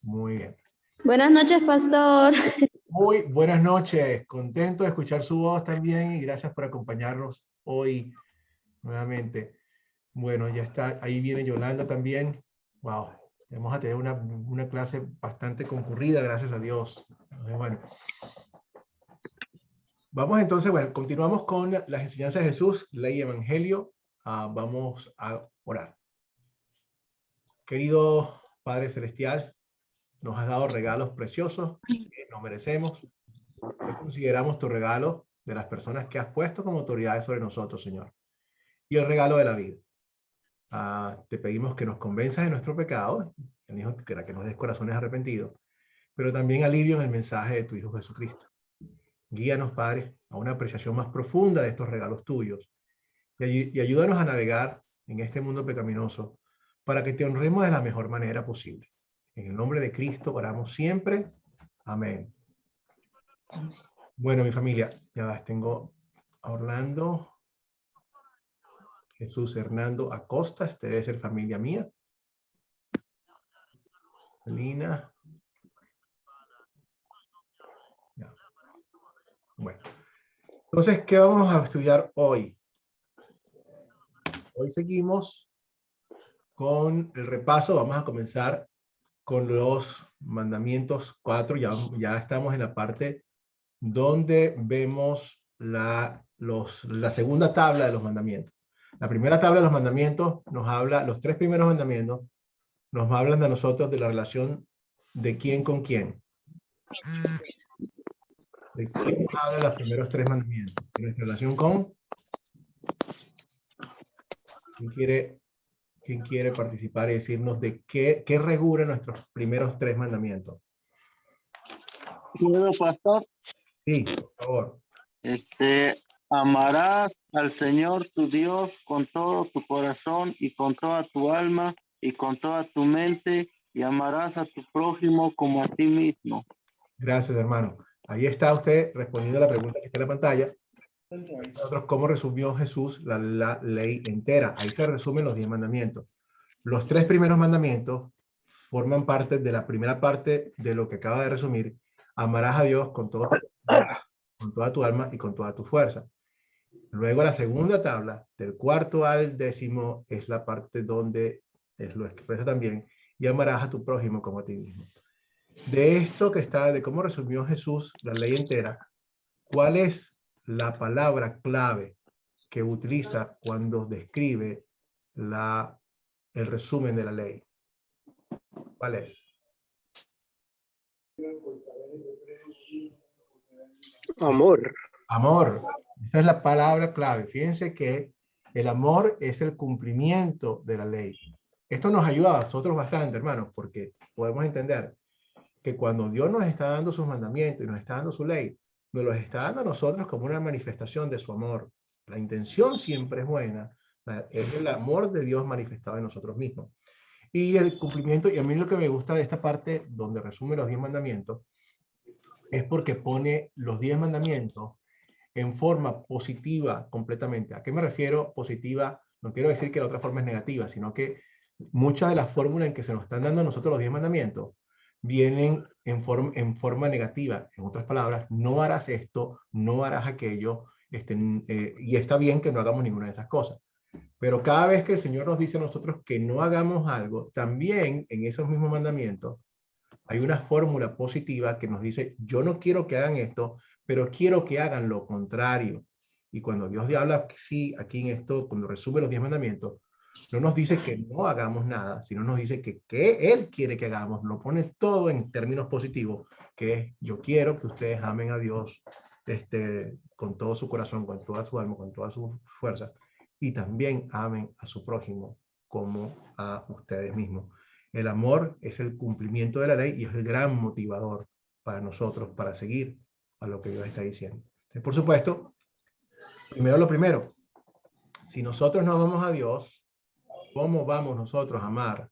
Muy bien. Buenas noches, pastor. Muy buenas noches. Contento de escuchar su voz también y gracias por acompañarnos hoy nuevamente. Bueno, ya está. Ahí viene Yolanda también. Wow. Vamos a tener una clase bastante concurrida, gracias a Dios. Bueno. Vamos entonces, bueno, continuamos con las enseñanzas de Jesús, ley y evangelio. Vamos a orar. Querido Padre Celestial, nos has dado regalos preciosos que nos merecemos. Hoy consideramos tu regalo de las personas que has puesto como autoridades sobre nosotros, Señor. Y el regalo de la vida. Te pedimos que nos convenzas de nuestro pecado, que nos des corazones arrepentidos, pero también alivio en el mensaje de tu Hijo Jesucristo. Guíanos, Padre, a una apreciación más profunda de estos regalos tuyos y ayúdanos a navegar en este mundo pecaminoso para que te honremos de la mejor manera posible. En el nombre de Cristo oramos siempre. Amén. Bueno, mi familia, ya tengo a Orlando, Jesús Hernando Acosta, este debe ser familia mía. Lina. Ya. Bueno, entonces, ¿qué vamos a estudiar hoy? Hoy seguimos con el repaso. Vamos a comenzar con los mandamientos 4. Ya estamos en la parte donde vemos la segunda tabla de los mandamientos. La primera tabla de los mandamientos nos habla, los 3 primeros mandamientos nos hablan de nosotros, de la relación de quién con quién. ¿De quién nos hablan los primeros 3 mandamientos? De nuestra relación con... ¿Quién quiere participar y decirnos de qué regula nuestros primeros 3 mandamientos? ¿Puedo, pastor? Sí, por favor. Amarás al Señor tu Dios con todo tu corazón y con toda tu alma y con toda tu mente, y amarás a tu prójimo como a ti mismo. Gracias, hermano. Ahí está usted respondiendo a la pregunta que está en la pantalla. Nosotros, ¿cómo resumió Jesús la ley entera? Ahí se resumen los 10 mandamientos. Los 3 primeros mandamientos forman parte de la primera parte de lo que acaba de resumir. Amarás a Dios con toda tu alma y con toda tu fuerza. Luego la segunda tabla, del 4 al 10, es la parte donde lo expresa también, y amarás a tu prójimo como a ti mismo. De esto que está, de cómo resumió Jesús la ley entera, ¿cuál es la palabra clave que utiliza cuando describe el resumen de la ley? ¿Cuál es? Amor. Amor. Esa es la palabra clave. Fíjense que el amor es el cumplimiento de la ley. Esto nos ayuda a nosotros bastante, hermanos, porque podemos entender que cuando Dios nos está dando sus mandamientos y nos está dando su ley, nos los está dando a nosotros como una manifestación de su amor. La intención siempre es buena, es el amor de Dios manifestado en nosotros mismos. Y el cumplimiento, y a mí lo que me gusta de esta parte donde resume los 10 mandamientos, es porque pone los 10 mandamientos en forma positiva completamente. ¿A qué me refiero positiva? No quiero decir que la otra forma es negativa, sino que muchas de las fórmulas en que se nos están dando a nosotros los 10 mandamientos vienen en forma negativa. En otras palabras, no harás esto, no harás aquello, y está bien que no hagamos ninguna de esas cosas. Pero cada vez que el Señor nos dice a nosotros que no hagamos algo, también en esos mismos mandamientos hay una fórmula positiva que nos dice, yo no quiero que hagan esto, pero quiero que hagan lo contrario. Y cuando Dios habla, sí, aquí en esto, cuando resume los 10 mandamientos, no nos dice que no hagamos nada, sino nos dice que Él quiere que hagamos. Lo pone todo en términos positivos, que es, yo quiero que ustedes amen a Dios con todo su corazón, con toda su alma, con toda su fuerza, y también amen a su prójimo como a ustedes mismos. El amor es el cumplimiento de la ley y es el gran motivador para nosotros, para seguir a lo que Dios está diciendo. Entonces, por supuesto, primero lo primero, si nosotros no amamos a Dios, ¿cómo vamos nosotros a amar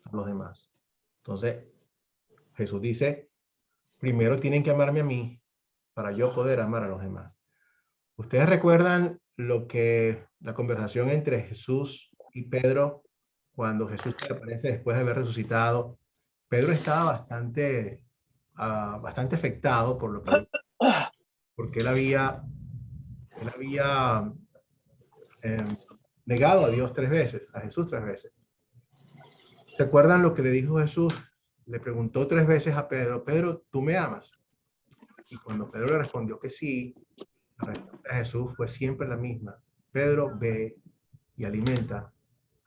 a los demás? Entonces, Jesús dice, primero tienen que amarme a mí para yo poder amar a los demás. ¿Ustedes recuerdan la conversación entre Jesús y Pedro cuando Jesús le aparece después de haber resucitado Pedro estaba bastante afectado por lo que, porque él había eh, negado a Dios 3 veces, a Jesús 3 veces. ¿Se acuerdan lo que le dijo Jesús? Le preguntó 3 veces a Pedro, Pedro, ¿tú me amas? Y cuando Pedro le respondió que sí, la respuesta de Jesús fue siempre la misma. Pedro, ve y alimenta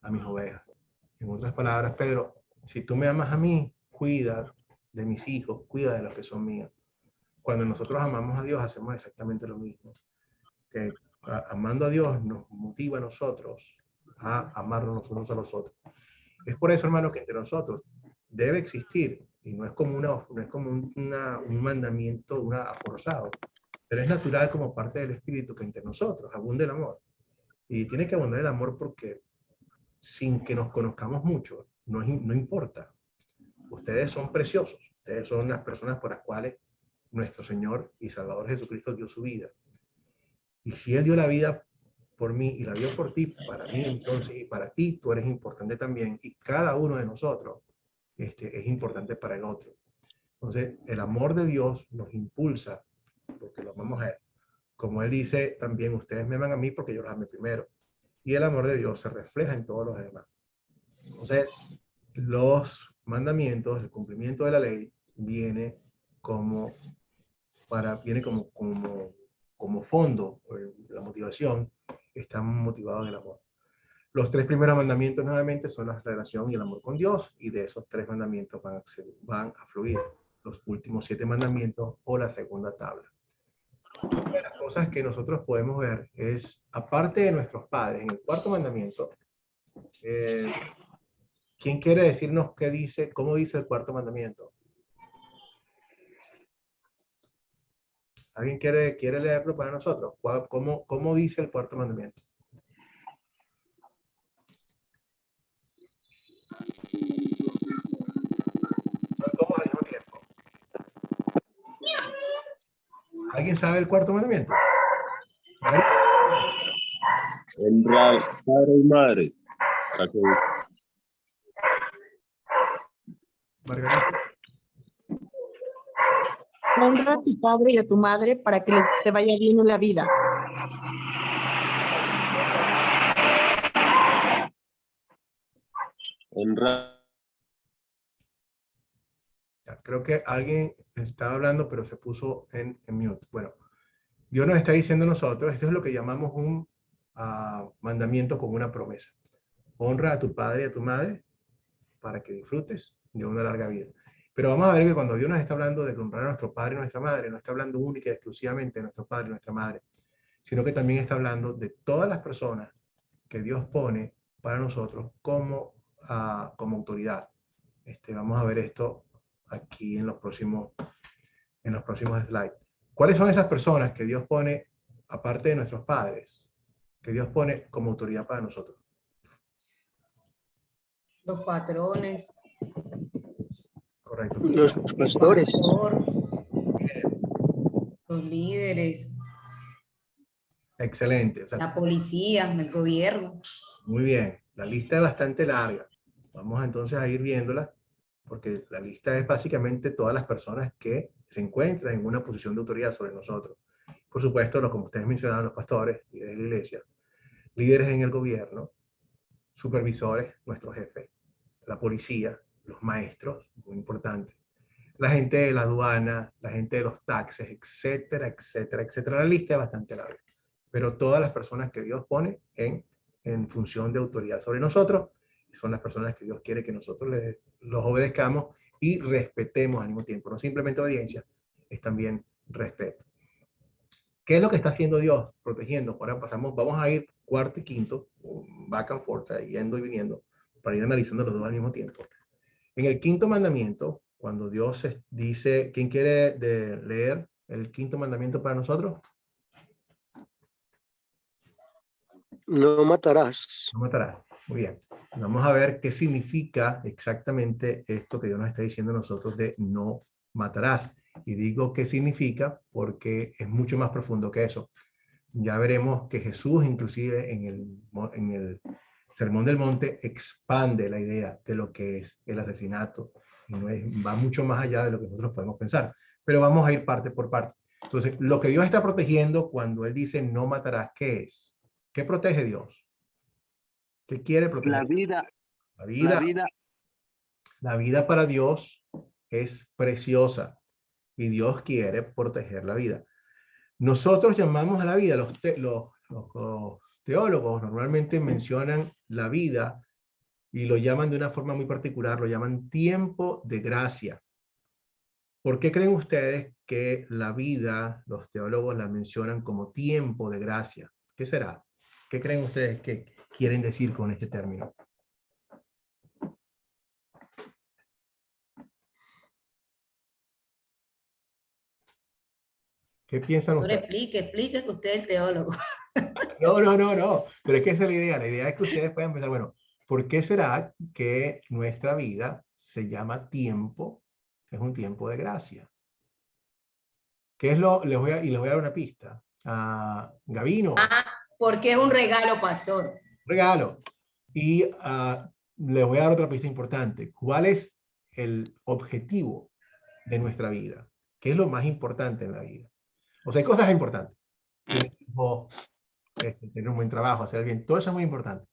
a mis ovejas. En otras palabras, Pedro, si tú me amas a mí, cuida de mis hijos, cuida de los que son míos. Cuando nosotros amamos a Dios, hacemos exactamente lo mismo. Que amando a Dios nos motiva a nosotros a amarnos los unos a los otros. Es por eso, hermano, que entre nosotros debe existir, y no es como, un mandamiento forzado, pero es natural como parte del Espíritu que entre nosotros abunde el amor. Y tiene que abundar el amor porque sin que nos conozcamos mucho, no importa. Ustedes son preciosos, ustedes son las personas por las cuales nuestro Señor y Salvador Jesucristo dio su vida. Y si Él dio la vida por mí y la dio por ti, para mí entonces, y para ti, tú eres importante también, y cada uno de nosotros es importante para el otro. Entonces, el amor de Dios nos impulsa, porque lo amamos a Él. Como Él dice también, ustedes me aman a mí porque yo los amé primero. Y el amor de Dios se refleja en todos los demás. Entonces, los mandamientos, el cumplimiento de la ley, viene como fondo, la motivación está motivado en el amor. Los 3 primeros mandamientos nuevamente son la relación y el amor con Dios, y de esos 3 mandamientos van a fluir los últimos 7 mandamientos o la segunda tabla. Una de las cosas que nosotros podemos ver es, aparte de nuestros padres, en el 4º mandamiento, ¿quién quiere decirnos cómo dice el 4º mandamiento? ¿Alguien quiere leerlo para nosotros? ¿Cómo dice el 4º mandamiento? Todos al mismo tiempo. ¿Alguien sabe el 4º mandamiento? Honra a padre y madre. Para que... Margarita. Honra a tu padre y a tu madre para que te vaya bien en la vida. Honra. Creo que alguien estaba hablando, pero se puso en mute. Bueno, Dios nos está diciendo a nosotros, esto es lo que llamamos un mandamiento con una promesa. Honra a tu padre y a tu madre para que disfrutes de una larga vida. Pero vamos a ver que cuando Dios nos está hablando de honrar a nuestro padre y nuestra madre, no está hablando única y exclusivamente de nuestro padre y nuestra madre, sino que también está hablando de todas las personas que Dios pone para nosotros como autoridad. Vamos a ver esto aquí en los próximos slides. ¿Cuáles son esas personas que Dios pone, aparte de nuestros padres, que Dios pone como autoridad para nosotros? Los patrones. Correcto. Los pastores. Pastor, los líderes. Excelente. O sea, La policía, el gobierno. muy bien. La lista es bastante larga. Vamos entonces a ir viéndola, porque la lista es básicamente todas las personas que se encuentran en una posición de autoridad sobre nosotros. Por supuesto, como ustedes mencionaron, los pastores, líderes de la iglesia, líderes en el gobierno, supervisores, nuestros jefes, la policía, los maestros, muy importante, la gente de la aduana, la gente de los taxes, etcétera, etcétera, etcétera. La lista es bastante larga, pero todas las personas que Dios pone en función de autoridad sobre nosotros son las personas que Dios quiere que nosotros los obedezcamos y respetemos al mismo tiempo. No simplemente obediencia, es también respeto. ¿Qué es lo que está haciendo Dios? Protegiendo. Ahora vamos a ir 4º y 5º, back and forth, yendo y viniendo, para ir analizando los dos al mismo tiempo. En el 5º mandamiento, cuando Dios dice, ¿quién quiere leer el 5º mandamiento para nosotros? No matarás. No matarás. Muy bien. Vamos a ver qué significa exactamente esto que Dios nos está diciendo a nosotros de no matarás. Y digo qué significa porque es mucho más profundo que eso. Ya veremos que Jesús, inclusive en el Sermón del Monte, expande la idea de lo que es el asesinato, Y no es, va mucho más allá de lo que nosotros podemos pensar. Pero vamos a ir parte por parte. Entonces, lo que Dios está protegiendo cuando Él dice no matarás, ¿qué es? ¿Qué protege Dios? ¿Qué quiere proteger? La vida, La la vida. vida. La vida para Dios es preciosa y Dios quiere proteger la vida. Nosotros llamamos a la vida, los teólogos normalmente mencionan la vida y lo llaman de una forma muy particular, lo llaman tiempo de gracia. ¿Por qué creen ustedes que la vida, los teólogos la mencionan como tiempo de gracia? ¿Qué será? ¿Qué creen ustedes que quieren decir con este término? ¿Qué piensan Pastor, ustedes? explique que usted es el teólogo. No. Pero es que esa es la idea. La idea es que ustedes puedan pensar, bueno, ¿por qué será que nuestra vida se llama tiempo? Es un tiempo de gracia. ¿Qué es lo? Les voy a dar una pista. Gavino, Porque es un regalo, pastor. regalo. Y les voy a dar otra pista importante. ¿Cuál es el objetivo de nuestra vida? ¿Qué es lo más importante en la vida? O sea, hay cosas importantes. Tener un buen trabajo, hacer el bien, todo eso es muy importante.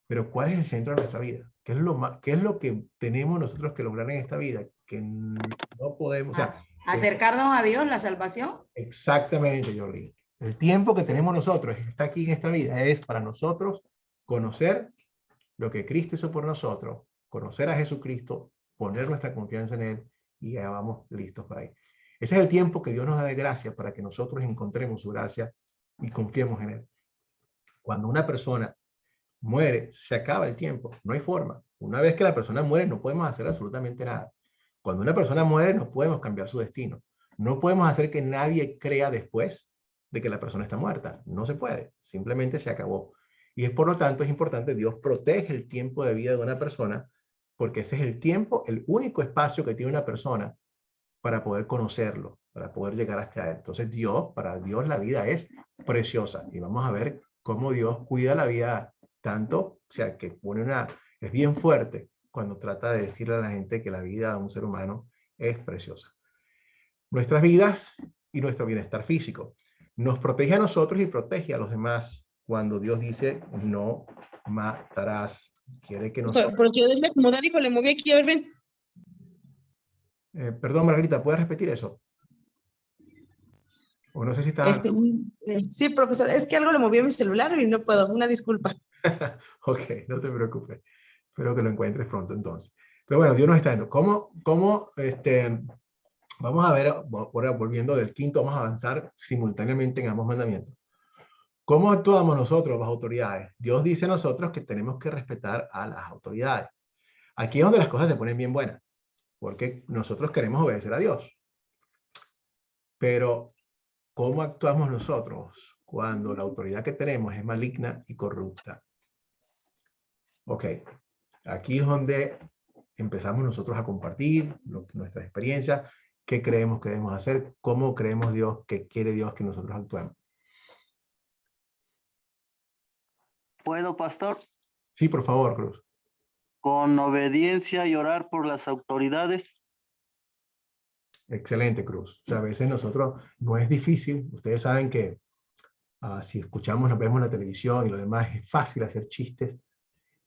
Pero ¿cuál es el centro de nuestra vida? ¿Qué es lo que tenemos nosotros que lograr en esta vida? Que no podemos, o sea, Acercarnos a Dios, la salvación. exactamente, Jordi. El tiempo que tenemos nosotros, está aquí en esta vida, es para nosotros conocer lo que Cristo hizo por nosotros, conocer a Jesucristo, poner nuestra confianza en Él y ya vamos listos para ahí. Ese es el tiempo que Dios nos da de gracia para que nosotros encontremos su gracia y confiemos en Él. Cuando una persona muere, se acaba el tiempo, no hay forma. Una vez que la persona muere, no podemos hacer absolutamente nada. Cuando una persona muere, no podemos cambiar su destino. No podemos hacer que nadie crea después de que la persona está muerta. No se puede, simplemente se acabó. Y es por lo tanto, es importante, Dios protege el tiempo de vida de una persona, porque ese es el tiempo, el único espacio que tiene una persona para poder conocerlo, para poder llegar hasta él. Entonces Dios, para Dios la vida es preciosa. Y vamos a ver cómo Dios cuida la vida tanto, o sea, que es bien fuerte cuando trata de decirle a la gente que la vida de un ser humano es preciosa. Nuestras vidas y nuestro bienestar físico nos protege a nosotros y protege a los demás cuando Dios dice no matarás. Quiere que nosotros... Pero yo déjeme acomodar, hijo, le moví aquí, a ver, ven. Perdón, Margarita, ¿puedes repetir eso? O no sé si está... Sí, profesor, es que algo le movió mi celular y no puedo, una disculpa. Ok, no te preocupes. Espero que lo encuentres pronto entonces. Pero bueno, Dios nos está dando. Vamos a ver, ahora volviendo del quinto, vamos a avanzar simultáneamente en ambos mandamientos. ¿Cómo actuamos nosotros bajo autoridades? Dios dice a nosotros que tenemos que respetar a las autoridades. Aquí es donde las cosas se ponen bien buenas, porque nosotros queremos obedecer a Dios. Pero, ¿cómo actuamos nosotros cuando la autoridad que tenemos es maligna y corrupta? Ok, aquí es donde empezamos nosotros a compartir nuestras experiencias, qué creemos que debemos hacer, cómo creemos Dios, que quiere Dios que nosotros actuemos. ¿Puedo, pastor? Sí, por favor, Cruz. Con obediencia y orar por las autoridades. Excelente, Cruz. O sea, a veces nosotros, no es difícil, ustedes saben que si escuchamos, nos vemos en la televisión y lo demás, es fácil hacer chistes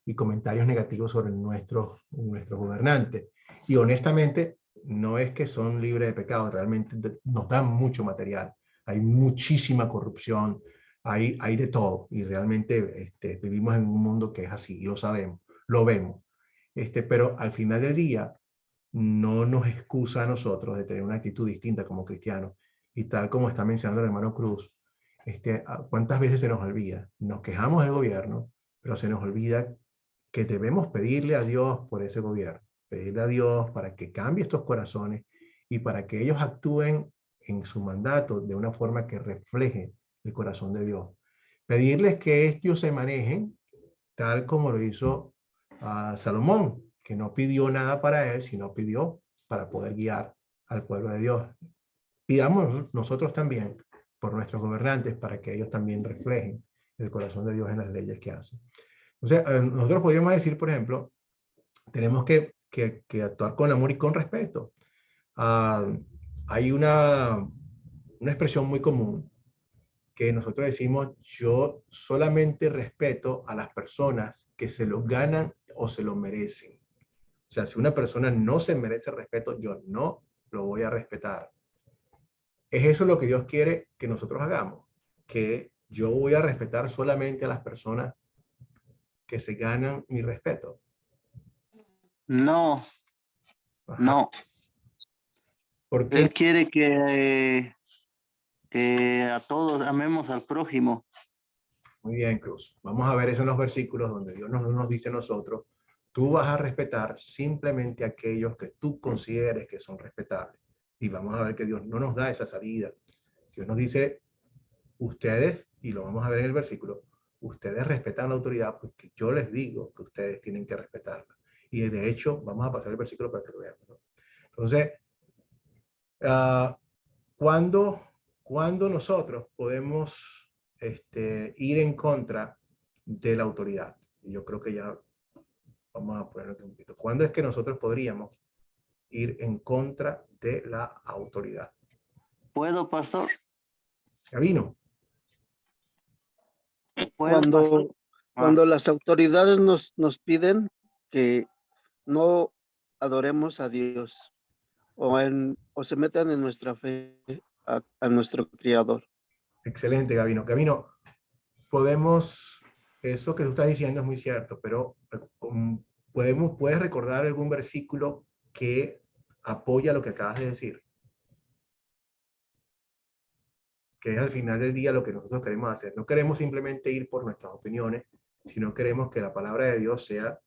y comentarios negativos sobre nuestros gobernantes. Y honestamente, no es que son libres de pecado, realmente nos dan mucho material. Hay muchísima corrupción, hay de todo. Y realmente vivimos en un mundo que es así, y lo sabemos, lo vemos. Pero al final del día, no nos excusa a nosotros de tener una actitud distinta como cristianos. Y tal como está mencionando el hermano Cruz, ¿cuántas veces se nos olvida? Nos quejamos del gobierno, pero se nos olvida que debemos pedirle a Dios por ese gobierno, pedirle a Dios para que cambie estos corazones y para que ellos actúen en su mandato de una forma que refleje el corazón de Dios. Pedirles que ellos se manejen tal como lo hizo Salomón, que no pidió nada para él, sino pidió para poder guiar al pueblo de Dios. Pidamos nosotros también por nuestros gobernantes para que ellos también reflejen el corazón de Dios en las leyes que hacen. O sea, nosotros podríamos decir, por ejemplo, tenemos que que actuar con amor y con respeto. Hay una expresión muy común que nosotros decimos: yo solamente respeto a las personas que se lo ganan o se lo merecen. O sea, si una persona no se merece respeto, yo no lo voy a respetar. ¿Es eso lo que Dios quiere que nosotros hagamos? Que yo voy a respetar solamente a las personas que se ganan mi respeto. No, Ajá. no. ¿Por qué? Él quiere que a todos amemos al prójimo. Muy bien, Cruz. Vamos a ver eso en los versículos donde Dios nos dice a nosotros: tú vas a respetar simplemente a aquellos que tú consideres que son respetables. Y vamos a ver que Dios no nos da esa salida. Dios nos dice: ustedes, y lo vamos a ver en el versículo, ustedes respetan la autoridad porque yo les digo que ustedes tienen que respetarla. Y de hecho, vamos a pasar el versículo para que lo vean, ¿no? Entonces, ¿cuándo nosotros podemos ir en contra de la autoridad? Y yo creo que ya vamos a ponerlo aquí un poquito. ¿Cuándo es que nosotros podríamos ir en contra de la autoridad? ¿Puedo, pastor? Gabino. ¿Puedo, pastor? Cuando las autoridades nos piden que no adoremos a Dios o se metan en nuestra fe a nuestro Creador. Excelente, Gabino. Gabino, eso que tú estás diciendo es muy cierto, pero ¿puedes recordar algún versículo que apoya lo que acabas de decir? Que es al final del día lo que nosotros queremos hacer. No queremos simplemente ir por nuestras opiniones, sino queremos que la palabra de Dios sea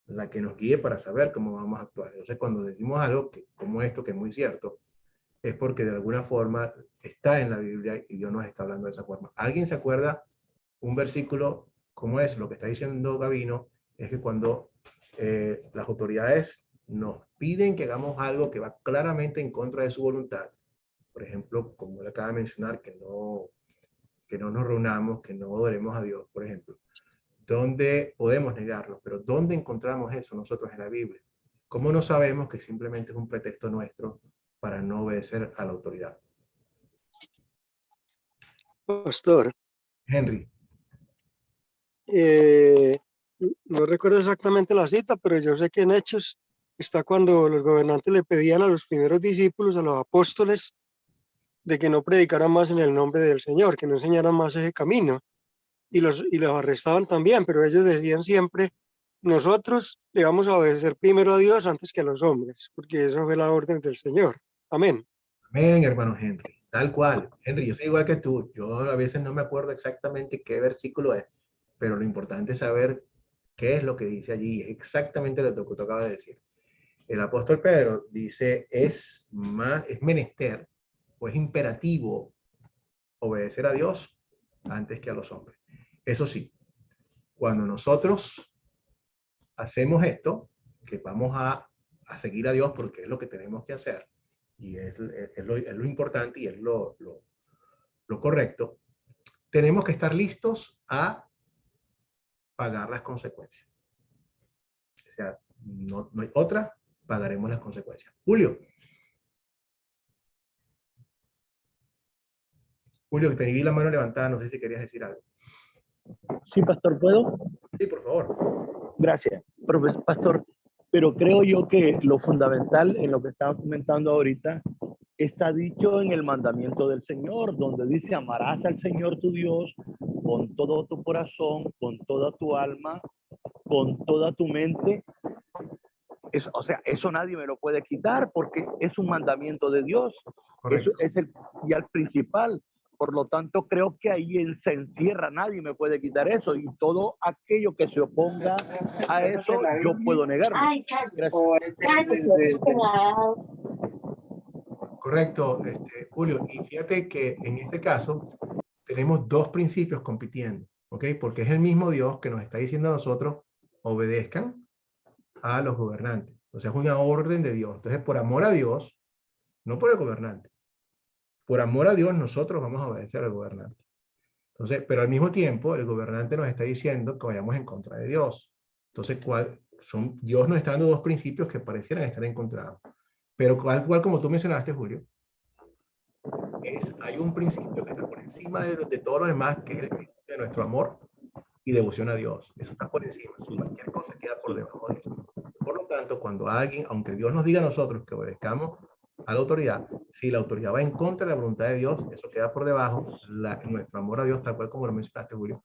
la que nos guíe para saber cómo vamos a actuar. Entonces, cuando decimos algo como esto, que es muy cierto, es porque de alguna forma está en la Biblia y Dios nos está hablando de esa forma. ¿Alguien se acuerda un versículo como es? Lo que está diciendo Gabino es que cuando las autoridades nos piden que hagamos algo que va claramente en contra de su voluntad, por ejemplo, como le acaba de mencionar, que no nos reunamos, que no adoremos a Dios, por ejemplo, ¿dónde podemos negarlo? Pero ¿dónde encontramos eso nosotros en la Biblia? ¿Cómo no sabemos que simplemente es un pretexto nuestro para no obedecer a la autoridad? Pastor, Henry. no recuerdo exactamente la cita, pero yo sé que en Hechos está cuando los gobernantes le pedían a los primeros discípulos, a los apóstoles, de que no predicaran más en el nombre del Señor, que no enseñaran más ese camino. Y los arrestaban también, pero ellos decían siempre: nosotros le vamos a obedecer primero a Dios antes que a los hombres, porque eso fue la orden del Señor. Amén. Amén, hermano Henry. Tal cual. Henry, yo soy igual que tú. Yo a veces no me acuerdo exactamente qué versículo es, pero lo importante es saber qué es lo que dice allí. Es exactamente lo que tú acabas de decir. El apóstol Pedro dice: es menester o es imperativo obedecer a Dios antes que a los hombres. Eso sí, cuando nosotros hacemos esto, que vamos a seguir a Dios porque es lo que tenemos que hacer, y es lo importante y es lo correcto, tenemos que estar listos a pagar las consecuencias. O sea, no hay otra, pagaremos las consecuencias. Julio, te vi la mano levantada, no sé si querías decir algo. Sí, pastor, ¿puedo? Sí, por favor. Gracias, pastor. Pero creo yo que lo fundamental en lo que estaba comentando ahorita está dicho en el mandamiento del Señor, donde dice: amarás al Señor tu Dios con todo tu corazón, con toda tu alma, con toda tu mente. O sea, eso nadie me lo puede quitar porque es un mandamiento de Dios. Correcto. Eso es el principal. Por lo tanto, creo que ahí se encierra, nadie me puede quitar eso, y todo aquello que se oponga a eso, yo puedo negarme. Correcto, Julio. Y fíjate que en este caso tenemos dos principios compitiendo, ¿ok? Porque es el mismo Dios que nos está diciendo a nosotros: obedezcan a los gobernantes. O sea, es una orden de Dios. Entonces, por amor a Dios, no por el gobernante, por amor a Dios, nosotros vamos a obedecer al gobernante. Entonces, pero al mismo tiempo, el gobernante nos está diciendo que vayamos en contra de Dios. Entonces, Dios nos está dando dos principios que parecieran estar encontrados. Pero cual como tú mencionaste, Julio, hay un principio que está por encima de todo lo demás, que es el principio de nuestro amor y devoción a Dios. Eso está por encima. Cualquier cosa queda por debajo de eso. Por lo tanto, cuando alguien, aunque Dios nos diga a nosotros que obedezcamos a la autoridad, si la autoridad va en contra de la voluntad de Dios, eso queda por debajo. Nuestro amor a Dios, tal cual como lo mencionaste, Julio,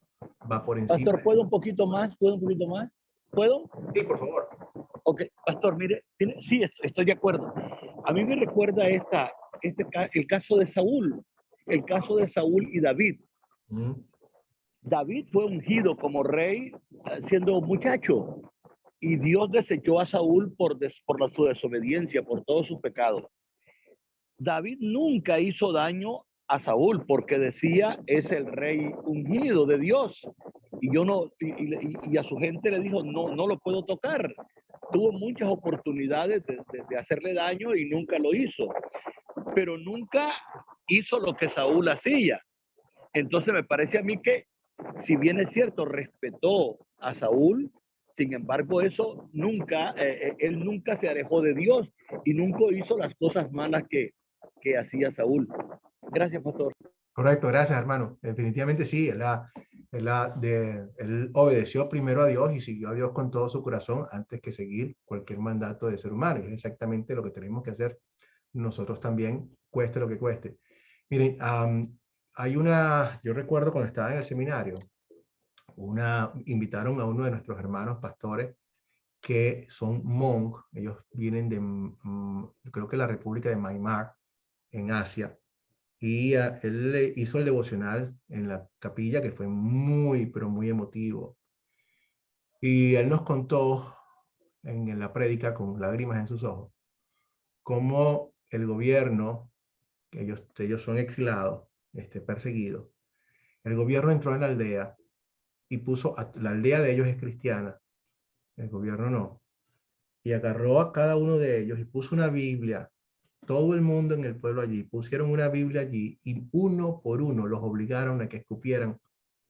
va por encima. Pastor, ¿puedo un poquito más? ¿Puedo un poquito más? ¿Puedo? Sí, por favor. Ok, pastor, mire, sí, estoy de acuerdo. A mí me recuerda el caso de Saúl, y David. David fue ungido como rey siendo muchacho y Dios desechó a Saúl por su desobediencia, por todos sus pecados. David nunca hizo daño a Saúl porque decía es el rey ungido de Dios y a su gente le dijo no lo puedo tocar. Tuvo muchas oportunidades de hacerle daño y nunca lo hizo, pero nunca hizo lo que Saúl hacía. Entonces me parece a mí que si bien es cierto respetó a Saúl, sin embargo eso él nunca se alejó de Dios y nunca hizo las cosas malas que hacía Saúl. Gracias, pastor. Correcto, gracias, hermano. Definitivamente sí, él obedeció primero a Dios y siguió a Dios con todo su corazón antes que seguir cualquier mandato de ser humano. Y es exactamente lo que tenemos que hacer nosotros también, cueste lo que cueste. Miren, yo recuerdo cuando estaba en el seminario, invitaron a uno de nuestros hermanos pastores que son Hmong. Ellos vienen creo que la República de Myanmar, en Asia. Y él hizo el devocional en la capilla, que fue muy, pero muy emotivo. Y él nos contó en la prédica, con lágrimas en sus ojos, cómo el gobierno, que ellos son exilados, perseguidos, el gobierno entró en la aldea y la aldea de ellos es cristiana, el gobierno no, y agarró a cada uno de ellos y puso una Biblia. Todo el mundo en el pueblo allí pusieron una Biblia allí y uno por uno los obligaron a que escupieran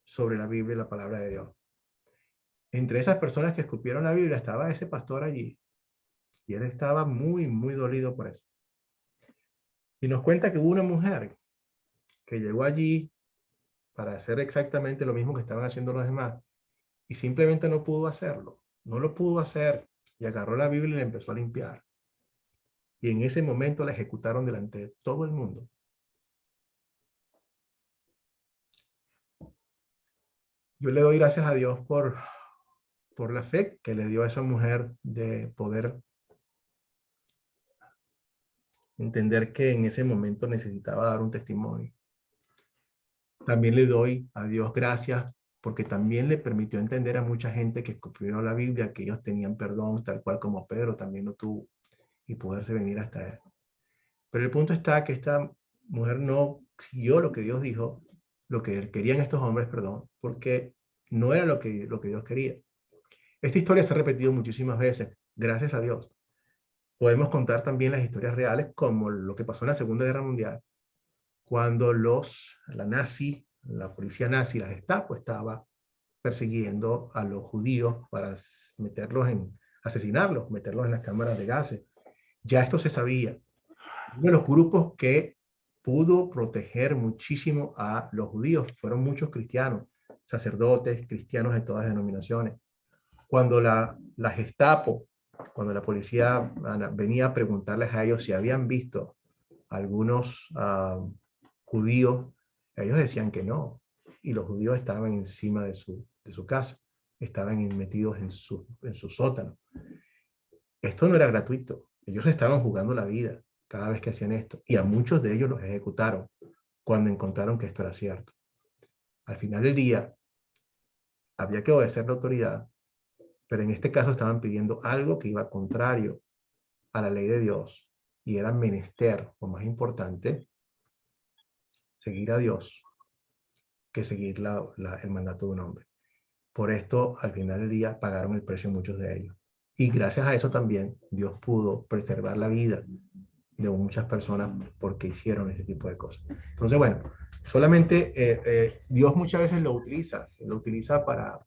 sobre la Biblia y la palabra de Dios. Entre esas personas que escupieron la Biblia estaba ese pastor allí y él estaba muy, muy dolido por eso. Y nos cuenta que hubo una mujer que llegó allí para hacer exactamente lo mismo que estaban haciendo los demás y simplemente no pudo hacerlo. No lo pudo hacer y agarró la Biblia y la empezó a limpiar. Y en ese momento la ejecutaron delante de todo el mundo. Yo le doy gracias a Dios por la fe que le dio a esa mujer de poder entender que en ese momento necesitaba dar un testimonio. También le doy a Dios gracias porque también le permitió entender a mucha gente que escupió la Biblia que ellos tenían perdón, tal cual como Pedro también lo tuvo, y poderse venir hasta él. Pero el punto está que esta mujer no siguió lo que Dios dijo, lo que querían estos hombres, perdón, porque no era lo que Dios quería. Esta historia se ha repetido muchísimas veces, gracias a Dios. Podemos contar también las historias reales, como lo que pasó en la Segunda Guerra Mundial, cuando la policía nazi, la Gestapo, estaba persiguiendo a los judíos para asesinarlos, meterlos en las cámaras de gases. Ya esto se sabía. Uno de los grupos que pudo proteger muchísimo a los judíos fueron muchos cristianos, sacerdotes, cristianos de todas denominaciones. Cuando la Gestapo, cuando la policía venía a preguntarles a ellos si habían visto algunos judíos, ellos decían que no. Y los judíos estaban encima de su casa, estaban metidos en su sótano. Esto no era gratuito. Ellos estaban jugando la vida cada vez que hacían esto. Y a muchos de ellos los ejecutaron cuando encontraron que esto era cierto. Al final del día, había que obedecer la autoridad, pero en este caso estaban pidiendo algo que iba contrario a la ley de Dios, y era menester, o más importante, seguir a Dios que seguir el mandato de un hombre. Por esto, al final del día, pagaron el precio muchos de ellos. Y gracias a eso también, Dios pudo preservar la vida de muchas personas porque hicieron ese tipo de cosas. Entonces, bueno, solamente Dios muchas veces lo utiliza para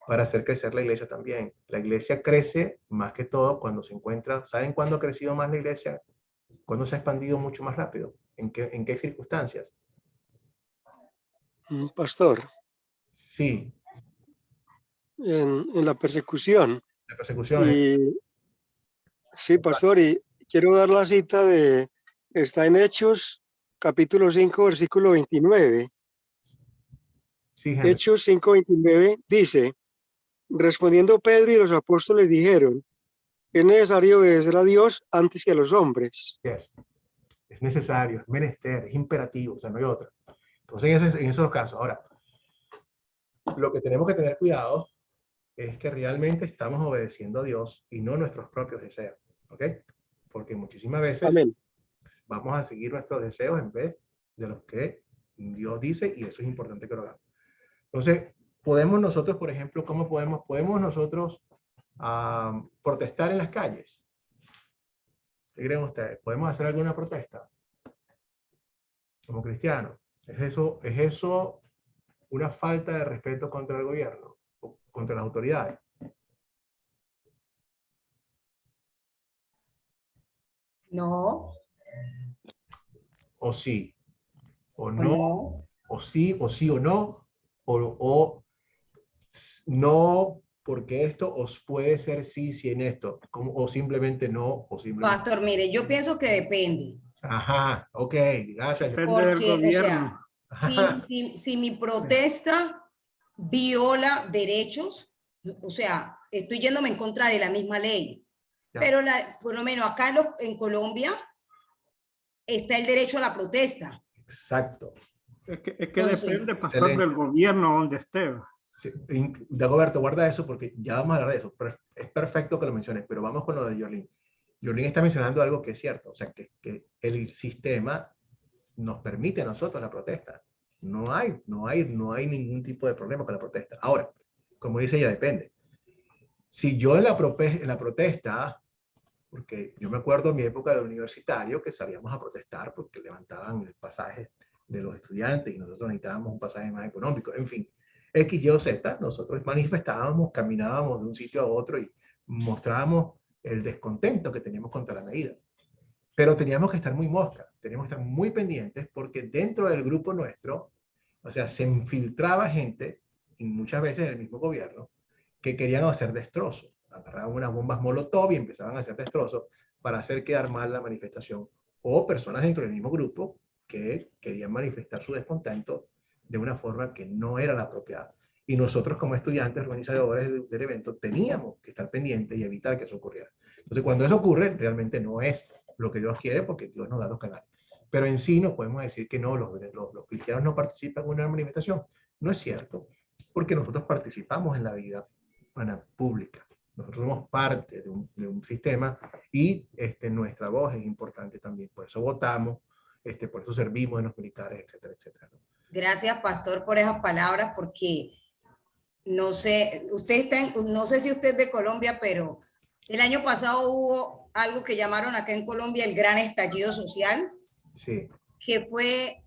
para hacer crecer la iglesia también. La iglesia crece más que todo cuando se encuentra, ¿saben cuándo ha crecido más la iglesia? ¿Cuándo se ha expandido mucho más rápido? ¿En qué circunstancias? Pastor, Sí, en la persecución. la persecución es, Y sí, pastor, y quiero dar la cita está en Hechos, capítulo 5, versículo 29. sí, Henry. Hechos 5, 29 dice, respondiendo Pedro y los apóstoles dijeron, es necesario obedecer a Dios antes que a los hombres. Yes. Es necesario, es menester, es imperativo, o sea, no hay otra. Entonces, en esos casos, ahora, lo que tenemos que tener cuidado es que realmente estamos obedeciendo a Dios y no nuestros propios deseos, ¿ok? Porque muchísimas veces Amén. vamos a seguir nuestros deseos en vez de los que Dios dice, y eso es importante que lo hagamos. Entonces, podemos nosotros, por ejemplo, ¿cómo podemos nosotros protestar en las calles? ¿Qué creen ustedes? ¿Podemos hacer alguna protesta como cristianos? ¿Es eso una falta de respeto contra el gobierno o contra las autoridades? No, ¿O sí? ¿O o no? no. ¿O sí o no? ¿O no porque esto os puede ser sí en esto? O simplemente no, o simplemente... Pastor, mire, yo pienso que depende. Ajá, ok, gracias. Depende del Porque, o gobierno. sea, si mi protesta viola derechos, o sea, estoy yéndome en contra de la misma ley. Ya. Pero por lo menos acá en Colombia está el derecho a la protesta. Exacto. Es que Entonces, depende, pastor, excelente. del gobierno donde esté. Sí, Dagoberto, guarda eso porque ya vamos a hablar de eso. Pero es perfecto que lo menciones, pero vamos con lo de Yolín. Yolín está mencionando algo que es cierto, o sea, que el sistema nos permite a nosotros la protesta. No hay ningún tipo de problema con la protesta. Ahora, como dice ella, depende. Si yo en la protesta, porque yo me acuerdo en mi época de universitario que salíamos a protestar porque levantaban el pasaje de los estudiantes y nosotros necesitábamos un pasaje más económico, en fin, X, Y o Z, nosotros manifestábamos, caminábamos de un sitio a otro y mostrábamos el descontento que teníamos contra la medida. Pero teníamos que estar muy mosca, teníamos que estar muy pendientes porque dentro del grupo nuestro, o sea, se infiltraba gente, y muchas veces en el mismo gobierno, que querían hacer destrozos. Agarraban unas bombas molotov y empezaban a hacer destrozos para hacer quedar mal la manifestación. O personas dentro del mismo grupo que querían manifestar su descontento de una forma que no era la apropiada. Y nosotros como estudiantes, organizadores del evento, teníamos que estar pendientes y evitar que eso ocurriera. Entonces, cuando eso ocurre, realmente no es lo que Dios quiere porque Dios nos da los canales. Pero en sí no podemos decir que no, los cristianos no participan en una manifestación. No es cierto, porque nosotros participamos en la vida pública. Nosotros somos parte de un sistema y nuestra voz es importante también. Por eso votamos, por eso servimos en los militares, etcétera, etcétera. Gracias, pastor, por esas palabras, porque no sé, no sé si usted es de Colombia, pero el año pasado hubo algo que llamaron acá en Colombia el gran estallido social, sí, que fue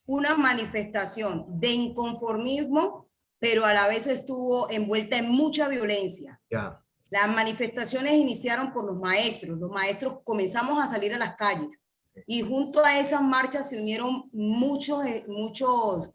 una manifestación de inconformismo, pero a la vez estuvo envuelta en mucha violencia. ya. Las manifestaciones iniciaron por los maestros comenzamos a salir a las calles y junto a esas marchas se unieron muchos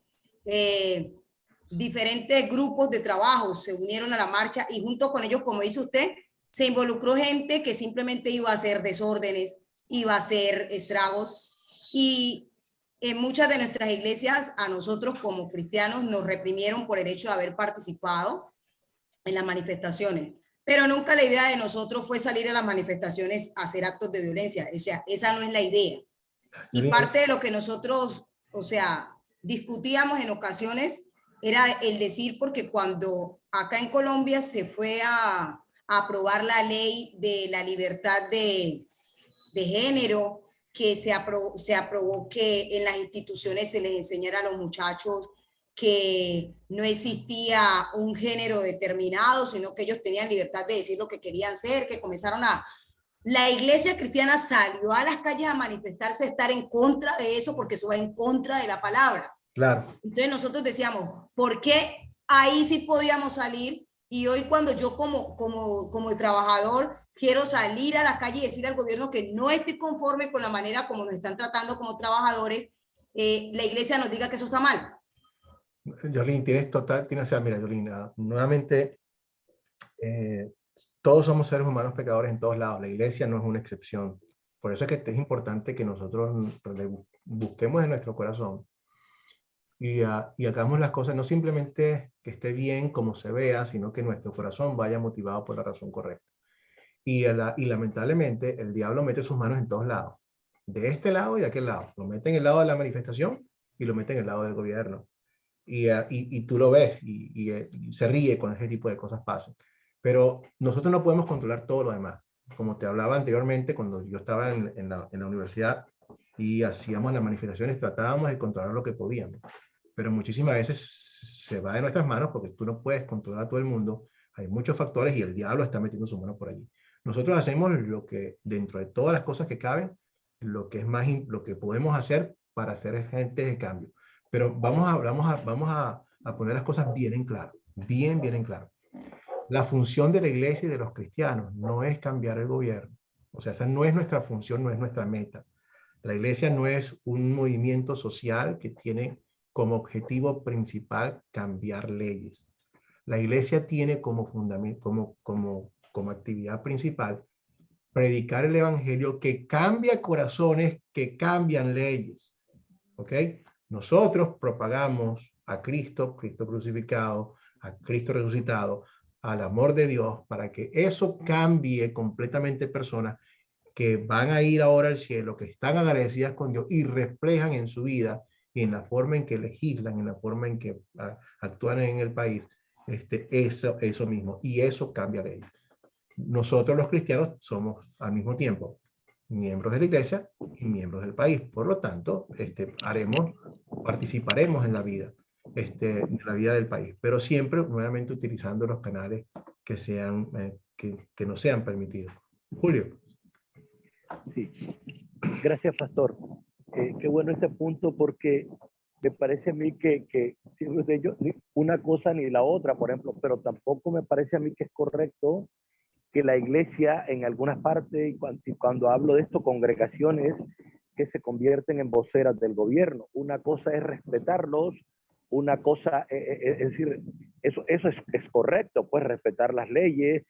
diferentes grupos de trabajo, se unieron a la marcha y junto con ellos, como dice usted, se involucró gente que simplemente iba a hacer desórdenes, iba a hacer estragos y en muchas de nuestras iglesias a nosotros como cristianos nos reprimieron por el hecho de haber participado en las manifestaciones. Pero nunca la idea de nosotros fue salir a las manifestaciones a hacer actos de violencia. O sea, esa no es la idea. Y parte de lo que nosotros, o sea, discutíamos en ocasiones era el decir, porque cuando acá en Colombia se fue a aprobar la ley de la libertad de género, que se aprobó que en las instituciones se les enseñara a los muchachos que no existía un género determinado, sino que ellos tenían libertad de decir lo que querían ser, que comenzaron la iglesia cristiana salió a las calles a manifestarse, a estar en contra de eso, porque eso va en contra de la palabra. Claro. Entonces nosotros decíamos, ¿por qué ahí sí podíamos salir Y hoy cuando yo como trabajador quiero salir a la calle y decir al gobierno que no estoy conforme con la manera como nos están tratando como trabajadores, la iglesia nos diga que eso está mal. Yolín, o sea, mira, Yolín, nuevamente, todos somos seres humanos pecadores en todos lados. La iglesia no es una excepción. Por eso es que es importante que nosotros busquemos en nuestro corazón y hagamos las cosas no simplemente que esté bien como se vea, sino que nuestro corazón vaya motivado por la razón correcta. Y lamentablemente el diablo mete sus manos en todos lados, de este lado y de aquel lado. Lo mete en el lado de la manifestación y lo mete en el lado del gobierno. Y tú lo ves y se ríe con ese tipo de cosas pasan. Pero nosotros no podemos controlar todo lo demás. Como te hablaba anteriormente, cuando yo estaba en la universidad y hacíamos las manifestaciones, tratábamos de controlar lo que podíamos. Pero muchísimas veces se va de nuestras manos porque tú no puedes controlar a todo el mundo. Hay muchos factores y el diablo está metiendo sus manos por allí. Nosotros hacemos lo que, dentro de todas las cosas que caben, lo que podemos hacer para ser agentes de cambio. Pero vamos a poner las cosas bien en claro, bien en claro. La función de la iglesia y de los cristianos no es cambiar el gobierno. O sea, esa no es nuestra función, no es nuestra meta. La iglesia no es un movimiento social que tiene como objetivo principal cambiar leyes. La iglesia tiene como fundamento, como actividad principal, predicar el evangelio que cambia corazones, que cambian leyes. ¿Ok? Nosotros propagamos a Cristo crucificado, a Cristo resucitado, al amor de Dios, para que eso cambie completamente personas que van a ir ahora al cielo, que están agradecidas con Dios y reflejan en su vida y en la forma en que legislan, en la forma en que actúan en el país, eso mismo. Y eso cambia leyes. Nosotros los cristianos somos al mismo tiempo miembros de la iglesia y miembros del país. Por lo tanto, participaremos en la vida, del país, pero siempre nuevamente utilizando los canales que sean, que no sean permitidos. Julio. Sí, gracias, pastor. Qué bueno este punto porque me parece a mí que ni una cosa ni la otra, por ejemplo, pero tampoco me parece a mí que es correcto que la iglesia en algunas partes, y cuando hablo de esto, congregaciones que se convierten en voceras del gobierno. Una cosa es respetarlos, una cosa, es decir, eso es correcto, pues respetar las leyes,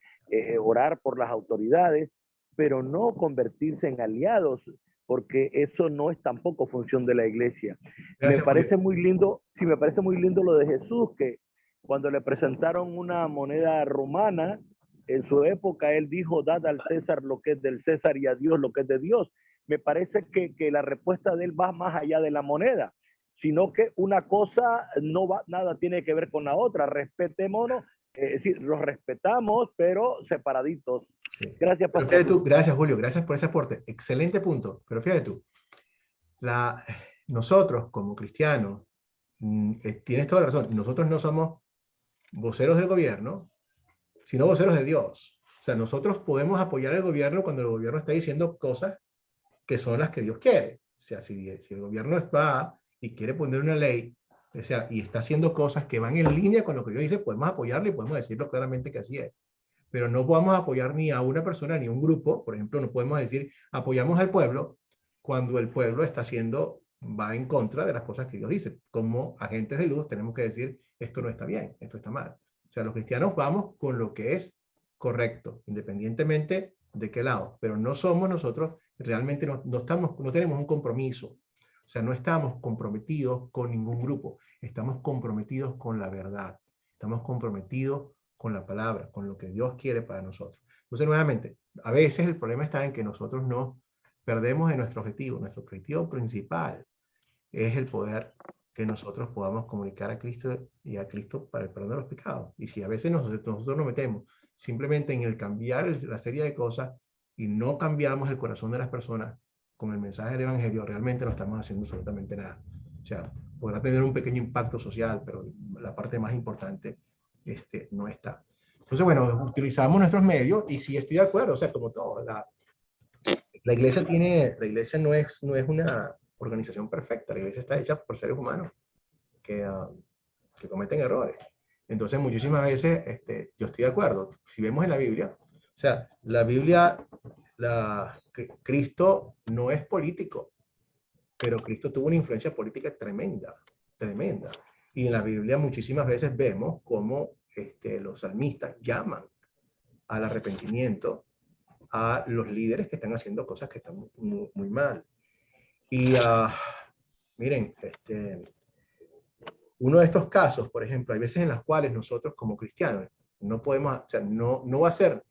orar por las autoridades, pero no convertirse en aliados, porque eso no es tampoco función de la iglesia. Gracias, me parece Julio. muy lindo, sí, me parece muy lindo lo de Jesús, que cuando le presentaron una moneda romana, en su época él dijo, dad al César lo que es del César y a Dios lo que es de Dios. Me parece que la respuesta de él va más allá de la moneda, sino que una cosa no va, nada tiene que ver con la otra. Respetémonos, es decir, los respetamos, pero separaditos. Sí. Gracias, Pero pastor. fíjate tú, gracias, Julio, gracias por ese aporte. Excelente punto. Pero fíjate tú, nosotros como cristianos, tienes toda la razón, nosotros no somos voceros del gobierno, sino voceros de Dios. O sea, nosotros podemos apoyar al gobierno cuando el gobierno está diciendo cosas que son las que Dios quiere. O sea, si el gobierno va y quiere poner una ley, o sea, y está haciendo cosas que van en línea con lo que Dios dice, podemos apoyarle y podemos decirlo claramente que así es. Pero no podemos apoyar ni a una persona ni a un grupo. Por ejemplo, no podemos decir apoyamos al pueblo cuando el pueblo va en contra de las cosas que Dios dice. Como agentes de luz tenemos que decir esto no está bien, esto está mal. O sea, los cristianos vamos con lo que es correcto, independientemente de qué lado, pero no somos nosotros, realmente no tenemos un compromiso. O sea, no estamos comprometidos con ningún grupo, estamos comprometidos con la verdad, estamos comprometidos con la palabra, con lo que Dios quiere para nosotros. Entonces, nuevamente, a veces el problema está en que nosotros no perdemos de nuestro objetivo. Nuestro objetivo principal es el poder que nosotros podamos comunicar a Cristo y a Cristo para el perdón de los pecados. Y si a veces nosotros nos metemos simplemente en el cambiar la serie de cosas y no cambiamos el corazón de las personas con el mensaje del evangelio, realmente no estamos haciendo absolutamente nada. O sea, podrá tener un pequeño impacto social, pero la parte más importante no está. Entonces, bueno, utilizamos nuestros medios y sí estoy de acuerdo, o sea, como todo, la iglesia no es una organización perfecta, la iglesia está hecha por seres humanos que cometen errores. Entonces, muchísimas veces yo estoy de acuerdo. Si vemos en la Biblia, o sea, la Biblia, Cristo no es político, pero Cristo tuvo una influencia política tremenda, tremenda. Y en la Biblia muchísimas veces vemos cómo los salmistas llaman al arrepentimiento a los líderes que están haciendo cosas que están muy, muy mal. Y miren, uno de estos casos, por ejemplo, hay veces en las cuales nosotros como cristianos no podemos, o sea, no va a ser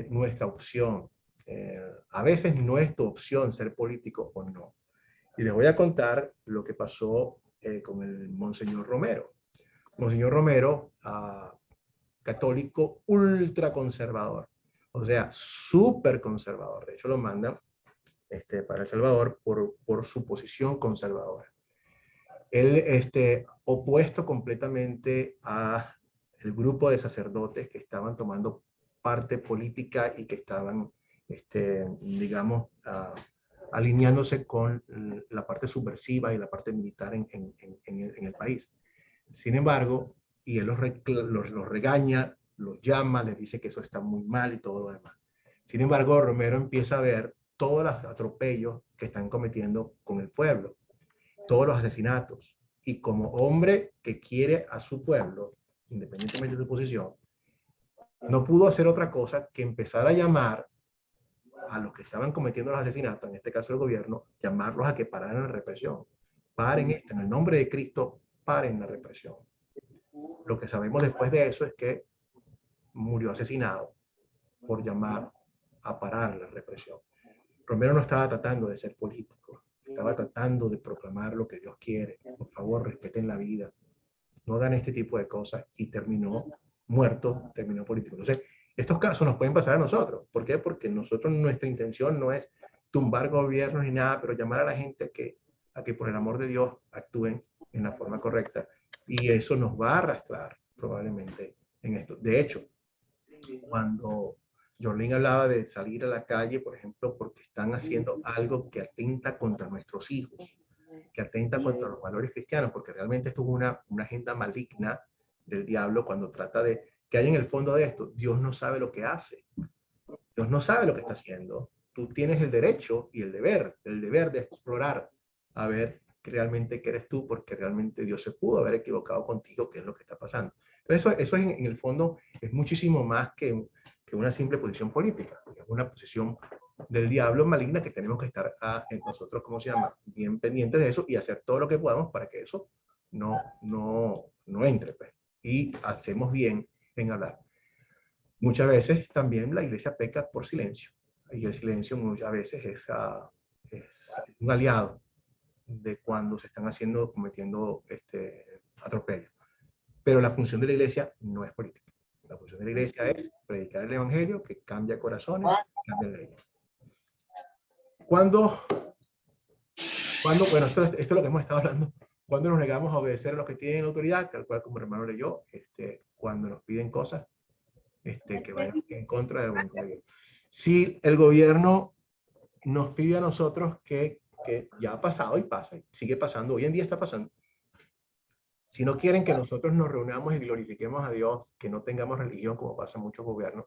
nuestra opción. A veces no es tu opción ser político o no. Y les voy a contar lo que pasó con el Monseñor Romero. Monseñor Romero, católico ultraconservador, o sea, súper conservador. De hecho, lo mandan para El Salvador por su posición conservadora. Él, opuesto completamente a el grupo de sacerdotes que estaban tomando parte política y que estaban, digamos, alineándose con la parte subversiva y la parte militar en el país. Sin embargo, y él los regaña, los llama, les dice que eso está muy mal y todo lo demás. Sin embargo, Romero empieza a ver todos los atropellos que están cometiendo con el pueblo, todos los asesinatos. Y como hombre que quiere a su pueblo, independientemente de su posición, no pudo hacer otra cosa que empezar a llamar a los que estaban cometiendo los asesinatos, en este caso el gobierno, llamarlos a que pararan la represión. Paren esto, en el nombre de Cristo, paren la represión. Lo que sabemos después de eso es que murió asesinado por llamar a parar la represión. Romero no estaba tratando de ser político, estaba tratando de proclamar lo que Dios quiere. Por favor, respeten la vida, no hagan este tipo de cosas, y terminó muerto, terminó político. Entonces, estos casos nos pueden pasar a nosotros. ¿Por qué? Porque nosotros, nuestra intención no es tumbar gobiernos ni nada, pero llamar a la gente a que por el amor de Dios actúen en la forma correcta. Y eso nos va a arrastrar probablemente en esto. De hecho, cuando Jorlin hablaba de salir a la calle, por ejemplo, porque están haciendo algo que atenta contra nuestros hijos, que atenta contra los valores cristianos, porque realmente esto es una agenda maligna del diablo cuando trata de que hay en el fondo de esto. Dios no sabe lo que hace. Dios no sabe lo que está haciendo. Tú tienes el derecho y el deber de explorar a ver realmente qué eres tú, porque realmente Dios se pudo haber equivocado contigo, qué es lo que está pasando. Entonces eso en el fondo es muchísimo más que una simple posición política. Es una posición del diablo maligna que tenemos que estar nosotros, ¿cómo se llama? Bien pendientes de eso y hacer todo lo que podamos para que eso no entre. Pues. Y hacemos bien en hablar. Muchas veces también la iglesia peca por silencio. Y el silencio muchas veces es un aliado de cuando se están cometiendo atropellos. Pero la función de la iglesia no es política. La función de la iglesia es predicar el evangelio que cambia corazones, cambia leyes. Cuando bueno, esto es lo que hemos estado hablando, cuando nos negamos a obedecer a los que tienen autoridad, tal cual como el hermano leyó, cuando nos piden cosas que vayan en contra de la voluntad de Dios. Si el gobierno nos pide a nosotros que ya ha pasado y pasa, sigue pasando, hoy en día está pasando. Si no quieren que nosotros nos reunamos y glorifiquemos a Dios, que no tengamos religión, como pasa en muchos gobiernos,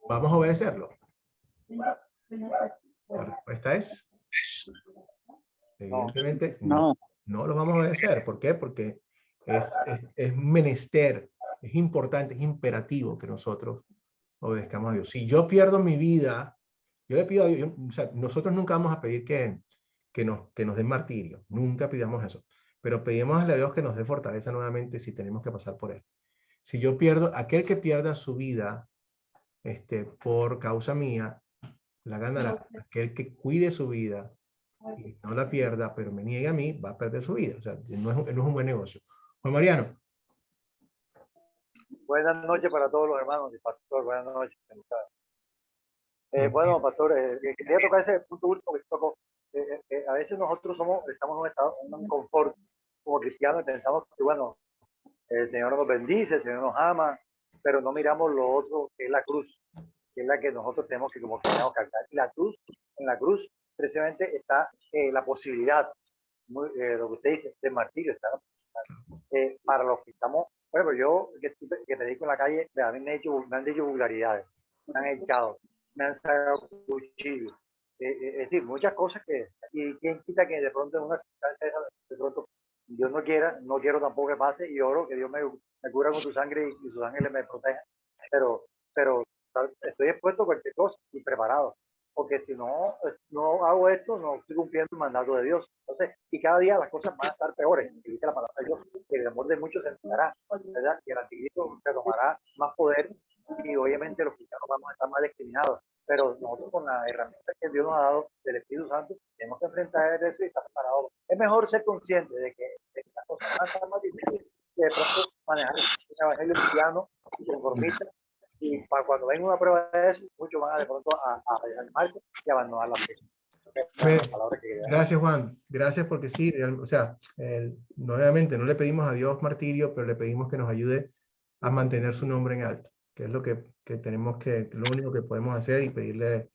¿vamos a obedecerlo? La respuesta es, evidentemente, no. No los vamos a obedecer. ¿Por qué? Porque es menester, es importante, es imperativo que nosotros obedezcamos a Dios. Si yo pierdo mi vida, yo le pido a Dios, o sea, nosotros nunca vamos a pedir que nos den martirio, nunca pidamos eso, pero pedimos a Dios que nos dé fortaleza nuevamente si tenemos que pasar por él. Si yo pierdo, aquel que pierda su vida por causa mía, la ganará. Aquel que cuide su vida y no la pierda, pero me niegue a mí, va a perder su vida. O sea, no es un buen negocio. Juan Mariano. Buenas noches para todos los hermanos y pastor. Buenas noches. Bueno, pastor, quería tocar ese punto último que tocó. A veces nosotros estamos en un estado, en un confort como cristianos y pensamos que, bueno, el Señor nos bendice, el Señor nos ama, pero no miramos lo otro que es la cruz, que es la que nosotros tenemos que como cristianos cargar. Y la cruz, en la cruz precisamente está la posibilidad, lo que usted dice, de martirio, está, para los que estamos Bueno, yo que predico en la calle, a mí me han dicho vulgaridades, me han echado, me han sacado cuchillos. Es decir, muchas cosas que, y quién quita que de pronto en una circunstancia esa, de pronto Dios no quiera, no quiero tampoco que pase y oro que Dios me cubra con su sangre y sus ángeles me protejan. Pero estoy expuesto a cualquier cosa y preparado. Porque si no, no hago esto, no estoy cumpliendo el mandato de Dios. Entonces, y cada día las cosas van a estar peores. Y dice la palabra de Dios, que el amor de muchos se enfriará, ¿verdad? Y el anticristo se tomará más poder y obviamente los cristianos vamos a estar más discriminados. Pero nosotros con la herramienta que Dios nos ha dado del Espíritu Santo, tenemos que enfrentar eso y estar preparados. Es mejor ser consciente de que las cosas van a estar más difíciles que de pronto manejar un evangelio cristiano y conformista. Y para cuando venga una prueba de eso, muchos van a de pronto a desanimarse y abandonar la fe. Gracias, Juan. Gracias porque sí, o sea, nuevamente no le pedimos a Dios martirio, pero le pedimos que nos ayude a mantener su nombre en alto, que es lo que tenemos lo único que podemos hacer y pedirle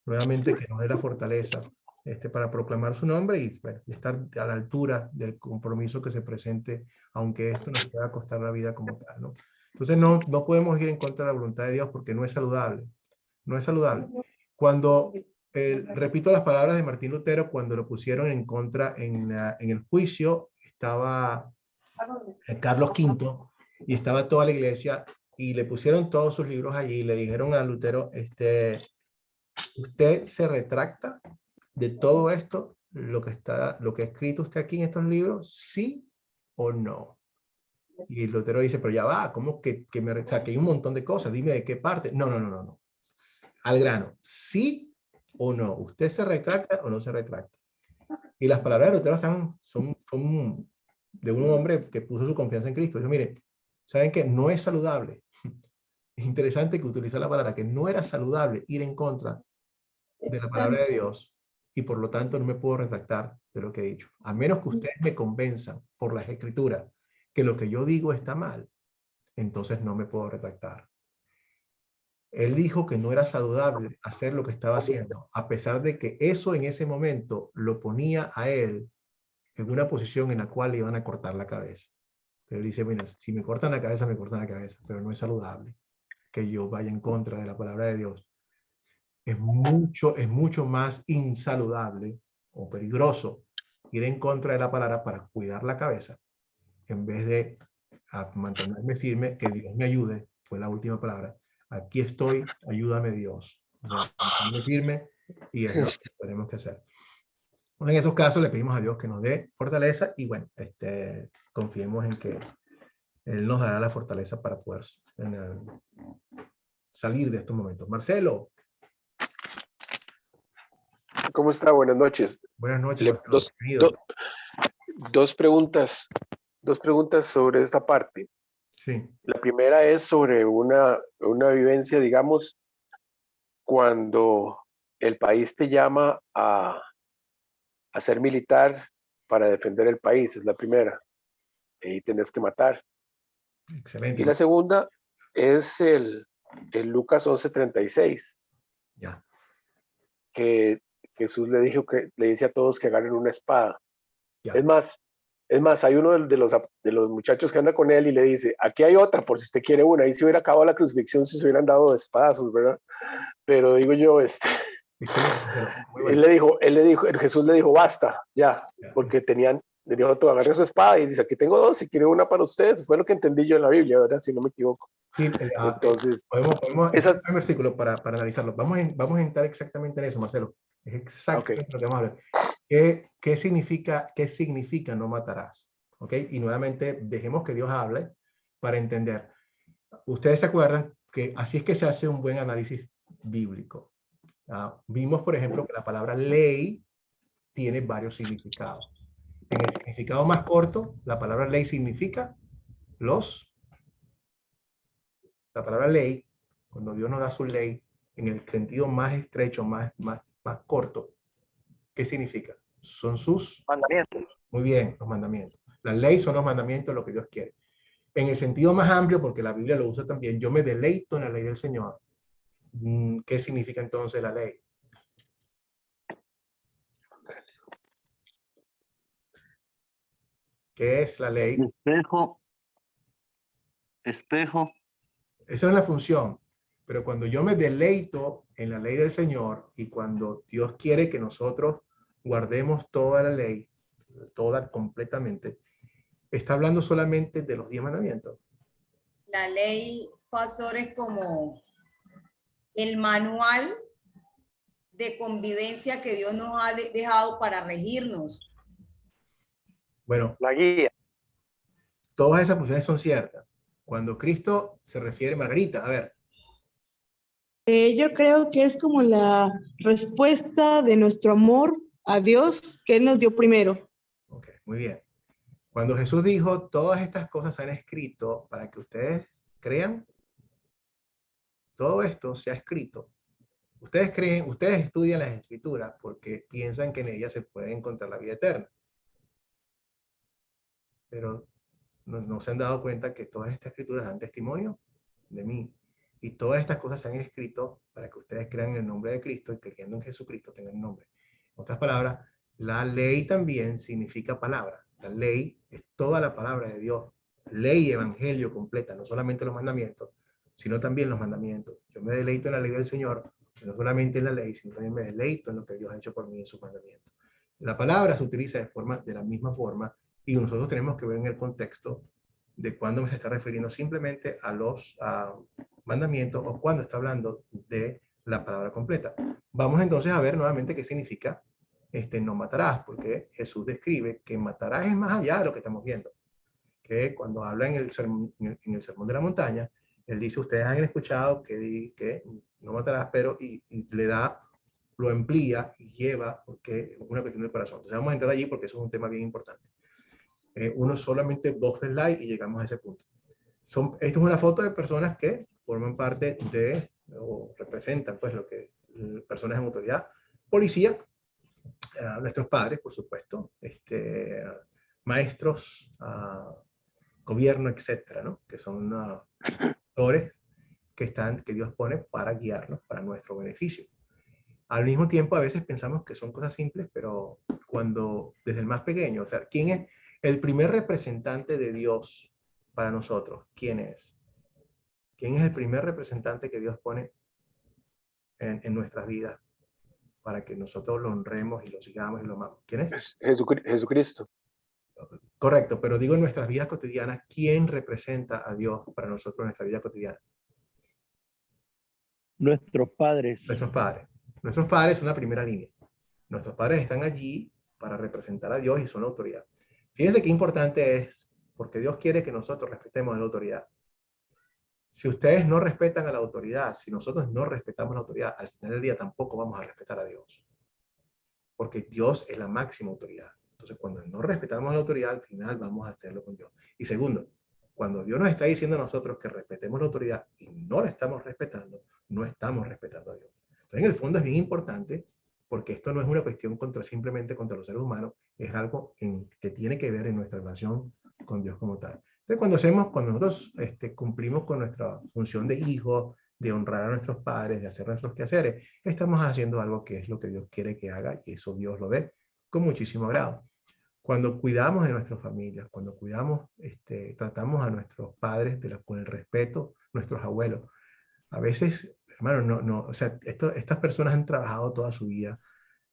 nuevamente que nos dé la fortaleza para proclamar su nombre y, bueno, y estar a la altura del compromiso que se presente, aunque esto nos pueda costar la vida como tal, ¿no? Entonces no podemos ir en contra de la voluntad de Dios porque no es saludable. No es saludable. Cuando, repito las palabras de Martín Lutero, cuando lo pusieron en contra en el juicio, estaba Carlos V y estaba toda la iglesia y le pusieron todos sus libros allí y le dijeron a Lutero, ¿usted se retracta de todo esto, lo que ha escrito usted aquí en estos libros, sí o no? Y Lutero dice, pero ya va, ¿cómo que me rechaza? Que hay un montón de cosas, dime de qué parte. No. Al grano, ¿sí o no? ¿Usted se retracta o no se retracta? Y las palabras de Lutero son de un hombre que puso su confianza en Cristo. Dijo, mire, ¿saben qué? No es saludable. Es interesante que utiliza la palabra que no era saludable ir en contra de la palabra de Dios y por lo tanto no me puedo retractar de lo que he dicho. A menos que ustedes me convenzan por las escrituras que lo que yo digo está mal, entonces no me puedo retractar. Él dijo que no era saludable hacer lo que estaba haciendo, a pesar de que eso en ese momento lo ponía a él en una posición en la cual le iban a cortar la cabeza. Pero él dice, mira, si me cortan la cabeza, me cortan la cabeza, pero no es saludable que yo vaya en contra de la palabra de Dios. Es mucho más insaludable o peligroso ir en contra de la palabra para cuidar la cabeza, en vez de mantenerme firme, que Dios me ayude, fue la última palabra. Aquí estoy, ayúdame Dios. Mantenerme firme y es lo que tenemos que hacer. Bueno, en esos casos le pedimos a Dios que nos dé fortaleza y bueno, confiemos en que Él nos dará la fortaleza para poder salir de estos momentos. Marcelo. ¿Cómo está? Buenas noches. Buenas noches, Marcelo. Dos preguntas sobre esta parte. Sí. La primera es sobre una vivencia, digamos, cuando el país te llama a ser militar para defender el país, es la primera. Y tenés que matar. Excelente. Y la segunda es el Lucas 11:36. Ya. Que Jesús le dice a todos que agarren una espada. Ya. Es más, hay uno de los muchachos que anda con él y le dice, aquí hay otra por si usted quiere una. Ahí se hubiera acabado la crucifixión si se hubieran dado de espadazos, ¿verdad? Pero digo yo, Jesús le dijo, basta, ya, porque le dijo, tú agarre su espada y dice, aquí tengo dos, si quiere una para ustedes. Fue lo que entendí yo en la Biblia, ¿verdad? Si no me equivoco. Sí, entonces, podemos esas versículos para analizarlo. Vamos a entrar exactamente en eso, Marcelo. Es exactamente lo que vamos a ver. ¿Qué significa no matarás? ¿Ok? Y nuevamente, dejemos que Dios hable para entender. Ustedes se acuerdan que así es que se hace un buen análisis bíblico. Vimos, por ejemplo, que la palabra ley tiene varios significados. En el significado más corto, la palabra ley significa la palabra ley, cuando Dios nos da su ley, en el sentido más estrecho, más corto, ¿qué significa? Son sus mandamientos. Muy bien, los mandamientos. La ley son los mandamientos, lo que Dios quiere. En el sentido más amplio, porque la Biblia lo usa también, yo me deleito en la ley del Señor. ¿Qué significa entonces la ley? ¿Qué es la ley? Espejo espejo. Esa es la función. Pero cuando yo me deleito en la ley del Señor y cuando Dios quiere que nosotros guardemos toda la ley, toda completamente, está hablando solamente de los 10 mandamientos. La ley, pastor, es como el manual de convivencia que Dios nos ha dejado para regirnos. Bueno, La guía. todas esas funciones son ciertas. Cuando Cristo se refiere, Margarita, a ver. Yo creo que es como la respuesta de nuestro amor a Dios que Él nos dio primero. Ok, muy bien. Cuando Jesús dijo, todas estas cosas se han escrito para que ustedes crean, todo esto se ha escrito. Ustedes creen, ustedes estudian las escrituras porque piensan que en ellas se puede encontrar la vida eterna. Pero no se han dado cuenta que todas estas escrituras dan testimonio de mí. Y todas estas cosas se han escrito para que ustedes crean en el nombre de Cristo y creyendo en Jesucristo tengan el nombre. En otras palabras, la ley también significa palabra. La ley es toda la palabra de Dios. Ley y evangelio completa, no solamente los mandamientos, sino también los mandamientos. Yo me deleito en la ley del Señor, no solamente en la ley, sino también me deleito en lo que Dios ha hecho por mí en sus mandamientos. La palabra se utiliza de la misma forma y nosotros tenemos que ver en el contexto de cuándo se está refiriendo simplemente a los mandamientos o cuando está hablando de la palabra completa. Vamos entonces a ver nuevamente qué significa no matarás, porque Jesús describe que matarás es más allá de lo que estamos viendo. Que cuando habla en el sermón de la montaña, él dice, ustedes han escuchado que no matarás, pero y le da, lo amplía y lleva, porque es una cuestión del corazón. Entonces vamos a entrar allí porque eso es un tema bien importante. Uno solamente 2 slides y llegamos a ese punto. Esta es una foto de personas que forman parte de, o representan, pues, lo que personas en autoridad, policía, nuestros padres, por supuesto, maestros, gobierno, etcétera, ¿no? Que son actores que Dios pone para guiarnos, para nuestro beneficio. Al mismo tiempo, a veces pensamos que son cosas simples, pero cuando, desde el más pequeño, o sea, ¿quién es el primer representante de Dios para nosotros? ¿Quién es? ¿Quién es el primer representante que Dios pone en nuestras vidas para que nosotros lo honremos y lo sigamos y lo amamos? ¿Quién es? Jesucristo. Correcto, pero digo en nuestras vidas cotidianas, ¿quién representa a Dios para nosotros en nuestra vida cotidiana? Nuestros padres. Nuestros padres. Nuestros padres son la primera línea. Nuestros padres están allí para representar a Dios y son la autoridad. Fíjense qué importante es, porque Dios quiere que nosotros respetemos a la autoridad. Si ustedes no respetan a la autoridad, si nosotros no respetamos la autoridad, al final del día tampoco vamos a respetar a Dios. Porque Dios es la máxima autoridad. Entonces, cuando no respetamos a la autoridad, al final vamos a hacerlo con Dios. Y segundo, cuando Dios nos está diciendo a nosotros que respetemos la autoridad y no la estamos respetando, no estamos respetando a Dios. Entonces, en el fondo es bien importante, porque esto no es una cuestión simplemente contra los seres humanos, es algo que tiene que ver en nuestra relación con Dios como tal. Entonces, cuando nosotros cumplimos con nuestra función de hijos, de honrar a nuestros padres, de hacer nuestros quehaceres, estamos haciendo algo que es lo que Dios quiere que haga y eso Dios lo ve con muchísimo agrado. Cuando cuidamos de nuestras familias, cuando cuidamos, tratamos a nuestros padres con el respeto, nuestros abuelos. A veces, hermano, o sea, estas personas han trabajado toda su vida,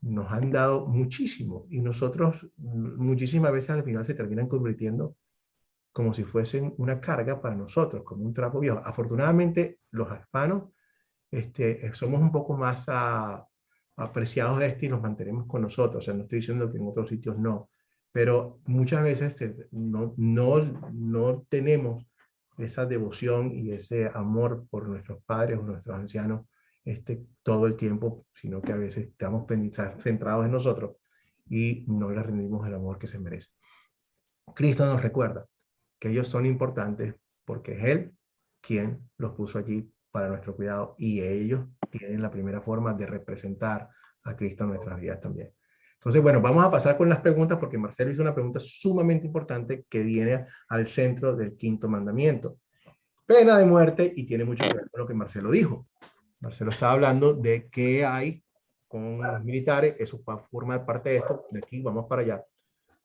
nos han dado muchísimo y nosotros muchísimas veces al final se terminan convirtiendo como si fuesen una carga para nosotros, como un trapo viejo. Afortunadamente, los hispanos somos un poco más apreciados de y nos mantenemos con nosotros. O sea, no estoy diciendo que en otros sitios no, pero muchas veces no tenemos esa devoción y ese amor por nuestros padres o nuestros ancianos todo el tiempo, sino que a veces estamos centrados en nosotros y no les rendimos el amor que se merece. Cristo nos recuerda que ellos son importantes porque es Él quien los puso allí para nuestro cuidado y ellos tienen la primera forma de representar a Cristo en nuestras vidas también. Entonces, bueno, vamos a pasar con las preguntas porque Marcelo hizo una pregunta sumamente importante que viene al centro del 5º mandamiento. Pena de muerte, y tiene mucho que ver con lo que Marcelo dijo. Marcelo estaba hablando de qué hay con los militares, eso va a formar parte de esto, de aquí vamos para allá.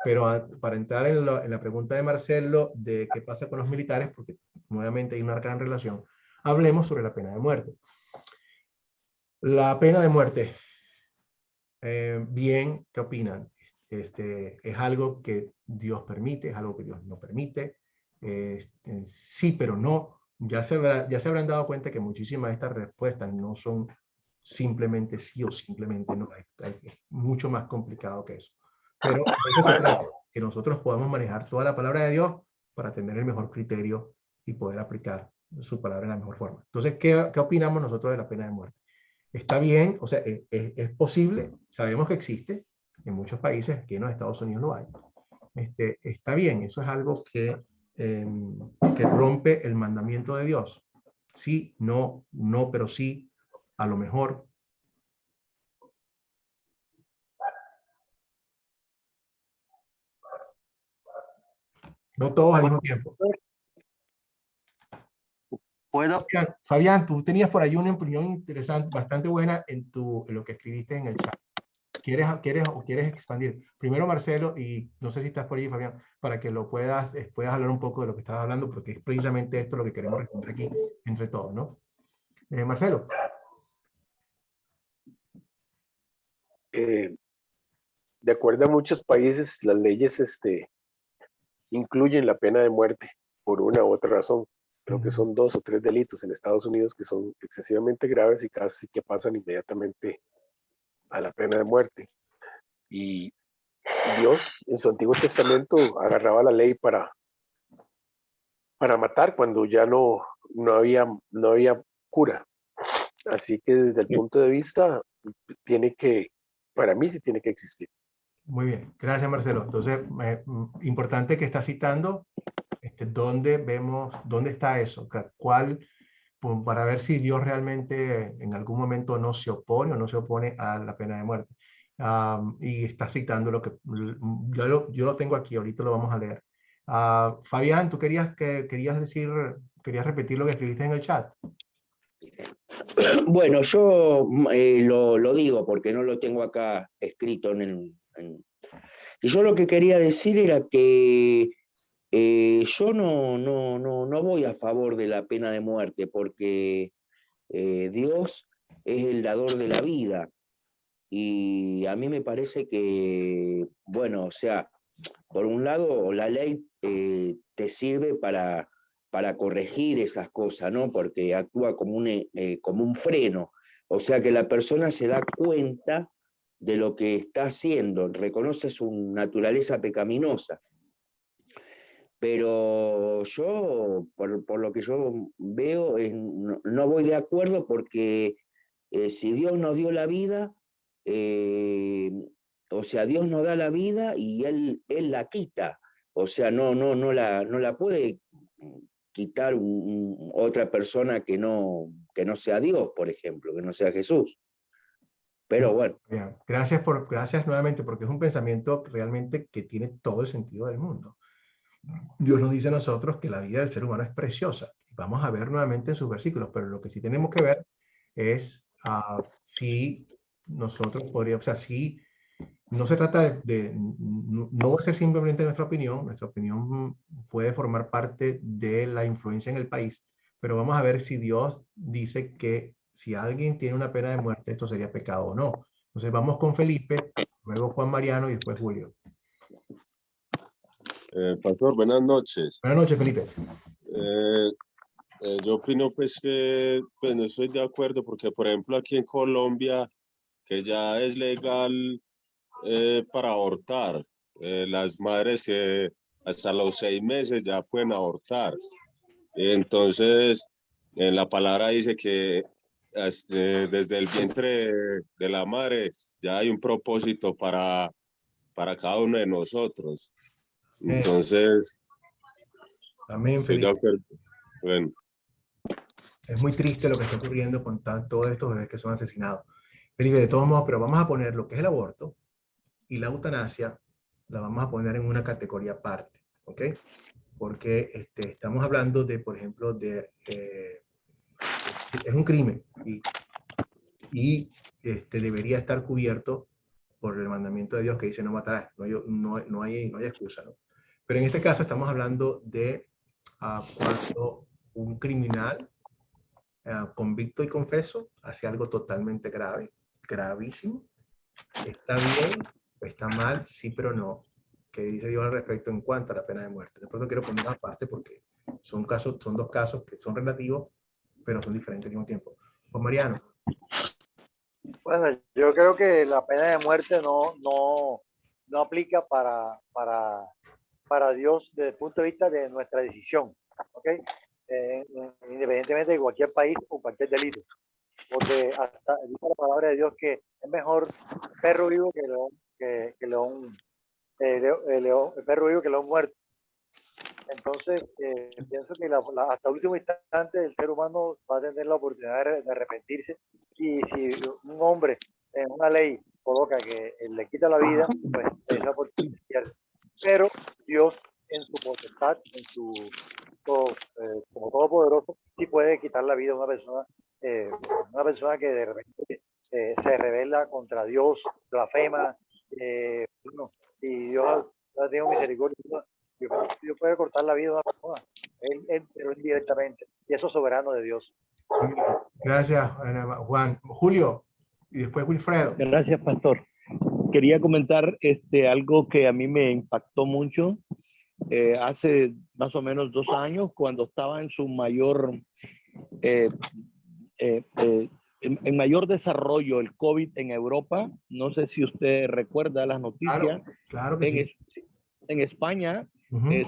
Pero para entrar en la pregunta de Marcelo de qué pasa con los militares, porque nuevamente hay una gran relación, hablemos sobre la pena de muerte. La pena de muerte, bien, ¿qué opinan? Es algo que Dios permite, es algo que Dios no permite, sí, pero no. Ya se habrán dado cuenta que muchísimas de estas respuestas no son simplemente sí o simplemente no. Es mucho más complicado que eso. Pero de eso se trata, que nosotros podamos manejar toda la palabra de Dios para tener el mejor criterio y poder aplicar su palabra de la mejor forma. Entonces, ¿qué opinamos nosotros de la pena de muerte? Está bien, o sea, es posible, sabemos que existe, en muchos países, aquí en los Estados Unidos lo hay. Está bien, eso es algo que rompe el mandamiento de Dios. Sí, no, no, pero sí, a lo mejor. No todos al mismo tiempo. ¿Puedo? Fabián, tú tenías por ahí una opinión interesante, bastante buena en lo que escribiste en el chat. ¿Quieres expandir? Primero Marcelo, y no sé si estás por ahí, Fabián, para que lo puedas hablar un poco de lo que estabas hablando, porque es precisamente esto lo que queremos responder aquí entre todos, ¿no? Marcelo. De acuerdo a muchos países, las leyes incluyen la pena de muerte por una u otra razón. Creo que son 2 o 3 delitos en Estados Unidos que son excesivamente graves y casi que pasan inmediatamente a la pena de muerte. Y Dios en su Antiguo Testamento agarraba la ley para matar cuando ya no había cura. Así que desde el punto de vista, para mí sí tiene que existir. Muy bien, gracias Marcelo. Entonces, importante que está citando dónde está eso, para ver si Dios realmente en algún momento no se opone o no se opone a la pena de muerte. Y está citando lo que yo lo tengo aquí, ahorita lo vamos a leer. Fabián, tú querías repetir lo que escribiste en el chat. Bueno, yo lo digo porque no lo tengo acá escrito Y yo lo que quería decir era que yo no voy a favor de la pena de muerte porque Dios es el dador de la vida y a mí me parece que, bueno, o sea, por un lado la ley te sirve para corregir esas cosas, ¿no? Porque actúa como un freno, o sea que la persona se da cuenta de lo que está haciendo, reconoce su naturaleza pecaminosa. Pero yo, por lo que yo veo, no voy de acuerdo porque si Dios nos dio la vida, o sea, Dios nos da la vida y Él la quita. O sea, no la puede quitar otra persona que no sea Dios, por ejemplo, que no sea Jesús. Pero bueno. Bien. Gracias nuevamente, porque es un pensamiento realmente que tiene todo el sentido del mundo. Dios nos dice a nosotros que la vida del ser humano es preciosa. Vamos a ver nuevamente en sus versículos, pero lo que sí tenemos que ver es si nosotros podríamos, o sea, si no se trata no va a ser simplemente nuestra opinión puede formar parte de la influencia en el país, pero vamos a ver si Dios dice que si alguien tiene una pena de muerte, esto sería pecado o no. Entonces vamos con Felipe, luego Juan Mariano y después Julio. Pastor, buenas noches. Buenas noches, Felipe. Yo opino pues que no estoy de acuerdo porque, por ejemplo, aquí en Colombia, que ya es legal para abortar, las madres que hasta los 6 meses ya pueden abortar. Entonces, en la palabra dice que desde el vientre de la madre ya hay un propósito para cada uno de nosotros. Entonces, amén, estoy de acuerdo. Bueno. Es muy triste lo que está ocurriendo con todos estos bebés que son asesinados. Felipe, de todos modos, pero vamos a poner lo que es el aborto y la eutanasia, la vamos a poner en una categoría aparte, ¿ok? Porque estamos hablando de, por ejemplo, es un crimen y debería estar cubierto por el mandamiento de Dios que dice no matarás, no hay excusa, ¿no? Pero en este caso estamos hablando de cuando un criminal convicto y confeso hacia algo totalmente grave, gravísimo. ¿Está bien o está mal? Sí, pero no. ¿Qué dice Dios al respecto en cuanto a la pena de muerte? Después lo quiero poner aparte porque son dos casos que son relativos, pero son diferentes al mismo tiempo. Juan Mariano. Bueno, yo creo que la pena de muerte no aplica para Dios desde el punto de vista de nuestra decisión, ¿ok? Independientemente de cualquier país o cualquier delito. Porque hasta dice la palabra de Dios que es mejor perro vivo que león, perro vivo que león muerto. Entonces, pienso que hasta el último instante el ser humano va a tener la oportunidad de arrepentirse, y si un hombre en una ley coloca que le quita la vida, pues esa oportunidad se pierde. Pero Dios en su potestad, como todopoderoso, sí puede quitar la vida a una persona que de repente se rebela contra Dios, blasfema, bueno, y Dios ha tenido misericordia. Dios puede cortar la vida de una persona, pero indirectamente, y eso es soberano de Dios. Gracias, Juan. Julio, y después Wilfredo. Gracias, pastor. Quería comentar algo que a mí me impactó mucho hace más o menos 2 años, cuando estaba en su mayor en mayor desarrollo el COVID en Europa. No sé si usted recuerda las noticias. Claro que sí. En España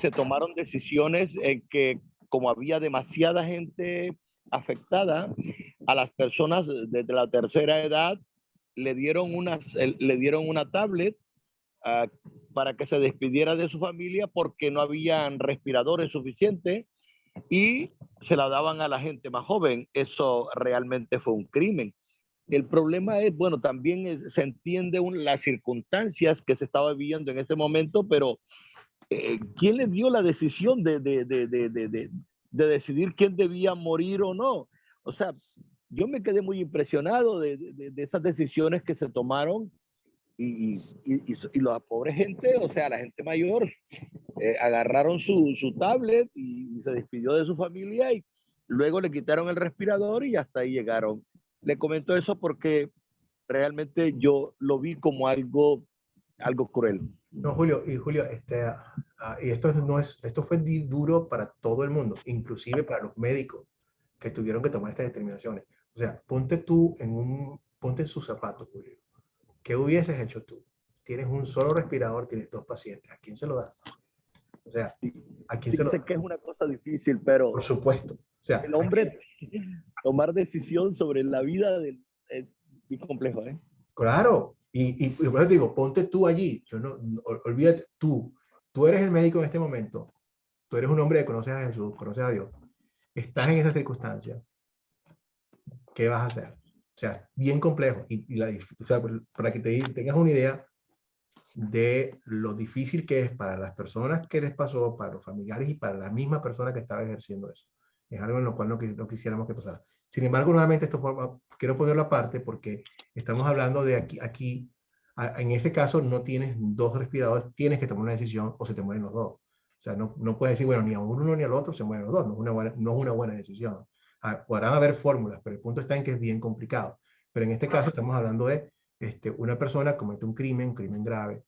se tomaron decisiones en que, como había demasiada gente afectada, a las personas de la tercera edad le dieron una tablet para que se despidiera de su familia, porque no habían respiradores suficientes, y se la daban a la gente más joven. Eso realmente fue un crimen. El problema es, bueno, también se entiende las circunstancias que se estaba viviendo en ese momento, pero ¿quién le dio la decisión de decidir quién debía morir o no? O sea, yo me quedé muy impresionado de esas decisiones que se tomaron, y la pobre gente, o sea, la gente mayor, agarraron su tablet y se despidió de su familia, y luego le quitaron el respirador y hasta ahí llegaron. Le comento eso porque realmente yo lo vi como algo cruel. No, Julio, y esto fue duro para todo el mundo, inclusive para los médicos que tuvieron que tomar estas determinaciones. O sea, ponte en sus zapatos, Julio. ¿Qué hubieses hecho tú? Tienes un solo respirador, tienes 2 pacientes. ¿A quién se lo das? O sea, ¿a quién se lo das? Sé que es una cosa difícil, pero... Por supuesto. O sea, el hombre tomar decisión sobre la vida es muy complejo, ¿eh? Claro. Y por eso digo, ponte tú allí. Olvídate, tú eres el médico en este momento. Tú eres un hombre que conoces a Jesús, conoces a Dios. Estás en esa circunstancia. ¿Qué vas a hacer? O sea, bien complejo. O sea, para que tengas una idea de lo difícil que es para las personas que les pasó, para los familiares y para la misma persona que estaba ejerciendo eso. Es algo en lo cual no quisiéramos que pasara. Sin embargo, nuevamente, quiero ponerlo aparte porque estamos hablando de aquí, en este caso no tienes 2 respiradores, tienes que tomar una decisión o se te mueren los 2. O sea, no puedes decir, bueno, ni a uno ni al otro se mueren los 2. No es una buena decisión. Podrán haber fórmulas, pero el punto está en que es bien complicado. Pero en este caso estamos hablando de una persona comete un crimen grave.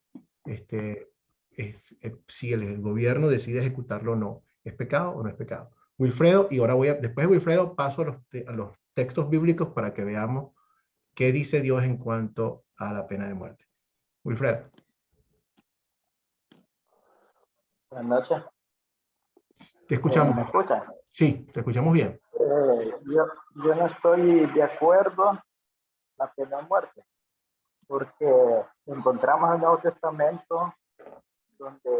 Si el gobierno decide ejecutarlo o no, ¿es pecado o no es pecado? Wilfredo, y ahora después de Wilfredo paso a los textos bíblicos para que veamos qué dice Dios en cuanto a la pena de muerte. Wilfredo. Buenas noches. Te escuchamos. ¿Me escuchan? Sí, te escuchamos bien. Yo no estoy de acuerdo con la pena de muerte, porque encontramos en el Nuevo Testamento donde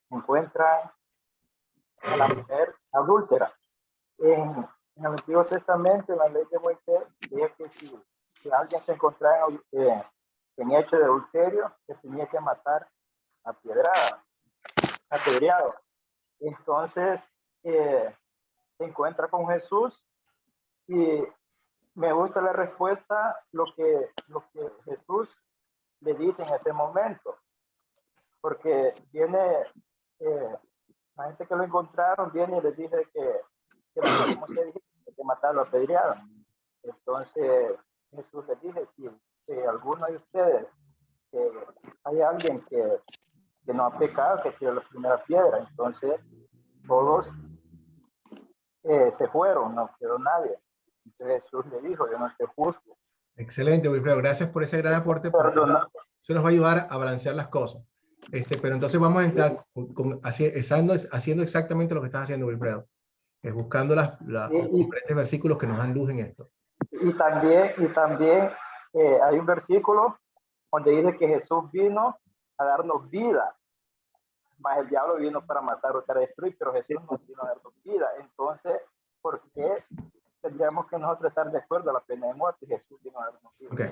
se encuentra a la mujer adúltera. En el Antiguo Testamento, en la ley de Moisés, dice que si alguien se encontraba en hecho de adulterio, se tenía que matar apedreado. Entonces, se encuentra con Jesús y me gusta la respuesta, lo que Jesús le dice en ese momento, porque viene la gente que lo encontraron, viene y les dice que como se dice, que matarlo apedreado. Entonces Jesús les dice, si alguno de ustedes, hay alguien que no ha pecado, que tire la primera piedra. Entonces todos se fueron, no quedó nadie. Entonces Jesús le dijo, yo no te juzgo. Excelente, Wilfredo. Gracias por ese gran aporte. Eso nos va a ayudar a balancear las cosas. Pero entonces vamos a entrar haciendo exactamente lo que estás haciendo, Wilfredo. Buscando los diferentes versículos que nos dan luz en esto. Y también hay un versículo donde dice que Jesús vino a darnos vida, mas el diablo vino para matar o para destruir, pero Jesús nos vino a darnos vida. Entonces, ¿por qué tendríamos que nosotros estar de acuerdo a la pena de muerte? Jesús vino a darnos vida. Okay.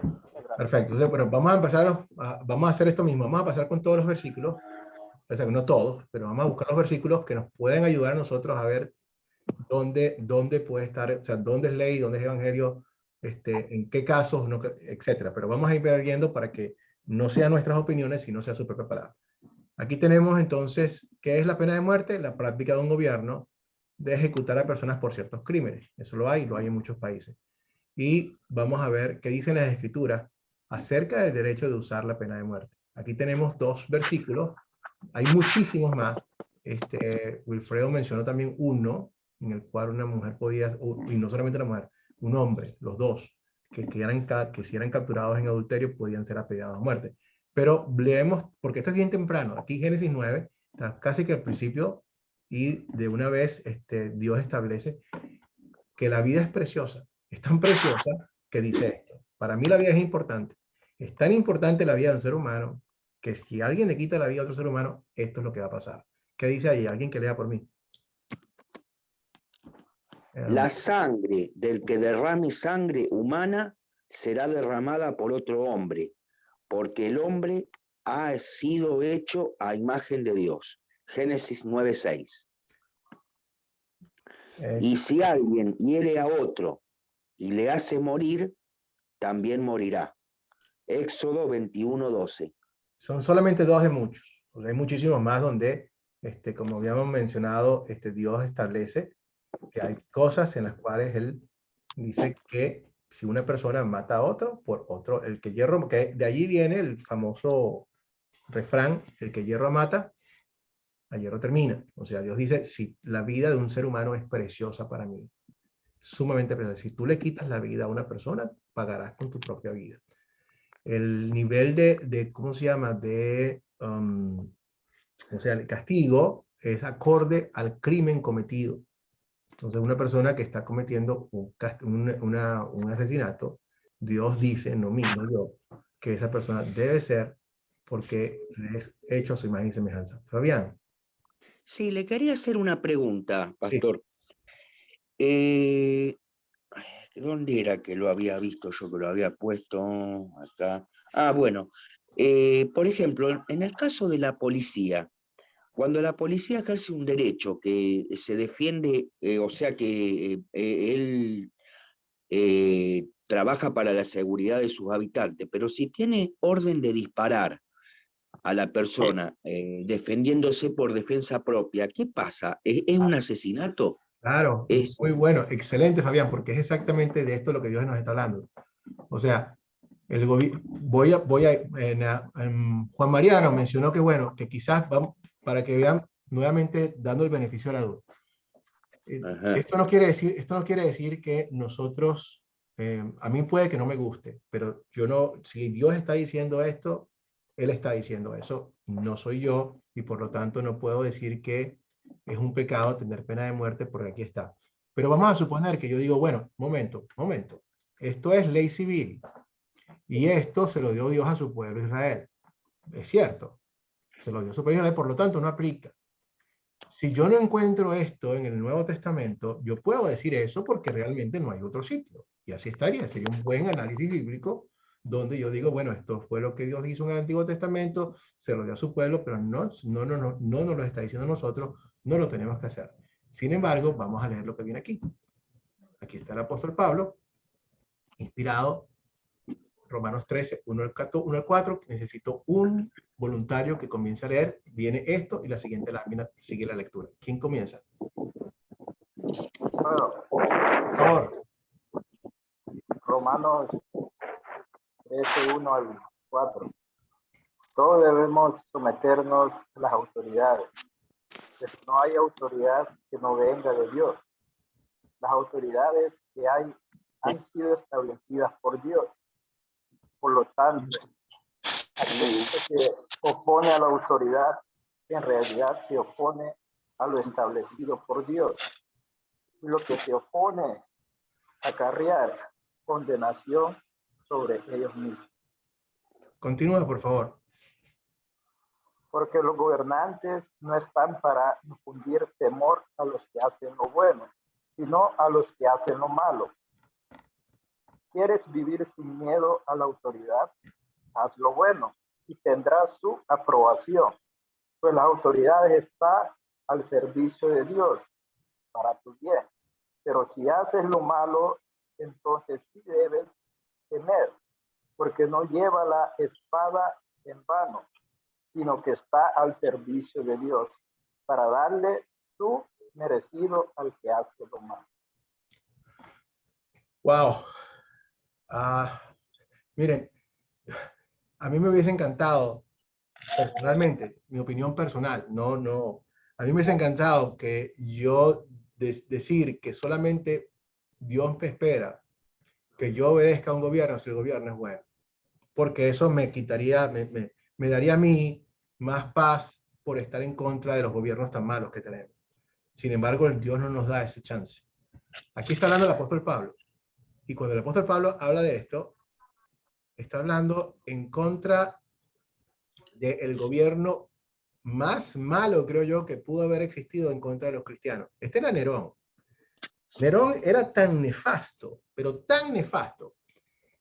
Perfecto. Entonces, pero vamos a empezar, vamos a hacer esto mismo. Vamos a pasar con todos los versículos, o sea, no todos, pero vamos a buscar los versículos que nos pueden ayudar a nosotros a ver dónde puede estar, o sea, dónde es ley, dónde es evangelio, en qué casos, no, etcétera. Pero vamos a ir viendo para que no sean nuestras opiniones, sino sea su propia palabra. Aquí tenemos entonces, ¿qué es la pena de muerte? La práctica de un gobierno de ejecutar a personas por ciertos crímenes. Eso lo hay en muchos países. Y vamos a ver qué dicen las escrituras acerca del derecho de usar la pena de muerte. Aquí tenemos 2 versículos, hay muchísimos más. Wilfredo mencionó también uno, en el cual una mujer podía, y no solamente una mujer, un hombre, los dos, que si eran capturados en adulterio, podían ser apedreados a muerte. Pero leemos, porque esto es bien temprano, aquí Génesis 9, está casi que al principio, y de una vez Dios establece que la vida es preciosa, es tan preciosa que dice esto. Para mí la vida es importante. Es tan importante la vida del ser humano que si alguien le quita la vida a otro ser humano, esto es lo que va a pasar. ¿Qué dice ahí? Alguien que lea por mí. La sangre del que derrame sangre humana será derramada por otro hombre, porque el hombre ha sido hecho a imagen de Dios. Génesis 9:6. Y si alguien hiere a otro y le hace morir, también morirá. Éxodo 21:12. Son solamente 2 de muchos. Hay muchísimos más donde, como habíamos mencionado, Dios establece que hay cosas en las cuales Él dice que si una persona mata a otro, por otro, el que hierro, que de allí viene el famoso refrán, el que hierro mata, a hierro termina. O sea, Dios dice, si la vida de un ser humano es preciosa para mí, sumamente preciosa. Si tú le quitas la vida a una persona, pagarás con tu propia vida. El nivel ¿cómo se llama? O sea, el castigo es acorde al crimen cometido. Entonces, una persona que está cometiendo un asesinato, Dios dice, no yo, que esa persona debe ser porque es hecho a su imagen y semejanza. Fabián. Sí, le quería hacer una pregunta, pastor. Sí. ¿Dónde era que lo había visto yo, que lo había puesto acá? Bueno, por ejemplo, en el caso de la policía, cuando la policía ejerce un derecho que se defiende, o sea que él trabaja para la seguridad de sus habitantes, pero si tiene orden de disparar a la persona defendiéndose por defensa propia, ¿qué pasa? ¿Es un asesinato? Claro, es muy bueno, excelente, Fabián, porque es exactamente de esto lo que Dios nos está hablando. O sea, Juan Mariano mencionó que bueno, que quizás vamos, para que vean nuevamente dando el beneficio a la duda. Esto no quiere decir que nosotros, a mí puede que no me guste, pero yo no, si Dios está diciendo esto, Él está diciendo eso, no soy yo, y por lo tanto no puedo decir que es un pecado tener pena de muerte porque aquí está. Pero vamos a suponer que yo digo, bueno, momento, esto es ley civil, y esto se lo dio Dios a su pueblo Israel. Es cierto, se lo dio a su pueblo Israel, por lo tanto no aplica. Si yo no encuentro esto en el Nuevo Testamento, yo puedo decir eso porque realmente no hay otro sitio. Y así estaría, sería un buen análisis bíblico donde yo digo, bueno, esto fue lo que Dios hizo en el Antiguo Testamento, se lo dio a su pueblo, pero no nos lo está diciendo nosotros, no lo tenemos que hacer. Sin embargo, vamos a leer lo que viene aquí. Aquí está el apóstol Pablo, inspirado, Romanos 13, 1 al 4, necesito un voluntario que comience a leer, viene esto y la siguiente lámina sigue la lectura. ¿Quién comienza? puedo. Por favor. Romanos 13:1 al 4. Todos debemos someternos a las autoridades. Pues no hay autoridad que no venga de Dios. Las autoridades que hay han sido establecidas por Dios. Por lo tanto, aquel que se opone a la autoridad, en realidad se opone a lo establecido por Dios. Y lo que se opone acarrear condenación sobre ellos mismos. Continúa, por favor. Porque los gobernantes no están para infundir temor a los que hacen lo bueno, sino a los que hacen lo malo. ¿Quieres vivir sin miedo a la autoridad? Haz lo bueno y tendrás su aprobación, pues las autoridades están al servicio de Dios para tu bien. Pero si haces lo malo, entonces sí debes temer, porque no lleva la espada en vano, sino que está al servicio de Dios para darle su merecido al que hace lo malo. Wow. Miren, a mí me hubiese encantado, personalmente, mi opinión personal, a mí me hubiese encantado que yo decir que solamente Dios me espera que yo obedezca a un gobierno si el gobierno es bueno, porque eso me quitaría, me daría a mí más paz por estar en contra de los gobiernos tan malos que tenemos. Sin embargo, Dios no nos da ese chance. Aquí está hablando el apóstol Pablo. Y cuando el apóstol Pablo habla de esto, está hablando en contra del gobierno más malo, creo yo, que pudo haber existido en contra de los cristianos. Este era Nerón. Nerón era tan nefasto, pero tan nefasto,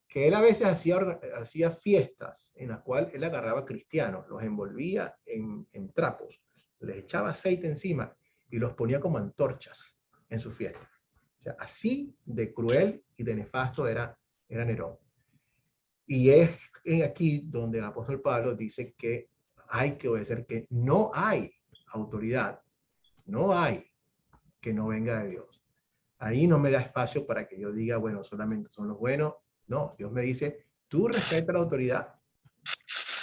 que él a veces hacía fiestas en las cuales él agarraba cristianos, los envolvía en trapos, les echaba aceite encima y los ponía como antorchas en sus fiestas. O sea, así de cruel y de nefasto era Nerón. Y es aquí donde el apóstol Pablo dice que hay que obedecer, que no hay autoridad, no hay que no venga de Dios. Ahí no me da espacio para que yo diga, bueno, solamente son los buenos. No, Dios me dice, tú respeta la autoridad,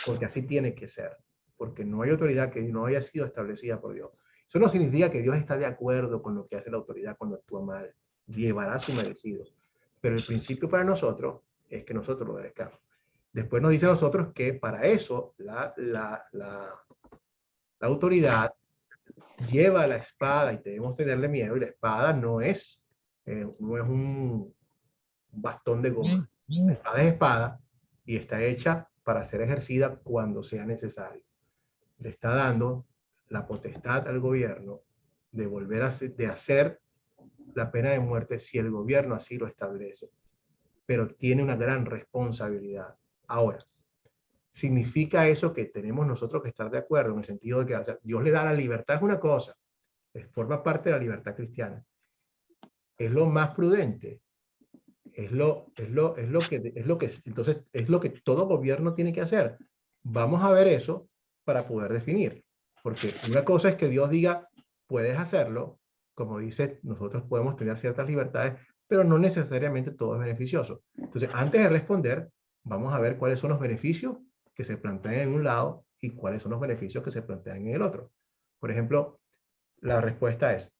porque así tiene que ser, porque no hay autoridad que no haya sido establecida por Dios. Eso no significa que Dios está de acuerdo con lo que hace la autoridad cuando actúa mal, llevará su merecido. Pero el principio para nosotros es que nosotros lo obedezcamos. Después nos dice a nosotros que para eso la autoridad lleva la espada y debemos tenerle miedo, y la espada no es un bastón de goma. La espada es espada y está hecha para ser ejercida cuando sea necesario. Le está dando la potestad al gobierno de volver de hacer la pena de muerte si el gobierno así lo establece. Pero tiene una gran responsabilidad. Ahora, ¿significa eso que tenemos nosotros que estar de acuerdo en el sentido de que, o sea, Dios le da la libertad? Es una cosa, forma parte de la libertad cristiana. Es lo más prudente. Entonces es lo que todo gobierno tiene que hacer. Vamos a ver eso para poder definir. Porque una cosa es que Dios diga, puedes hacerlo, como dice, nosotros podemos tener ciertas libertades, pero no necesariamente todo es beneficioso. Entonces, antes de responder, vamos a ver cuáles son los beneficios que se plantean en un lado y cuáles son los beneficios que se plantean en el otro. Por ejemplo, la respuesta es,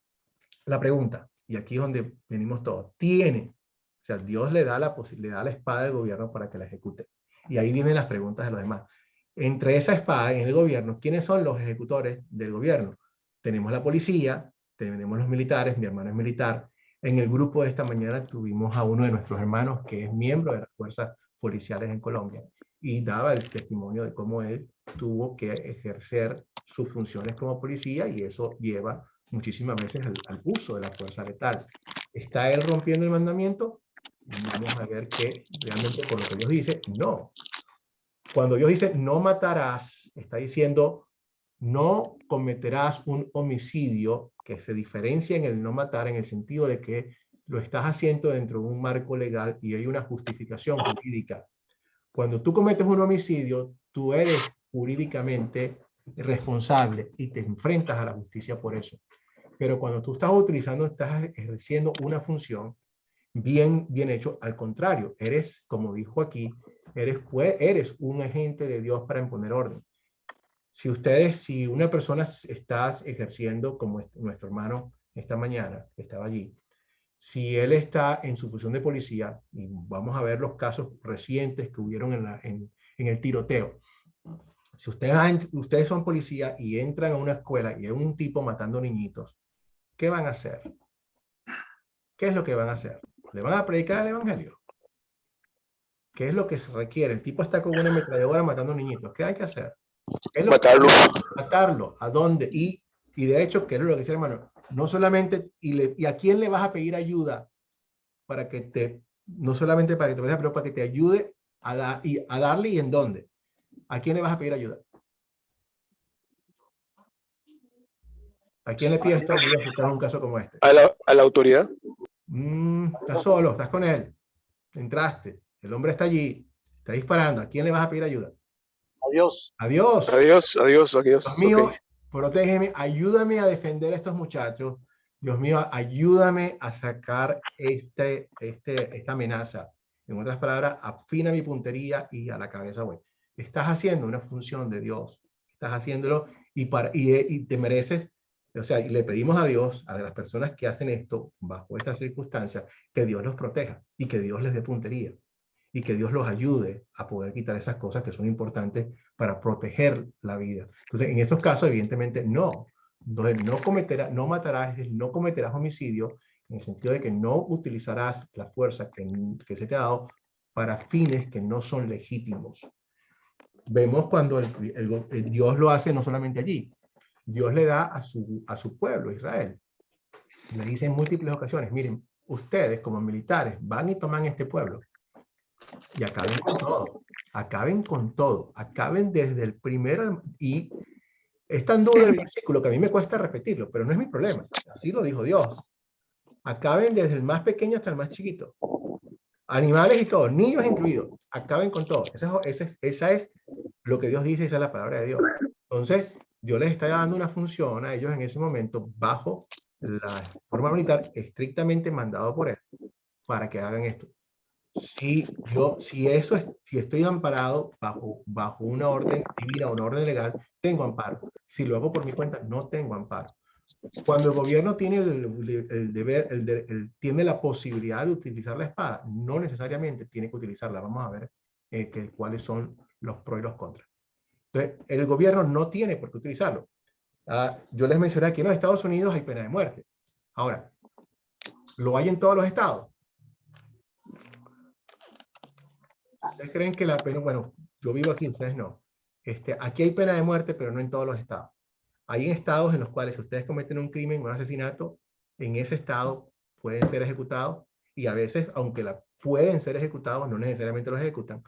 la pregunta, y aquí es donde venimos todos, tiene, o sea, Dios le da la espada al gobierno para que la ejecute. Y ahí vienen las preguntas de los demás. Entre esa espada en el gobierno, ¿quiénes son los ejecutores del gobierno? Tenemos la policía, tenemos los militares, mi hermano es militar. En el grupo de esta mañana tuvimos a uno de nuestros hermanos que es miembro de las fuerzas policiales en Colombia y daba el testimonio de cómo él tuvo que ejercer sus funciones como policía y eso lleva muchísimas veces al uso de la fuerza letal. ¿Está él rompiendo el mandamiento? Vamos a ver que realmente por lo que Dios dice, no. Cuando Dios dice no matarás, está diciendo no cometerás un homicidio, que se diferencia en el no matar en el sentido de que lo estás haciendo dentro de un marco legal y hay una justificación jurídica. Cuando tú cometes un homicidio, tú eres jurídicamente responsable y te enfrentas a la justicia por eso. Pero cuando tú estás utilizando, estás ejerciendo una función bien hecho. Al contrario, eres, como dijo aquí, eres un agente de Dios para imponer orden. Si una persona está ejerciendo, como nuestro hermano esta mañana, que estaba allí, si él está en su función de policía, y vamos a ver los casos recientes que hubieron en el tiroteo. Si ustedes son policía y entran a una escuela y hay un tipo matando niñitos, ¿qué van a hacer? ¿Qué es lo que van a hacer? ¿Le van a predicar el evangelio? ¿Qué es lo que se requiere? El tipo está con una ametralladora matando niñitos. ¿Qué hay que hacer? Matarlo. Matarlo. ¿A dónde? Y de hecho, ¿qué es lo que dice, hermano? No solamente, ¿y a quién le vas a pedir ayuda? Para que no solamente para que te vaya, pero para que te ayude a darle, y en dónde. ¿A quién le vas a pedir ayuda? ¿A quién le pides tu ayuda si estás en un caso como este? A la autoridad. Estás solo, estás con él. Entraste, el hombre está allí, está disparando. ¿A quién le vas a pedir ayuda? Adiós. Adiós. Adiós. Dios mío, Okay. protégeme, ayúdame a defender a estos muchachos. Dios mío, ayúdame a sacar esta amenaza. En otras palabras, afina mi puntería y a la cabeza voy. Estás haciendo una función de Dios. Estás haciéndolo y te mereces, o sea, y le pedimos a Dios, a las personas que hacen esto bajo estas circunstancias, que Dios los proteja y que Dios les dé puntería y que Dios los ayude a poder quitar esas cosas que son importantes para proteger la vida. Entonces, en esos casos, evidentemente, no. Entonces, no matarás, no cometerás homicidio, en el sentido de que no utilizarás la fuerza que se te ha dado para fines que no son legítimos. Vemos cuando Dios lo hace no solamente allí. Dios le da a su pueblo, Israel. Le dice en múltiples ocasiones, miren, ustedes como militares van y toman este pueblo y acaben con todo. Acaben con todo. Acaben desde el primero. Y es tan duro el versículo que a mí me cuesta repetirlo, pero no es mi problema. Así lo dijo Dios. Acaben desde el más pequeño hasta el más chiquito. Animales y todo, niños incluidos. Acaben con todo. Esa es lo que Dios dice, esa es la palabra de Dios. Entonces, Dios les está dando una función a ellos en ese momento bajo la forma militar estrictamente mandado por él para que hagan esto. Si estoy amparado bajo una orden divina o una orden legal, tengo amparo. Si lo hago por mi cuenta, no tengo amparo. Cuando el gobierno tiene el deber, tiene la posibilidad de utilizar la espada, no necesariamente tiene que utilizarla. Vamos a ver cuáles son los pros y los contras. Entonces, el gobierno no tiene por qué utilizarlo. Yo les mencioné aquí en los Estados Unidos hay pena de muerte. Ahora, ¿lo hay en todos los estados? ¿Ustedes creen que la pena, bueno, yo vivo aquí, ustedes no. Aquí hay pena de muerte, pero no en todos los estados. Hay estados en los cuales si ustedes cometen un crimen o un asesinato, en ese estado pueden ser ejecutados y a veces, aunque pueden ser ejecutados, no necesariamente los ejecutan,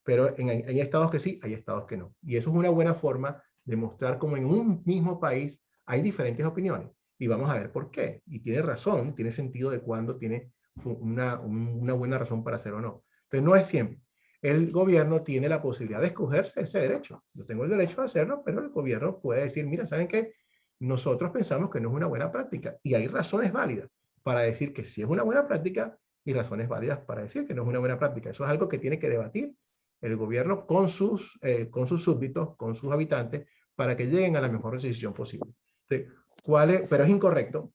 pero hay estados que sí, hay estados que no. Y eso es una buena forma de mostrar cómo en un mismo país hay diferentes opiniones. Y vamos a ver por qué. Y tiene razón, tiene sentido de cuándo tiene una buena razón para hacer o no. Entonces no es siempre. El gobierno tiene la posibilidad de escogerse ese derecho. Yo tengo el derecho de hacerlo, pero el gobierno puede decir, mira, ¿saben qué? Nosotros pensamos que no es una buena práctica. Y hay razones válidas para decir que sí es una buena práctica y razones válidas para decir que no es una buena práctica. Eso es algo que tiene que debatir el gobierno con sus súbditos, con sus habitantes, para que lleguen a la mejor decisión posible. Entonces, pero es incorrecto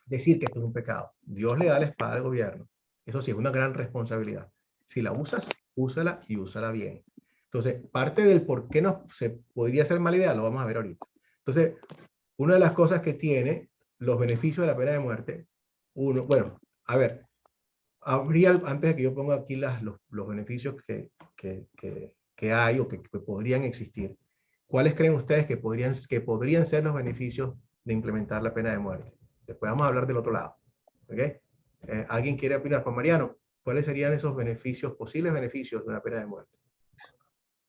decir que esto es un pecado. Dios le da la espada al gobierno. Eso sí, es una gran responsabilidad. Si la usas, úsala y úsala bien. Entonces, parte del por qué no se podría hacer mala idea, lo vamos a ver ahorita. Entonces, una de las cosas que tiene los beneficios de la pena de muerte, bueno, a ver, antes de que yo ponga aquí los beneficios que hay o que podrían existir, ¿cuáles creen ustedes que podrían ser los beneficios de implementar la pena de muerte? Después vamos a hablar del otro lado. ¿Okay? ¿Alguien quiere opinar? Juan Mariano, ¿cuáles serían esos beneficios, posibles beneficios de una pena de muerte?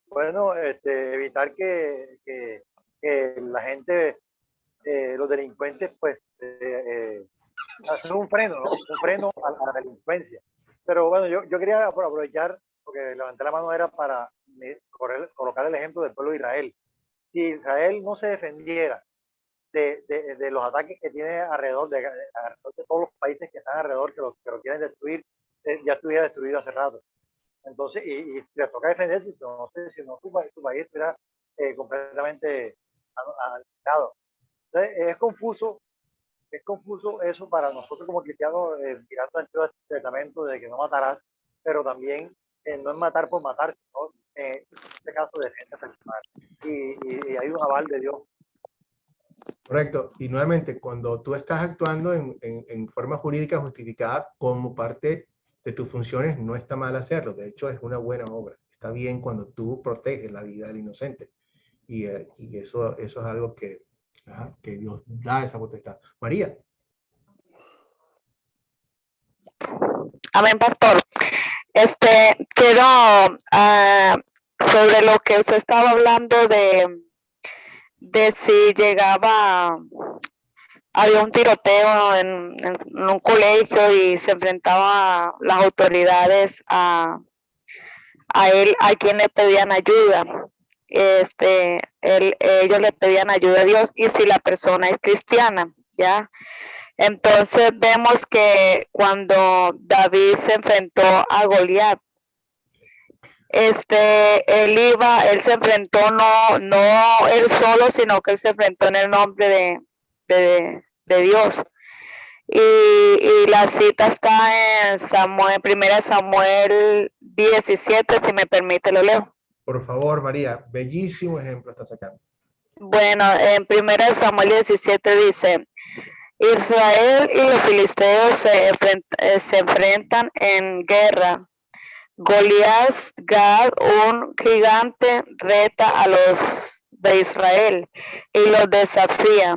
Bueno, evitar que la gente, los delincuentes, pues, hacer un freno, ¿no? Un freno a la delincuencia. Pero bueno, yo quería aprovechar, porque levanté la mano era para colocar el ejemplo del pueblo de Israel. Si Israel no se defendiera de los ataques que tiene alrededor de todos los países que están alrededor, que lo quieren destruir, ya estuviera destruido hace rato. Entonces, y le toca defenderse, no sé, si no su país estuviera completamente anulado. Entonces, es confuso eso para nosotros como cristianos, mirando el Antiguo Testamento de que no matarás, pero también no es matar por matar, sino en este caso defensa personal. Y hay un aval de Dios. Correcto. Y nuevamente, cuando tú estás actuando en forma jurídica justificada como parte de tus funciones, no está mal hacerlo. De hecho, es una buena obra. Está bien cuando tú proteges la vida del inocente. Y eso es algo que Dios da esa potestad. María. Amén, pastor. Quiero, sobre lo que usted estaba hablando de si había un tiroteo en un colegio y se enfrentaba las autoridades a quien le pedían ayuda. Ellos le pedían ayuda a Dios, y si la persona es cristiana, ¿ya? Entonces vemos que cuando David se enfrentó a Goliat, él se enfrentó no él solo, sino que él se enfrentó en el nombre de Dios. Y la cita está en 1 Samuel 17, si me permite lo leo. Por favor, María, bellísimo ejemplo está sacando. Bueno, en 1 Samuel 17 dice: Israel y los filisteos se enfrentan en guerra. Goliat, un gigante, reta a los de Israel y los desafía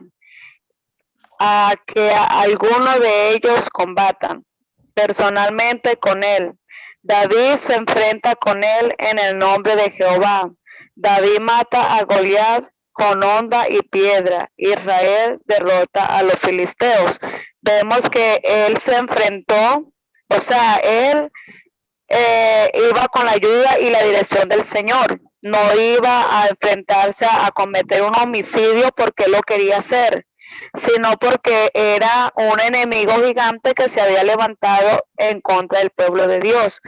a que alguno de ellos combatan personalmente con él. David se enfrenta con él en el nombre de Jehová. David mata a Goliat con honda y piedra. Israel derrota a los filisteos. Vemos que él se enfrentó, o sea, él iba con la ayuda y la dirección del Señor. No iba a enfrentarse a cometer un homicidio porque lo quería hacer, sino porque era un enemigo gigante que se había levantado en contra del pueblo de Dios.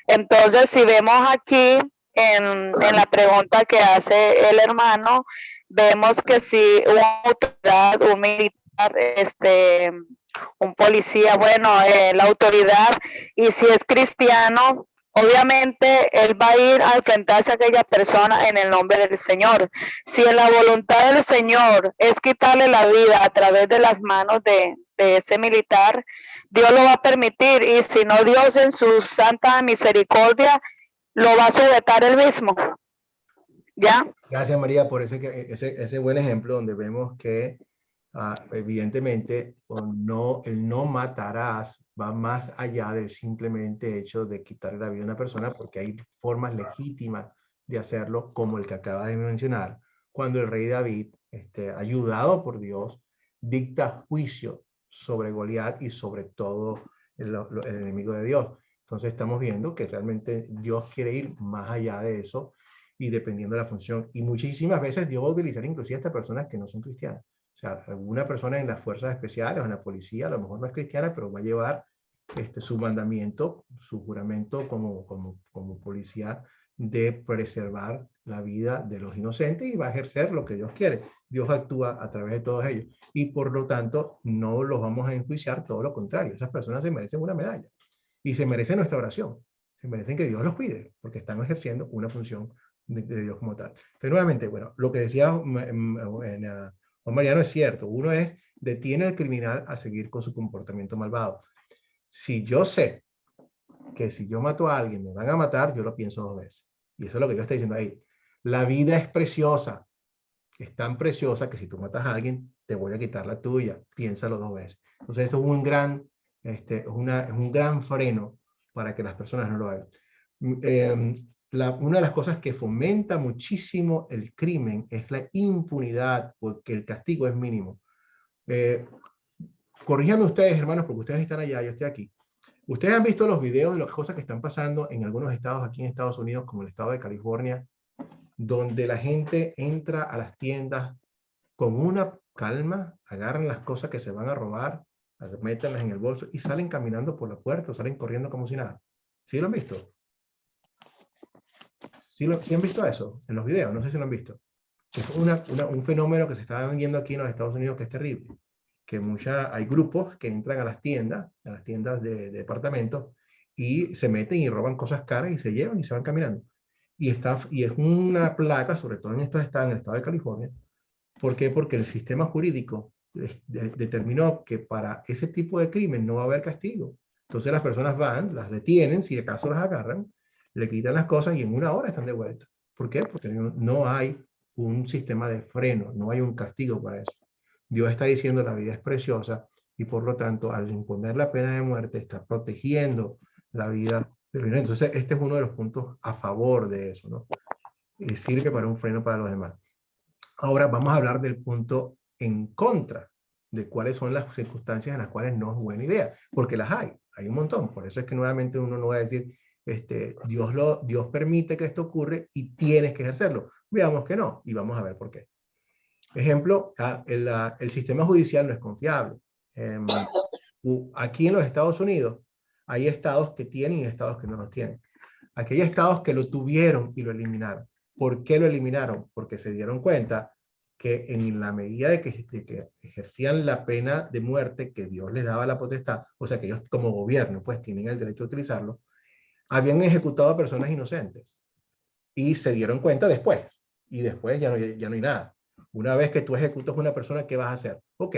Entonces, si vemos aquí en la pregunta que hace el hermano, vemos que si una autoridad, un militar, un policía, la autoridad, y si es cristiano, obviamente él va a ir a enfrentarse a aquella persona en el nombre del Señor. Si en la voluntad del Señor es quitarle la vida a través de las manos de ese militar, Dios lo va a permitir, y si no, Dios en su santa misericordia lo va a sujetar él mismo. ¿Ya? Gracias, María, por ese buen ejemplo donde vemos que evidentemente el no matarás va más allá del simplemente hecho de quitarle la vida a una persona, porque hay formas legítimas de hacerlo, como el que acaba de mencionar, cuando el rey David, ayudado por Dios, dicta juicio sobre Goliat y sobre todo el enemigo de Dios. Entonces estamos viendo que realmente Dios quiere ir más allá de eso, y dependiendo de la función. Y muchísimas veces Dios va a utilizar inclusive a estas personas que no son cristianas. O sea, alguna persona en las fuerzas especiales o en la policía, a lo mejor no es cristiana, pero va a llevar su mandamiento, su juramento como policía, de preservar la vida de los inocentes, y va a ejercer lo que Dios quiere. Dios actúa a través de todos ellos. Y por lo tanto, no los vamos a enjuiciar, todo lo contrario. Esas personas se merecen una medalla y se merecen nuestra oración. Se merecen que Dios los cuide, porque están ejerciendo una función de Dios como tal. Pero nuevamente, bueno, lo que decía Juan Mariano es cierto. Uno es: detiene al criminal a seguir con su comportamiento malvado. Si yo sé que si yo mato a alguien me van a matar, yo lo pienso 2 veces. Y eso es lo que yo estoy diciendo ahí. La vida es preciosa. Es tan preciosa que si tú matas a alguien, te voy a quitar la tuya. Piénsalo 2 veces. Entonces eso es un gran freno para que las personas no lo hagan. Una de las cosas que fomenta muchísimo el crimen es la impunidad, porque el castigo es mínimo. Corríjanme ustedes, hermanos, porque ustedes están allá, yo estoy aquí. Ustedes han visto los videos de las cosas que están pasando en algunos estados aquí en Estados Unidos, como el estado de California, donde la gente entra a las tiendas con una calma, agarran las cosas que se van a robar, las métanlas en el bolso y salen caminando por la puerta o salen corriendo como si nada. ¿Sí lo han visto? ¿Sí han visto eso en los videos? No sé si lo han visto. Es un fenómeno que se está viendo aquí en los Estados Unidos que es terrible. Que hay grupos que entran a las tiendas de departamentos y se meten y roban cosas caras y se llevan y se van caminando. Y es una plaga, sobre todo en estos estados, en el estado de California. ¿Por qué? Porque el sistema jurídico determinó que para ese tipo de crimen no va a haber castigo. Entonces las personas van, las detienen, si acaso las agarran, le quitan las cosas y en 1 hora están de vuelta. ¿Por qué? Porque no hay un sistema de freno, no hay un castigo para eso. Dios está diciendo la vida es preciosa y por lo tanto al imponer la pena de muerte está protegiendo la vida del inocente. Entonces este es uno de los puntos a favor de eso, ¿no? Y sirve para un freno para los demás. Ahora vamos a hablar del punto en contra de cuáles son las circunstancias en las cuales no es buena idea, porque las hay un montón. Por eso es que nuevamente uno no va a decir, Dios permite que esto ocurra y tienes que ejercerlo. Veamos que no, y vamos a ver por qué. Ejemplo, el sistema judicial no es confiable. Aquí en los Estados Unidos hay estados que tienen y estados que no los tienen. Aquí hay estados que lo tuvieron y lo eliminaron. ¿Por qué lo eliminaron? Porque se dieron cuenta que en la medida de que ejercían la pena de muerte que Dios les daba la potestad, o sea que ellos como gobierno pues tienen el derecho de utilizarlo, habían ejecutado a personas inocentes y se dieron cuenta después, y después ya no hay nada. Una vez que tú ejecutas a una persona, ¿qué vas a hacer? Ok,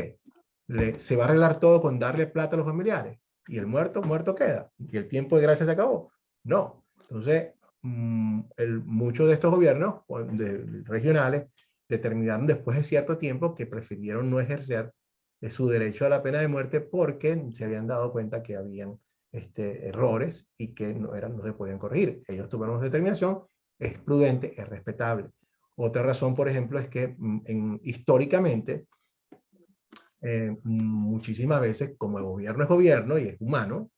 se va a arreglar todo con darle plata a los familiares, y el muerto queda, y el tiempo de gracia se acabó. No. Entonces, muchos de estos gobiernos regionales determinaron después de cierto tiempo que prefirieron no ejercer su derecho a la pena de muerte porque se habían dado cuenta que habían errores y que no se podían corregir. Ellos tomaron una determinación, es prudente, es respetable. Otra razón, por ejemplo, es que históricamente, muchísimas veces, como el gobierno es gobierno y es humano,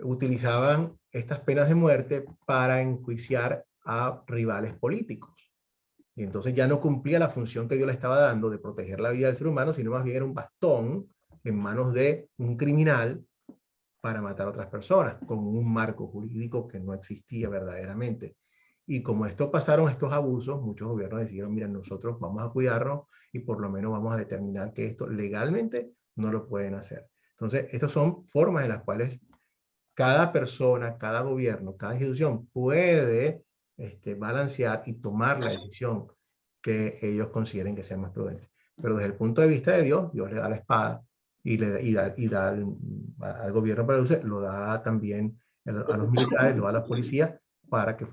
utilizaban estas penas de muerte para enjuiciar a rivales políticos. Y entonces ya no cumplía la función que Dios le estaba dando de proteger la vida del ser humano, sino más bien era un bastón en manos de un criminal para matar a otras personas, con un marco jurídico que no existía verdaderamente. Y como pasaron estos abusos, muchos gobiernos decidieron, mira, nosotros vamos a cuidarnos y por lo menos vamos a determinar que esto legalmente no lo pueden hacer. Entonces, estas son formas en las cuales cada persona, cada gobierno, cada institución puede balancear y tomar la decisión que ellos consideren que sea más prudente. Pero desde el punto de vista de Dios, Dios le da la espada y da al gobierno para usar, lo da también a los militares, lo da a la policía para que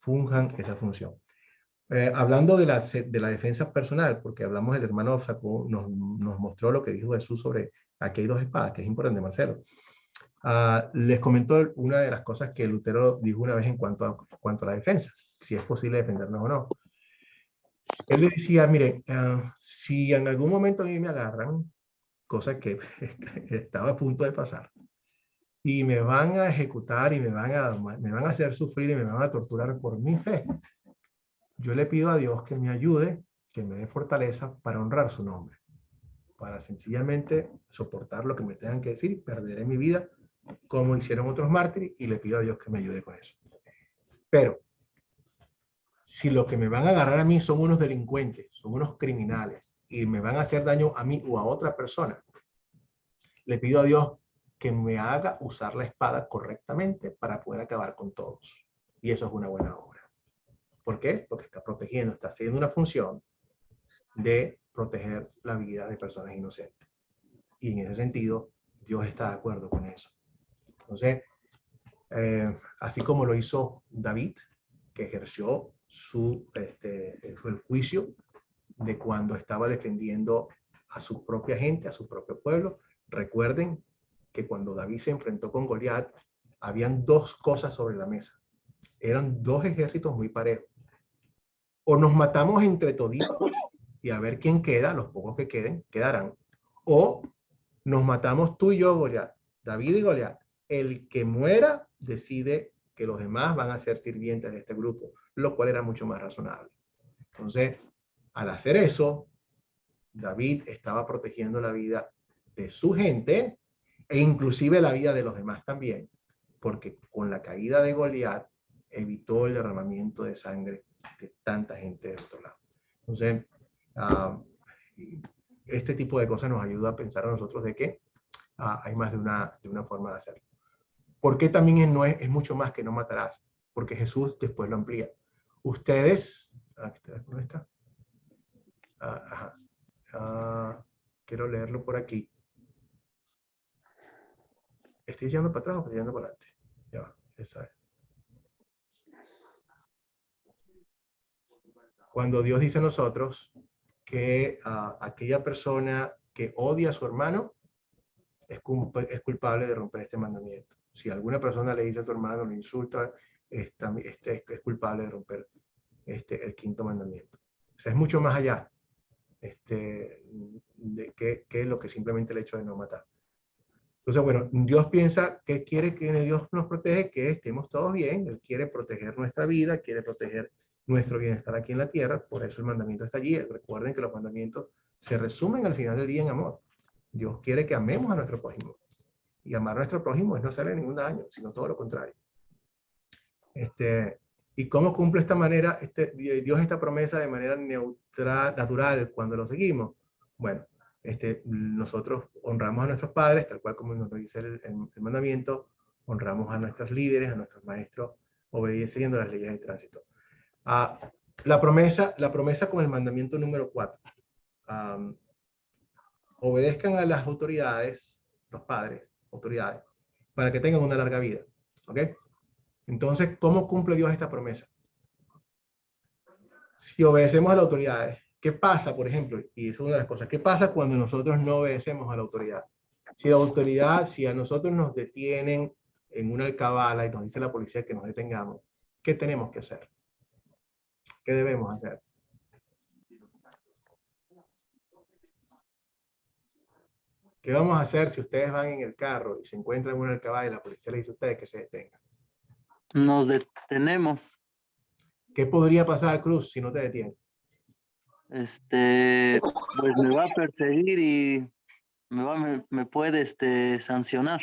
funjan esa función. Hablando de la defensa personal, porque hablamos, el hermano nos mostró lo que dijo Jesús sobre aquí hay 2 espadas, que es importante, Marcelo. Les comento una de las cosas que Lutero dijo una vez en cuanto a la defensa, si es posible defendernos o no. Él le decía, mire, si en algún momento a mí me agarran, cosa que estaba a punto de pasar, y me van a ejecutar y me van a hacer sufrir y me van a torturar por mi fe, yo le pido a Dios que me ayude, que me dé fortaleza para honrar su nombre, para sencillamente soportar lo que me tengan que decir, perderé mi vida como hicieron otros mártires y le pido a Dios que me ayude con eso. Pero si lo que me van a agarrar a mí son unos delincuentes, son unos criminales y me van a hacer daño a mí o a otra persona, le pido a Dios que me haga usar la espada correctamente para poder acabar con todos. Y eso es una buena obra. ¿Por qué? Porque está protegiendo, está haciendo una función de proteger la vida de personas inocentes. Y en ese sentido, Dios está de acuerdo con eso. Entonces, así como lo hizo David, que ejerció el juicio de cuando estaba defendiendo a su propia gente, a su propio pueblo. Recuerden que cuando David se enfrentó con Goliat, habían 2 cosas sobre la mesa. Eran 2 ejércitos muy parejos. O nos matamos entre toditos y a ver quién queda, los pocos que quedarán. O nos matamos tú y yo, Goliat, David y Goliat. El que muera decide que los demás van a ser sirvientes de este grupo, lo cual era mucho más razonable. Entonces, al hacer eso, David estaba protegiendo la vida de su gente e inclusive la vida de los demás también, porque con la caída de Goliat evitó el derramamiento de sangre de tanta gente del otro lado. Entonces, este tipo de cosas nos ayuda a pensar a nosotros de que hay más de una forma de hacerlo. ¿Por qué también es mucho más que no matarás? Porque Jesús después lo amplía. Ustedes, ¿dónde está? Quiero leerlo por aquí. ¿Estoy yendo para atrás o estoy yendo para adelante? Ya va, esa es. Cuando Dios dice a nosotros que aquella persona que odia a su hermano es culpable de romper este mandamiento. Si alguna persona le dice a su hermano, lo insulta, es culpable de romper el quinto mandamiento. O sea, es mucho más allá de que lo que simplemente el hecho de no matar. Entonces, bueno, Dios piensa que quiere que Dios nos protege, que estemos todos bien. Él quiere proteger nuestra vida, quiere proteger nuestro bienestar aquí en la tierra. Por eso el mandamiento está allí. Recuerden que los mandamientos se resumen al final del día en amor. Dios quiere que amemos a nuestro prójimo. Y amar a nuestro prójimo es no hacerle ningún daño, sino todo lo contrario. ¿Y cómo cumple esta manera, Dios esta promesa de manera neutral, natural, cuando lo seguimos? Bueno, nosotros honramos a nuestros padres, tal cual como nos lo dice el mandamiento, honramos a nuestros líderes, a nuestros maestros, obedeciendo las leyes de tránsito. La promesa con el mandamiento número 4. Obedezcan a las autoridades, los padres, autoridades, para que tengan una larga vida. ¿Ok? Entonces, ¿cómo cumple Dios esta promesa? Si obedecemos a las autoridades, ¿qué pasa, por ejemplo? Y es una de las cosas. ¿Qué pasa cuando nosotros no obedecemos a la autoridad? Si a nosotros nos detienen en una alcabala y nos dice la policía que nos detengamos, ¿qué tenemos que hacer? ¿Qué debemos hacer? ¿Qué vamos a hacer si ustedes van en el carro y se encuentran en una alcabala y la policía le dice a ustedes que se detengan? Nos detenemos. ¿Qué podría pasar, Cruz, si no te detienen? Pues me va a perseguir y me puede sancionar.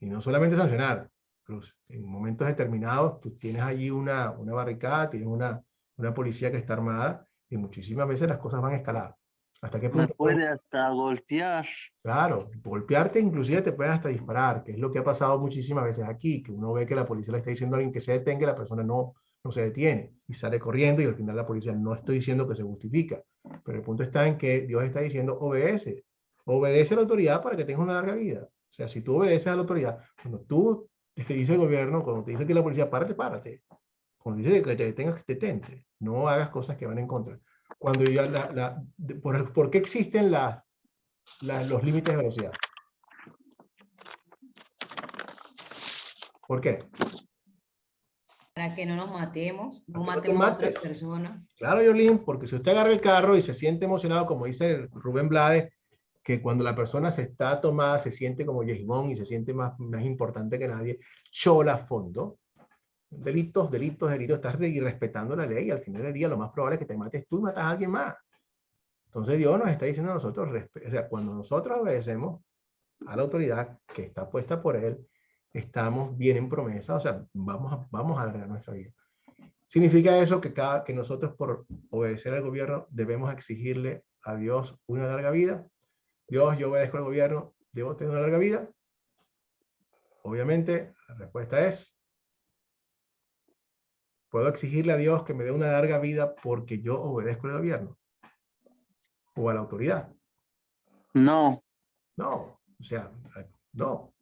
Y no solamente sancionar, Cruz. En momentos determinados tú tienes allí una barricada, tienes una policía que está armada y muchísimas veces las cosas van a escalar. ¿Hasta qué punto? Me puede hasta golpear. Claro, golpearte inclusive te pueden hasta disparar, que es lo que ha pasado muchísimas veces aquí, que uno ve que la policía le está diciendo a alguien que se detenga y la persona no se detiene y sale corriendo y al final la policía no estoy diciendo que se justifica, pero el punto está en que Dios está diciendo obedece a la autoridad para que tengas una larga vida. O sea, si tú obedeces a la autoridad, cuando tú te dice el gobierno, cuando te dice que la policía párate, cuando dice que te detengas, que te detente, no hagas cosas que van en contra. Cuando ya ¿por qué existen los límites de velocidad? ¿Por qué? Para que no nos matemos, no Para que no te matemos a otras mates. personas. Claro, Yolín, porque si usted agarra el carro y se siente emocionado, como dice Rubén Blades, que cuando la persona se está tomada, se siente como Yejimón y se siente más importante que nadie, chola a fondo. Delitos, estás irrespetando la ley y al final del día lo más probable es que te mates tú y matas a alguien más. Entonces Dios nos está diciendo a nosotros, o sea, cuando nosotros obedecemos a la autoridad que está puesta por Él, estamos bien en promesa, o sea, vamos a alargar nuestra vida. ¿Significa eso que nosotros por obedecer al gobierno debemos exigirle a Dios una larga vida? Dios, yo obedezco al gobierno, ¿debo tener una larga vida? Obviamente, la respuesta es, ¿puedo exigirle a Dios que me dé una larga vida porque yo obedezco al gobierno? ¿O a la autoridad? No. No, o sea, no.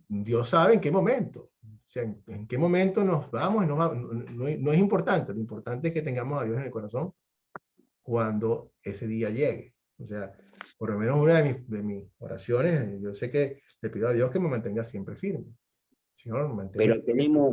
Dios sabe en qué momento. O sea, en qué momento nos vamos y no es importante. Lo importante es que tengamos a Dios en el corazón cuando ese día llegue. O sea, por lo menos una de mis oraciones, yo sé que le pido a Dios que me mantenga siempre firme. Señor, manténgame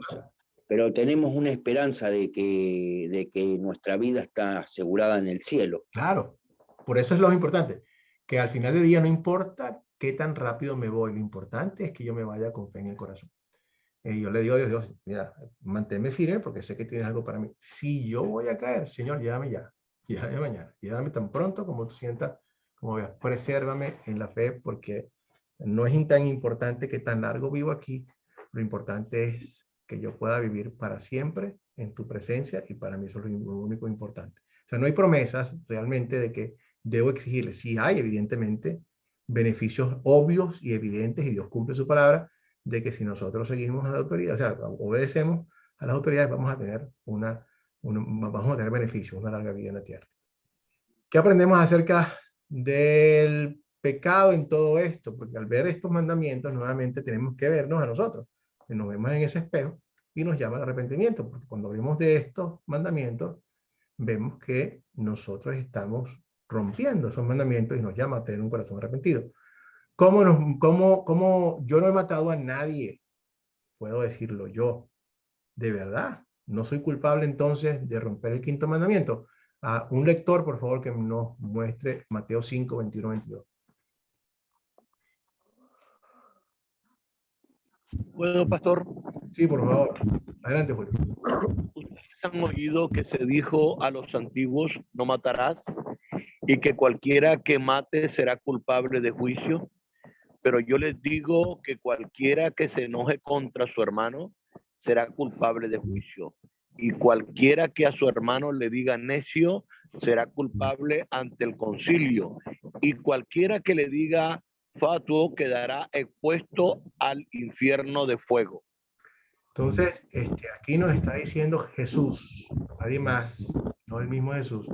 pero tenemos una esperanza de que nuestra vida está asegurada en el cielo. Claro, por eso es lo importante, que al final del día no importa qué tan rápido me voy, lo importante es que yo me vaya con fe en el corazón. Yo le digo a Dios, mira, manténme firme porque sé que tienes algo para mí. Si yo voy a caer, Señor, llévame ya. y déjame mañana. Llévame tan pronto como tú sientas, como veas. Presérvame en la fe, porque no es tan importante que tan largo vivo aquí. Lo importante es que yo pueda vivir para siempre en tu presencia, y para mí eso es lo único importante. O sea, no hay promesas realmente de que debo exigirle. Sí hay, evidentemente, beneficios obvios y evidentes, y Dios cumple su palabra, de que si nosotros seguimos a la autoridad, o sea, obedecemos a las autoridades, vamos a tener vamos a tener beneficios, una larga vida en la tierra. ¿Qué aprendemos acerca del pecado en todo esto? Porque al ver estos mandamientos, nuevamente tenemos que vernos a nosotros. Nos vemos en ese espejo y nos llama al arrepentimiento, porque cuando hablamos de estos mandamientos, vemos que nosotros estamos rompiendo esos mandamientos y nos llama a tener un corazón arrepentido. ¿Cómo yo no he matado a nadie? Puedo decirlo yo. De verdad, no soy culpable entonces de romper el quinto mandamiento. A un lector, por favor, que nos muestre Mateo 5, 21, 22. ¿Puedo, pastor? Sí, por favor. Adelante, Julio. Ustedes han oído que se dijo a los antiguos, no matarás, y que cualquiera que mate será culpable de juicio. Pero yo les digo que cualquiera que se enoje contra su hermano será culpable de juicio. Y cualquiera que a su hermano le diga necio será culpable ante el concilio. Y cualquiera que le diga fatuo quedará expuesto al infierno de fuego. Entonces, aquí nos está diciendo Jesús, nadie más, no el mismo Jesús,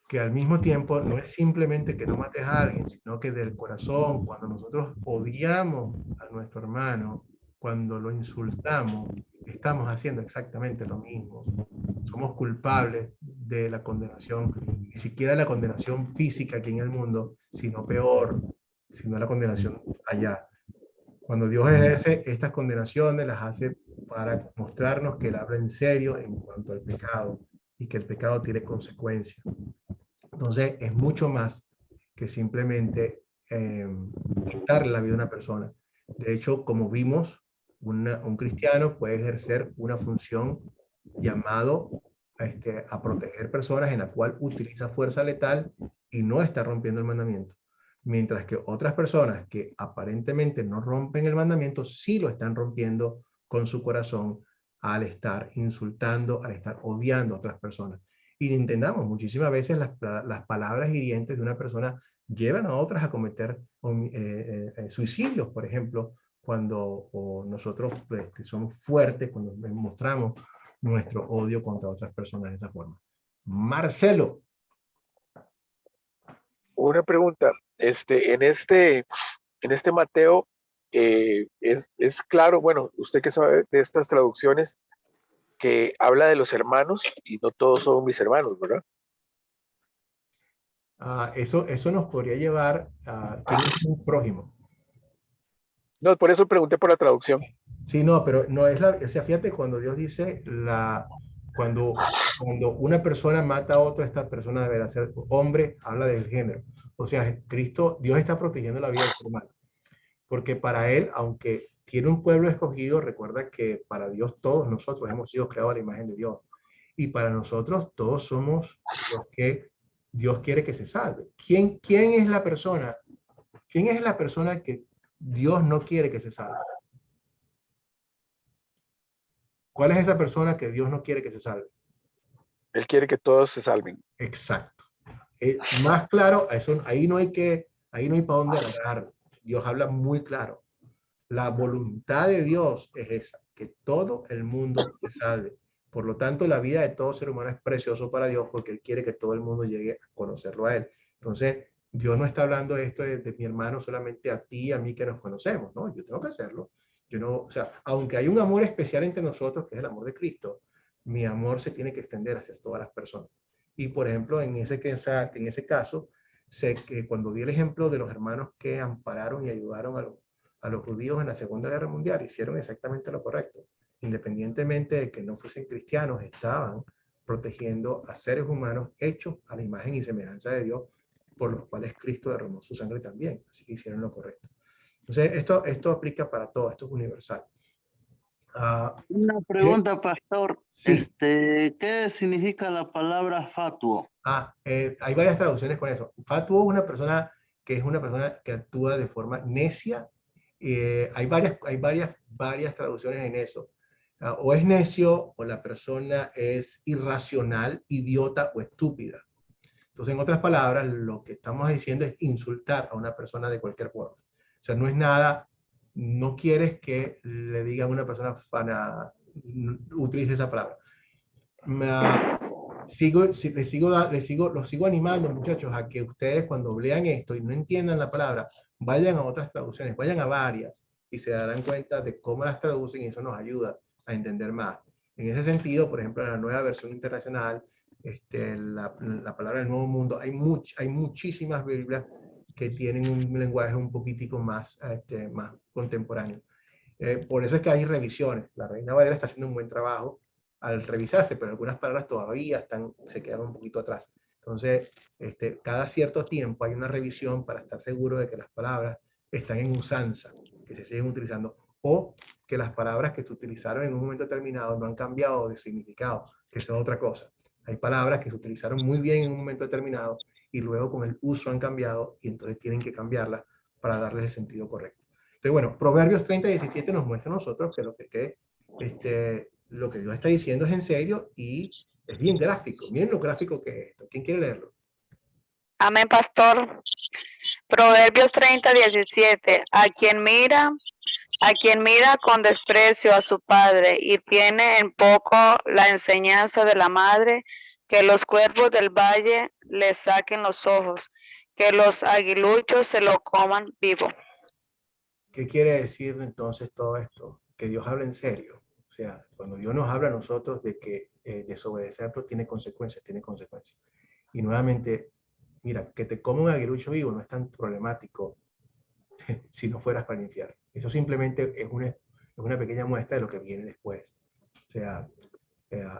que al mismo tiempo no es simplemente que no mates a alguien, sino que del corazón, cuando nosotros odiamos a nuestro hermano, cuando lo insultamos, estamos haciendo exactamente lo mismo. Somos culpables de la condenación, ni siquiera la condenación física aquí en el mundo, sino peor, sino la condenación allá. Cuando Dios ejerce estas condenaciones, las hace para mostrarnos que Él habla en serio en cuanto al pecado, y que el pecado tiene consecuencias. Entonces, es mucho más que simplemente quitarle la vida a una persona. De hecho, como vimos, un cristiano puede ejercer una función llamado a proteger personas, en la cual utiliza fuerza letal y no está rompiendo el mandamiento. Mientras que otras personas que aparentemente no rompen el mandamiento, sí lo están rompiendo con su corazón, al estar insultando, al estar odiando a otras personas. Y entendamos, muchísimas veces las palabras hirientes de una persona llevan a otras a cometer suicidios, por ejemplo, cuando nosotros somos fuertes, cuando mostramos nuestro odio contra otras personas de esa forma. Marcelo. Una pregunta, en este Mateo, es claro, bueno, usted que sabe de estas traducciones, que habla de los hermanos y no todos son mis hermanos, ¿verdad? Eso nos podría llevar a quién es un prójimo. No, por eso pregunté por la traducción. Sí, no, pero no es o sea, fíjate, cuando Dios dice cuando una persona mata a otra, esta persona deberá ser hombre, habla del género. O sea, Dios está protegiendo la vida del ser humano. Porque para Él, aunque tiene un pueblo escogido, recuerda que para Dios todos nosotros hemos sido creados a la imagen de Dios. Y para nosotros todos somos los que Dios quiere que se salve. ¿Quién es la persona? ¿Quién es la persona que Dios no quiere que se salve? ¿Cuál es esa persona que Dios no quiere que se salve? Él quiere que todos se salven. Exacto. Más claro, ahí no hay para dónde agarrar. Dios habla muy claro. La voluntad de Dios es esa, que todo el mundo se salve. Por lo tanto, la vida de todo ser humano es precioso para Dios, porque Él quiere que todo el mundo llegue a conocerlo a Él. Entonces, Dios no está hablando de esto de mi hermano solamente a ti y a mí que nos conocemos, ¿no? Yo tengo que hacerlo. Yo no, o sea, aunque hay un amor especial entre nosotros, que es el amor de Cristo, mi amor se tiene que extender hacia todas las personas. Y, por ejemplo, en ese caso, sé que cuando di el ejemplo de los hermanos que ampararon y ayudaron a los judíos en la Segunda Guerra Mundial, hicieron exactamente lo correcto. Independientemente de que no fuesen cristianos, estaban protegiendo a seres humanos hechos a la imagen y semejanza de Dios, por los cuales Cristo derramó su sangre también. Así que hicieron lo correcto. Entonces, esto aplica para todo, esto es universal. Una pregunta, pastor. Sí. ¿Qué significa la palabra fatuo? Hay varias traducciones con eso. Fatuo es una persona que actúa de forma necia. Hay varias traducciones en eso. O es necio, o la persona es irracional, idiota o estúpida. Entonces, en otras palabras, lo que estamos diciendo es insultar a una persona de cualquier forma. O sea, no es nada, no quieres que le diga a una persona utilice esa palabra. Los sigo animando, muchachos, a que ustedes cuando lean esto y no entiendan la palabra, vayan a otras traducciones, vayan a varias y se darán cuenta de cómo las traducen y eso nos ayuda a entender más. En ese sentido, por ejemplo, en la nueva versión internacional, la palabra del Nuevo Mundo, hay muchísimas Biblias que tienen un lenguaje un poquitico más contemporáneo. Por eso es que hay revisiones. La Reina Valera está haciendo un buen trabajo al revisarse, pero algunas palabras todavía se quedan un poquito atrás. Entonces, cada cierto tiempo hay una revisión para estar seguro de que las palabras están en usanza, que se siguen utilizando, o que las palabras que se utilizaron en un momento determinado no han cambiado de significado, que eso es otra cosa. Hay palabras que se utilizaron muy bien en un momento determinado y luego con el uso han cambiado y entonces tienen que cambiarlas para darles el sentido correcto. Entonces, bueno, Proverbios 30:17 nos muestra a nosotros que lo que Dios está diciendo es en serio y es bien gráfico. Miren lo gráfico que es esto. ¿Quién quiere leerlo? Amén, pastor. Proverbios 30:17. A quien mira con desprecio a su padre y tiene en poco la enseñanza de la madre, que los cuervos del valle le saquen los ojos, que los aguiluchos se lo coman vivo. ¿Qué quiere decir entonces todo esto? Que Dios habla en serio. O sea, cuando Dios nos habla a nosotros de que desobedecerlo tiene consecuencias. Y nuevamente, mira, que te coma un aguilucho vivo no es tan problemático si no fueras para el infierno. Eso simplemente es una pequeña muestra de lo que viene después. O sea,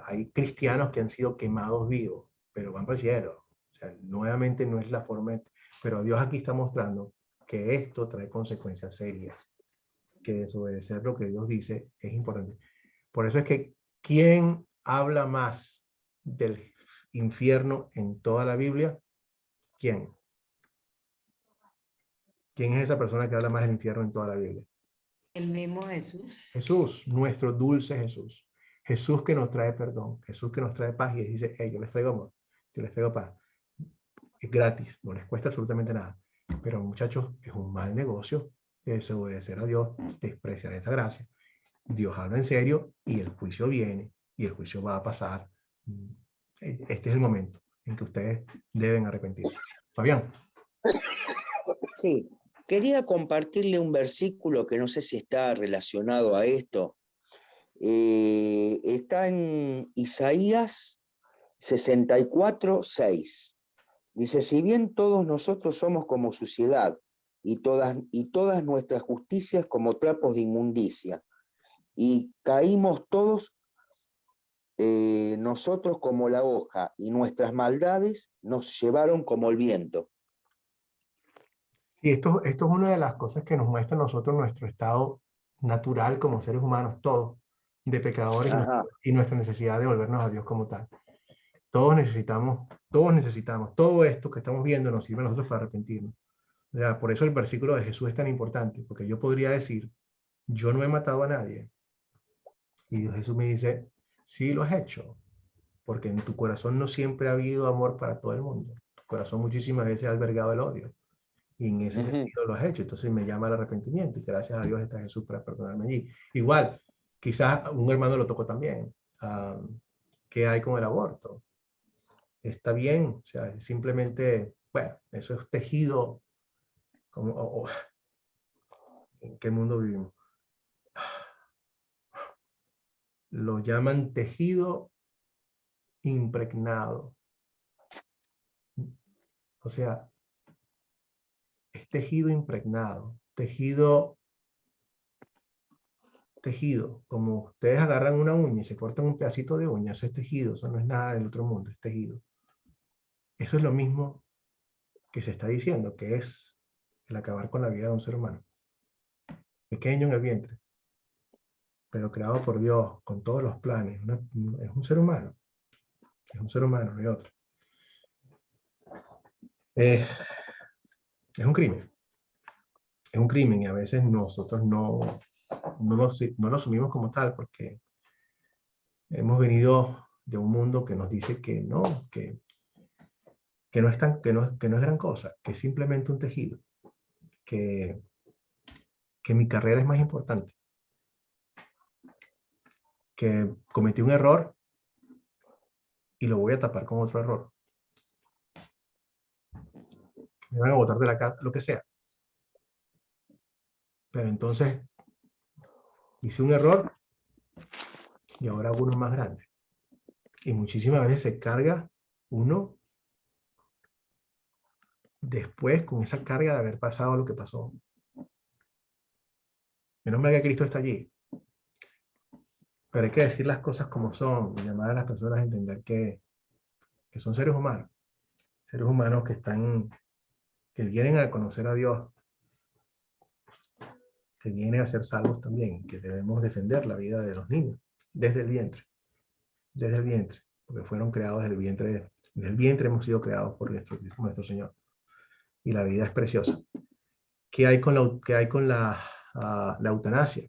hay cristianos que han sido quemados vivos, pero van para el cielo. O sea, nuevamente no es la forma, pero Dios aquí está mostrando que esto trae consecuencias serias, que desobedecer lo que Dios dice es importante. Por eso es que, ¿quién habla más del infierno en toda la Biblia? ¿Quién? ¿Quién es esa persona que habla más del infierno en toda la Biblia? El mismo Jesús. Jesús, nuestro dulce Jesús. Jesús que nos trae perdón, Jesús que nos trae paz y dice, hey, yo les traigo amor, yo les traigo paz. Es gratis, no les cuesta absolutamente nada. Pero muchachos, es un mal negocio desobedecer a Dios, despreciar esa gracia. Dios habla en serio y el juicio viene y el juicio va a pasar. Este es el momento en que ustedes deben arrepentirse. Fabián. Sí, quería compartirle un versículo que no sé si está relacionado a esto. Está en Isaías 64:6. Dice, si bien todos nosotros somos como suciedad y todas nuestras justicias como trapos de inmundicia, y caímos todos nosotros como la hoja, y nuestras maldades nos llevaron como el viento. Y esto es una de las cosas que nos muestra a nosotros nuestro estado natural como seres humanos, todos, de pecadores y nuestra necesidad de volvernos a Dios como tal. Todos necesitamos, todo esto que estamos viendo nos sirve a nosotros para arrepentirnos. O sea, por eso el versículo de Jesús es tan importante, porque yo podría decir, yo no he matado a nadie. Y Jesús me dice, sí lo has hecho, porque en tu corazón no siempre ha habido amor para todo el mundo. Tu corazón muchísimas veces ha albergado el odio. Y en ese sentido lo has hecho. Entonces me llama al arrepentimiento. Y gracias a Dios está Jesús para perdonarme allí. Igual, quizás un hermano lo tocó también. ¿Qué hay con el aborto? Está bien. O sea, simplemente, bueno, eso es tejido. ¿En qué mundo vivimos? Lo llaman tejido impregnado. O sea, es tejido impregnado, tejido, como ustedes agarran una uña y se cortan un pedacito de uña, eso es tejido, eso no es nada del otro mundo, es tejido. Eso es lo mismo que se está diciendo, que es el acabar con la vida de un ser humano, pequeño en el vientre. pero creado por Dios, con todos los planes. Es un ser humano. Es un ser humano, no hay otro. Es un crimen. Es un crimen y a veces nosotros no lo asumimos como tal porque hemos venido de un mundo que nos dice que no, que no es gran cosa, que es simplemente un tejido, que mi carrera es más importante, que cometí un error y lo voy a tapar con otro error. Me van a botar de la casa, lo que sea. Pero entonces hice un error y ahora hago uno más grande. Y muchísimas veces se carga uno después con esa carga de haber pasado lo que pasó. Menos mal que Cristo está allí. Pero hay que decir las cosas como son y llamar a las personas a entender que son seres humanos que vienen a conocer a Dios, que vienen a ser salvos también, que debemos defender la vida de los niños desde el vientre, porque fueron creados desde el vientre hemos sido creados por nuestro Señor. Y la vida es preciosa. ¿Qué hay con la eutanasia?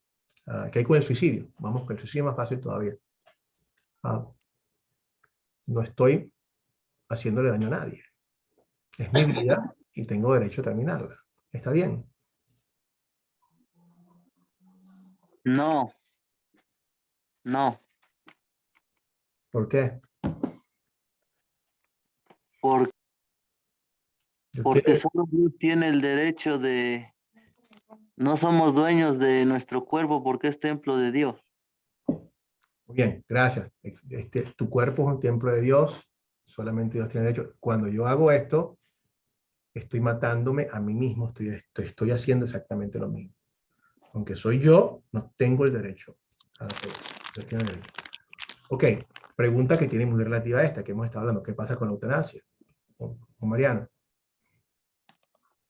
¿Qué hay con el suicidio? Vamos, que el suicidio es más fácil todavía. No estoy haciéndole daño a nadie. Es mi vida y tengo derecho a terminarla. ¿Está bien? No. No. ¿Por qué? Porque solo Dios tiene el derecho de... No somos dueños de nuestro cuerpo porque es templo de Dios. Muy bien, gracias. Tu cuerpo es un templo de Dios. Solamente Dios tiene derecho. Cuando yo hago esto, estoy matándome a mí mismo. Estoy haciendo exactamente lo mismo. Aunque soy yo, no tengo el derecho a hacer eso. Ok, pregunta que tiene muy relativa a esta que hemos estado hablando. ¿Qué pasa con la eutanasia? Con Mariano.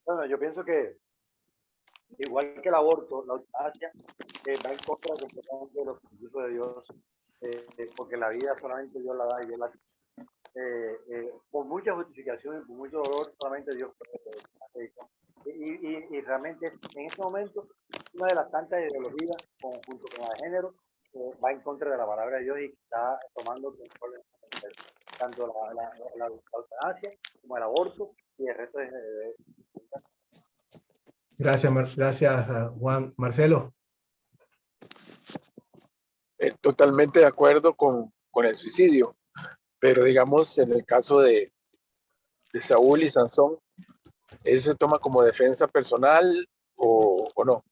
Bueno, yo pienso que igual que el aborto, la eutanasia va en contra completamente de los principios de Dios, porque la vida solamente Dios la da y Dios la por mucha justificación, por mucho dolor, solamente Dios puede. Y realmente en este momento una de las tantas ideologías junto con la de género va en contra de la palabra de Dios y está tomando control tanto la eutanasia como el aborto y el resto de Gracias, Juan. Marcelo. Totalmente de acuerdo con el suicidio, pero digamos en el caso de Saúl y Sansón, ¿eso se toma como defensa personal o no?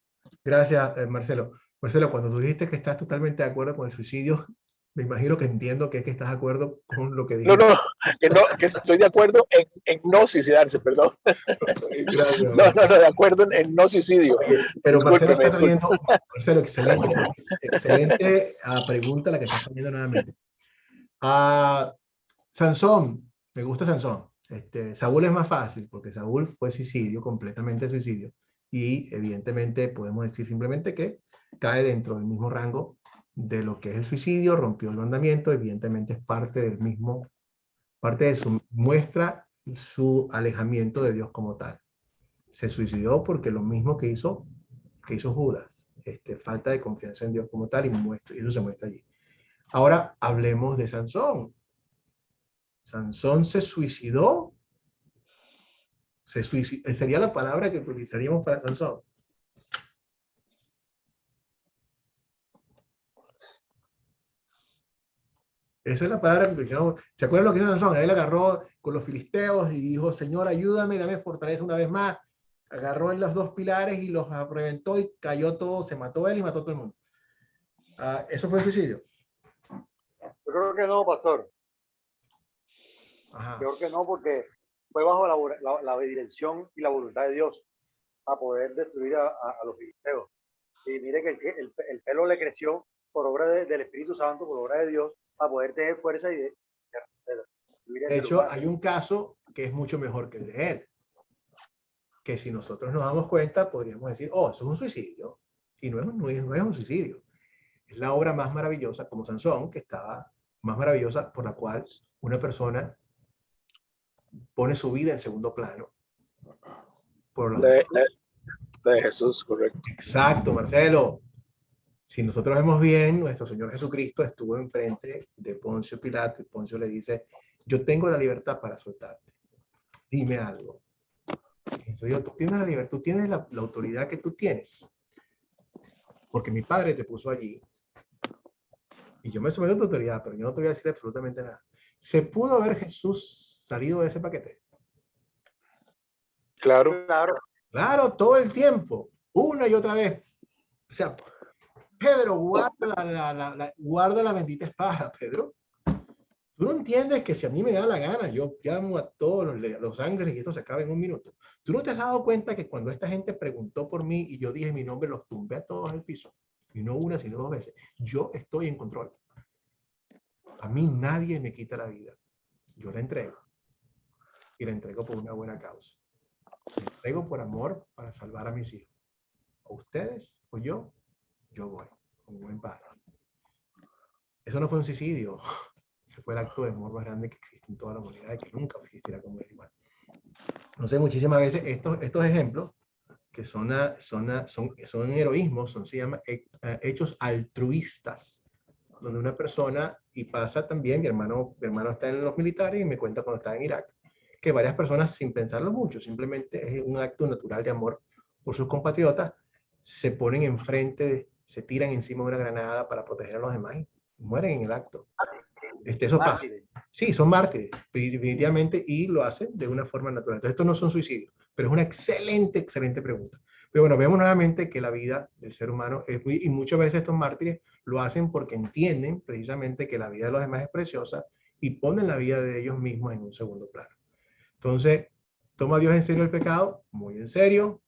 Gracias, Marcelo. Marcelo, cuando tú dijiste que estás totalmente de acuerdo con el suicidio, me imagino que entiendo que es que estás de acuerdo con lo que dijiste. Que estoy de acuerdo en no suicidarse, perdón. Gracias, no, de acuerdo en no suicidio. Pero Marcelo está trayendo, Marcelo, excelente pregunta la que estás poniendo nuevamente. Sansón, me gusta Sansón. Saúl es más fácil, porque Saúl fue suicidio, completamente suicidio. Y evidentemente podemos decir simplemente que cae dentro del mismo rango de lo que es el suicidio, rompió el mandamiento, evidentemente es parte de su, muestra su alejamiento de Dios como tal. Se suicidó porque lo mismo que hizo Judas, falta de confianza en Dios como tal, y eso se muestra allí. Ahora hablemos de Sansón. Sansón se suicidó. Sería la palabra que utilizaríamos para Sansón. Esa es la palabra que utilizamos. ¿Se acuerdan lo que hizo Sansón? Él agarró con los filisteos y dijo, Señor, ayúdame, dame fortaleza una vez más. Agarró en los dos pilares y los reventó y cayó todo, se mató él y mató a todo el mundo. ¿Eso fue suicidio? Yo creo que no, pastor. Ajá. Yo creo que no, porque fue bajo la dirección y la voluntad de Dios a poder destruir a los filisteos. Y mire que el pelo le creció por obra del Espíritu Santo, por obra de Dios, a poder tener fuerza y de hecho, hay un caso que es mucho mejor que el de él. Que si nosotros nos damos cuenta, podríamos decir, oh, eso es un suicidio. Y no es un suicidio. Es la obra más maravillosa, como Sansón, que estaba más maravillosa, por la cual una persona pone su vida en segundo plano. Por los demás. De Jesús, correcto. Exacto, Marcelo. Si nosotros vemos bien, nuestro Señor Jesucristo estuvo enfrente de Poncio Pilato y Poncio le dice, yo tengo la libertad para soltarte. Dime algo. Eso yo, tú tienes la libertad, tú tienes la autoridad que tú tienes. Porque mi padre te puso allí. Y yo me someto a tu autoridad, pero yo no te voy a decir absolutamente nada. ¿Se pudo haber Jesús salido de ese paquete? Claro. Claro, todo el tiempo. Una y otra vez. O sea, Pedro, guarda la bendita espada, Pedro. Tú no entiendes que si a mí me da la gana, yo llamo a todos los ángeles y esto se acaba en un minuto. ¿Tú no te has dado cuenta que cuando esta gente preguntó por mí y yo dije mi nombre, los tumbé a todos al piso? Y no una, sino dos veces. Yo estoy en control. A mí nadie me quita la vida. Yo la entrego. Y la entrego por una buena causa. La entrego por amor para salvar a mis hijos. O ustedes o yo voy. Como buen padre. Eso no fue un suicidio. Ese fue el acto de amor más grande que existe en toda la humanidad y que nunca existirá como es igual. No sé, muchísimas veces estos ejemplos que son heroísmos, se llaman hechos altruistas, donde una persona, y pasa también, mi hermano está en los militares y me cuenta cuando estaba en Irak, que varias personas sin pensarlo mucho, simplemente es un acto natural de amor por sus compatriotas, se ponen enfrente, se tiran encima de una granada para proteger a los demás y mueren en el acto. Eso pasa. Sí, son mártires, definitivamente, y lo hacen de una forma natural. Entonces, estos no son suicidios, pero es una excelente pregunta. Pero bueno, vemos nuevamente que la vida del ser humano es muy, y muchas veces estos mártires lo hacen porque entienden precisamente que la vida de los demás es preciosa y ponen la vida de ellos mismos en un segundo plano. Entonces, ¿toma Dios en serio el pecado? Muy en serio.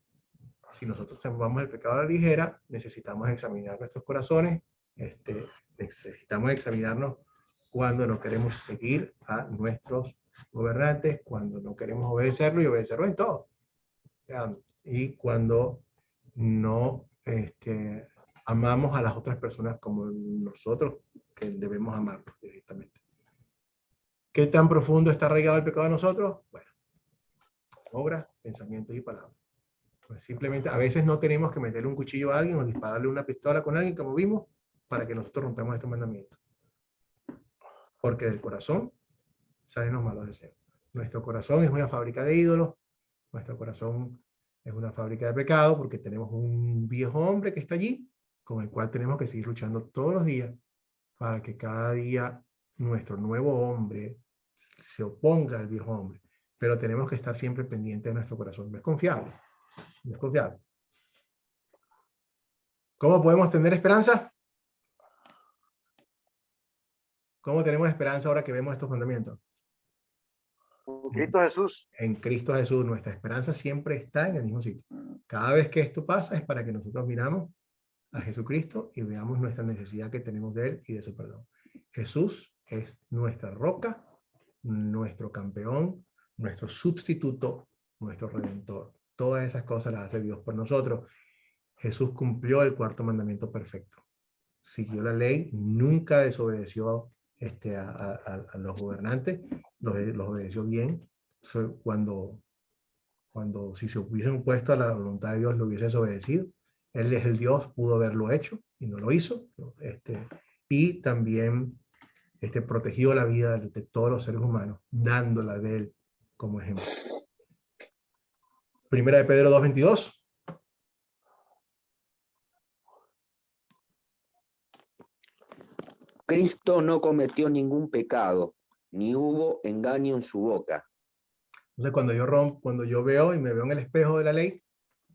Si nosotros tomamos el pecado a la ligera, necesitamos examinar nuestros corazones, necesitamos examinarnos cuando no queremos seguir a nuestros gobernantes, cuando no queremos obedecerlo y obedecerlo en todo. O sea, y cuando no amamos a las otras personas como nosotros que debemos amarlos directamente. ¿Qué tan profundo está arraigado el pecado de nosotros? Bueno, obras, pensamientos y palabras. Pues simplemente a veces no tenemos que meterle un cuchillo a alguien o dispararle una pistola con alguien, como vimos, para que nosotros rompamos estos mandamientos. Porque del corazón salen los malos deseos. Nuestro corazón es una fábrica de ídolos, nuestro corazón es una fábrica de pecado, porque tenemos un viejo hombre que está allí, con el cual tenemos que seguir luchando todos los días, para que cada día nuestro nuevo hombre se oponga al viejo hombre. Pero tenemos que estar siempre pendientes de nuestro corazón. No es confiable. No es confiable. ¿Cómo podemos tener esperanza? ¿Cómo tenemos esperanza ahora que vemos estos mandamientos? En Cristo Jesús. En Cristo Jesús. Nuestra esperanza siempre está en el mismo sitio. Cada vez que esto pasa es para que nosotros miramos a Jesucristo y veamos nuestra necesidad que tenemos de Él y de su perdón. Jesús es nuestra roca, nuestro campeón, nuestro sustituto, nuestro redentor. Todas esas cosas las hace Dios por nosotros. Jesús cumplió el cuarto mandamiento perfecto. Siguió la ley, nunca desobedeció a los gobernantes, los obedeció bien. Cuando si se hubiesen opuesto a la voluntad de Dios, lo hubiese desobedecido. Él es el Dios, pudo haberlo hecho y no lo hizo. Y también protegió la vida de todos los seres humanos, dándola de él como ejemplo. Primera de Pedro 2:22. Cristo no cometió ningún pecado, ni hubo engaño en su boca. Entonces, cuando yo veo y me veo en el espejo de la ley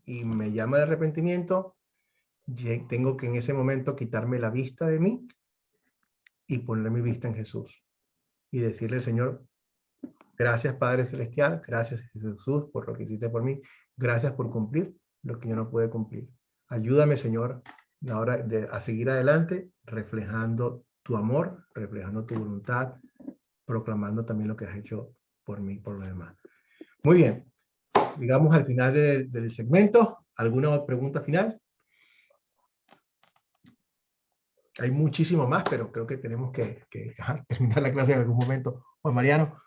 y me llama el arrepentimiento, tengo que en ese momento quitarme la vista de mí y poner mi vista en Jesús. Y decirle al Señor, gracias Padre Celestial, gracias Jesús por lo que hiciste por mí, gracias por cumplir lo que yo no pude cumplir. Ayúdame, Señor, ahora a seguir adelante, reflejando tu amor, reflejando tu voluntad, proclamando también lo que has hecho por mí y por los demás. Muy bien, llegamos al final del segmento. ¿Alguna pregunta final? Hay muchísimo más, pero creo que tenemos que terminar la clase en algún momento. Juan Mariano.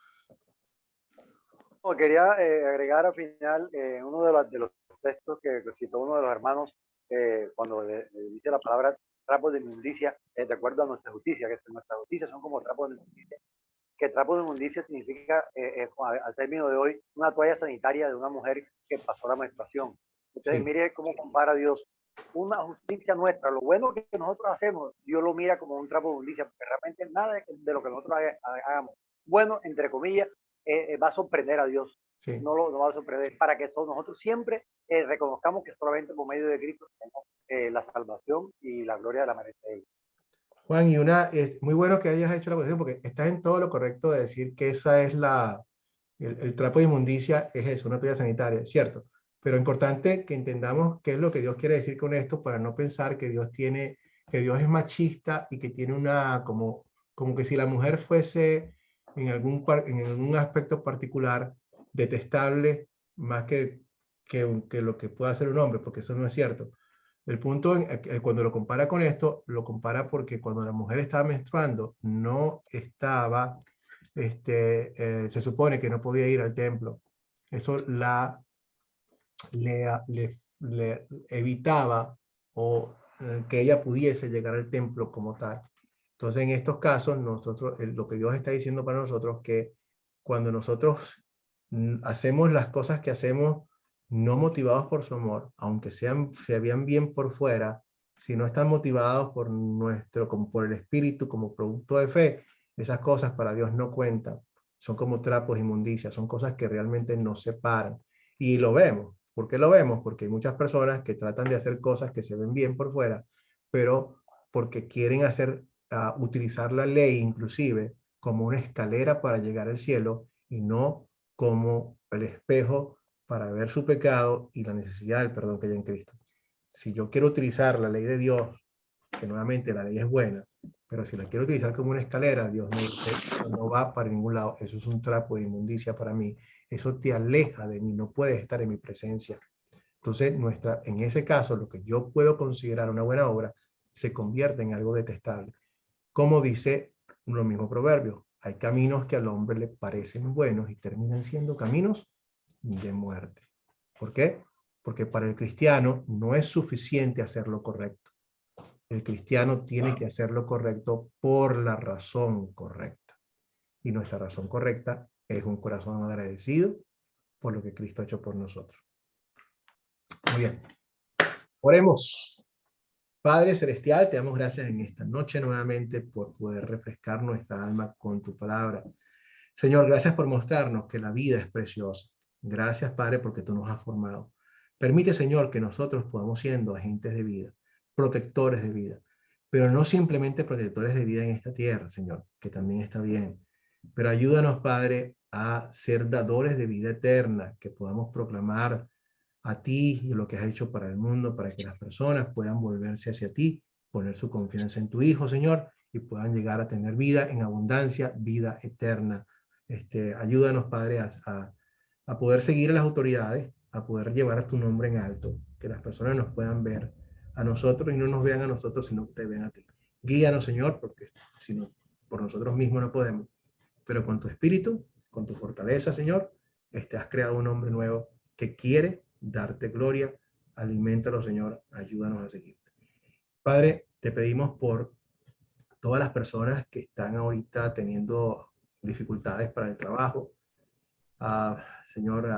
Quería agregar al final uno de los textos que citó uno de los hermanos cuando dice la palabra trapos de inmundicia, de acuerdo a nuestra justicia, que nuestra justicia son como trapos de inmundicia, que trapos de inmundicia significa, al término de hoy, una toalla sanitaria de una mujer que pasó la menstruación. Entonces, mire cómo compara Dios una justicia nuestra, lo bueno que nosotros hacemos, Dios lo mira como un trapo de inmundicia, porque realmente nada de lo que nosotros hagamos, bueno, entre comillas, va a sorprender a Dios. Sí. No va a sorprender, para que nosotros siempre reconozcamos que solamente por medio de Cristo tenemos la salvación y la gloria de la merece de Él. Juan, y es muy bueno que hayas hecho la posición, porque estás en todo lo correcto de decir que esa es el trapo de inmundicia, es eso, una toalla sanitaria, es cierto. Pero importante que entendamos qué es lo que Dios quiere decir con esto, para no pensar que Dios es machista y que tiene como que si la mujer fuese en algún aspecto particular detestable más que lo que pueda hacer un hombre, porque eso no es cierto. El punto, cuando lo compara con esto, lo compara porque cuando la mujer estaba menstruando, no estaba, se supone que no podía ir al templo. Eso le evitaba que ella pudiese llegar al templo como tal. Entonces, en estos casos, lo que Dios está diciendo para nosotros, que cuando nosotros hacemos las cosas que hacemos no motivados por su amor, aunque se vean bien por fuera, si no están motivados como por el Espíritu, como producto de fe, esas cosas para Dios no cuentan. Son como trapos de inmundicia, son cosas que realmente nos separan. Y lo vemos. ¿Por qué lo vemos? Porque hay muchas personas que tratan de hacer cosas que se ven bien por fuera, pero porque quieren utilizar la ley inclusive como una escalera para llegar al cielo y no como el espejo para ver su pecado y la necesidad del perdón que hay en Cristo. Si yo quiero utilizar la ley de Dios, que nuevamente la ley es buena, pero si la quiero utilizar como una escalera, Dios no va para ningún lado. Eso es un trapo de inmundicia para mí. Eso te aleja de mí, no puedes estar en mi presencia. Entonces, en ese caso, lo que yo puedo considerar una buena obra se convierte en algo detestable. Como dice lo mismo proverbio, hay caminos que al hombre le parecen buenos y terminan siendo caminos de muerte. ¿Por qué? Porque para el cristiano no es suficiente hacer lo correcto. El cristiano tiene que hacer lo correcto por la razón correcta. Y nuestra razón correcta es un corazón agradecido por lo que Cristo ha hecho por nosotros. Muy bien. Oremos. Padre Celestial, te damos gracias en esta noche nuevamente por poder refrescar nuestra alma con tu palabra. Señor, gracias por mostrarnos que la vida es preciosa. Gracias, Padre, porque tú nos has formado. Permite, Señor, que nosotros podamos siendo agentes de vida, protectores de vida, pero no simplemente protectores de vida en esta tierra, Señor, que también está bien. Pero ayúdanos, Padre, a ser dadores de vida eterna, que podamos proclamar a ti y lo que has hecho para el mundo, para que las personas puedan volverse hacia ti, poner su confianza en tu Hijo, Señor, y puedan llegar a tener vida en abundancia, vida eterna. Ayúdanos, Padre, a poder seguir a las autoridades, a poder llevar a tu nombre en alto, que las personas nos puedan ver a nosotros y no nos vean a nosotros, sino que te vean a ti. Guíanos, Señor, porque si no, por nosotros mismos no podemos, pero con tu espíritu, con tu fortaleza, Señor, has creado un hombre nuevo que quiere darte gloria. Aliméntalo, Señor, ayúdanos a seguirte. Padre, te pedimos por todas las personas que están ahorita teniendo dificultades para el trabajo. Señor,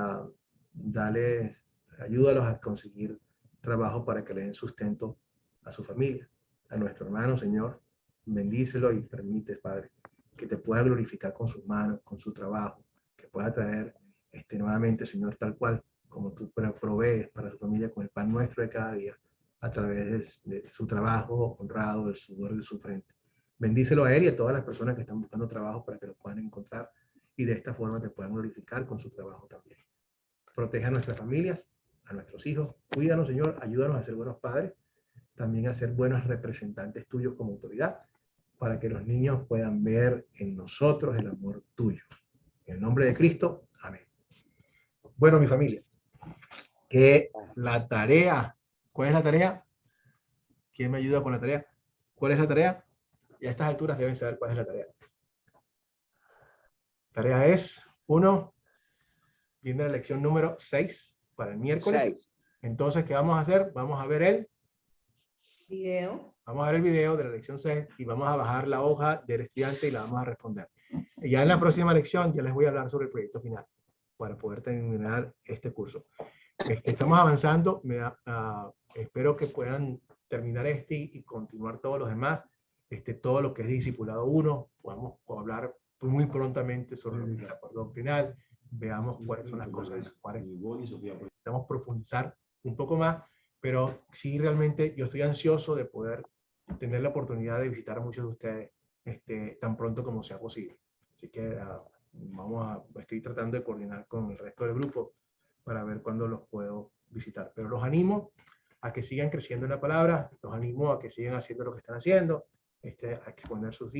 ayúdalos a conseguir trabajo para que le den sustento a su familia. A nuestro hermano, Señor, bendícelo y permite, Padre, que te pueda glorificar con sus manos, con su trabajo, que pueda traer nuevamente, Señor, tal cual como tú provees para su familia con el pan nuestro de cada día, a través de su trabajo honrado, del sudor de su frente. Bendícelo a él y a todas las personas que están buscando trabajo para que lo puedan encontrar y de esta forma te puedan glorificar con su trabajo también. Protege a nuestras familias, a nuestros hijos. Cuídanos, Señor, ayúdanos a ser buenos padres, también a ser buenos representantes tuyos como autoridad, para que los niños puedan ver en nosotros el amor tuyo. En el nombre de Cristo, amén. Bueno, mi familia, que la tarea, ¿cuál es la tarea? ¿Quién me ayuda con la tarea? ¿Cuál es la tarea? Y a estas alturas deben saber cuál es la tarea. La tarea es, 1, viene la lección número 6 para el miércoles. 6. Entonces, ¿qué vamos a hacer? Vamos a ver el Video. Vamos a ver el video de la lección 6 y vamos a bajar la hoja del estudiante y la vamos a responder. Ya en la próxima lección ya les voy a hablar sobre el proyecto final para poder terminar este curso. Estamos avanzando, espero que puedan terminar y continuar todos los demás. Todo lo que es discipulado 1, podamos hablar muy prontamente sobre lo que es el acuerdo final, veamos cuáles son las cosas en las cuales necesitamos profundizar un poco más, pero sí realmente yo estoy ansioso de poder tener la oportunidad de visitar a muchos de ustedes tan pronto como sea posible. Así que estoy tratando de coordinar con el resto del grupo para ver cuándo los puedo visitar. Pero los animo a que sigan creciendo en la palabra, los animo a que sigan haciendo lo que están haciendo, a exponer sus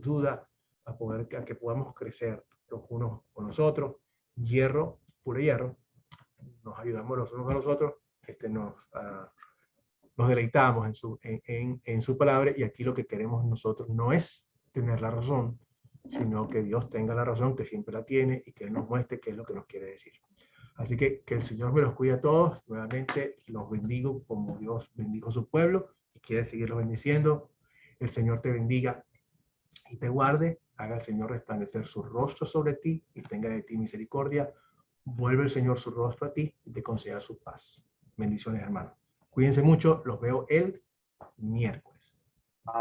dudas, a que podamos crecer los unos con los otros. Hierro, puro hierro, nos ayudamos los unos a los otros, nos deleitamos en su palabra, y aquí lo que queremos nosotros no es tener la razón, sino que Dios tenga la razón, que siempre la tiene, y que Él nos muestre qué es lo que nos quiere decir. Así que el Señor me los cuide a todos. Nuevamente los bendigo como Dios bendijo a su pueblo y quiere seguirlos bendiciendo. El Señor te bendiga y te guarde. Haga el Señor resplandecer su rostro sobre ti y tenga de ti misericordia. Vuelve el Señor su rostro a ti y te conceda su paz. Bendiciones, hermanos. Cuídense mucho. Los veo el miércoles.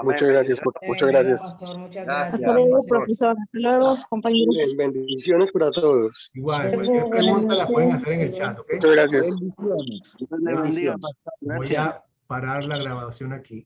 Muchas gracias. Muchas gracias. Pastor, muchas Hasta gracias. luego, profesor. Hasta luego, compañeros. Bendiciones para todos. Igual, cualquier pregunta la pueden hacer en el chat, ¿ok? Muchas gracias. Bendiciones. Dios le bendiga, Bendiciones. pastor. Voy Gracias. a parar la grabación aquí.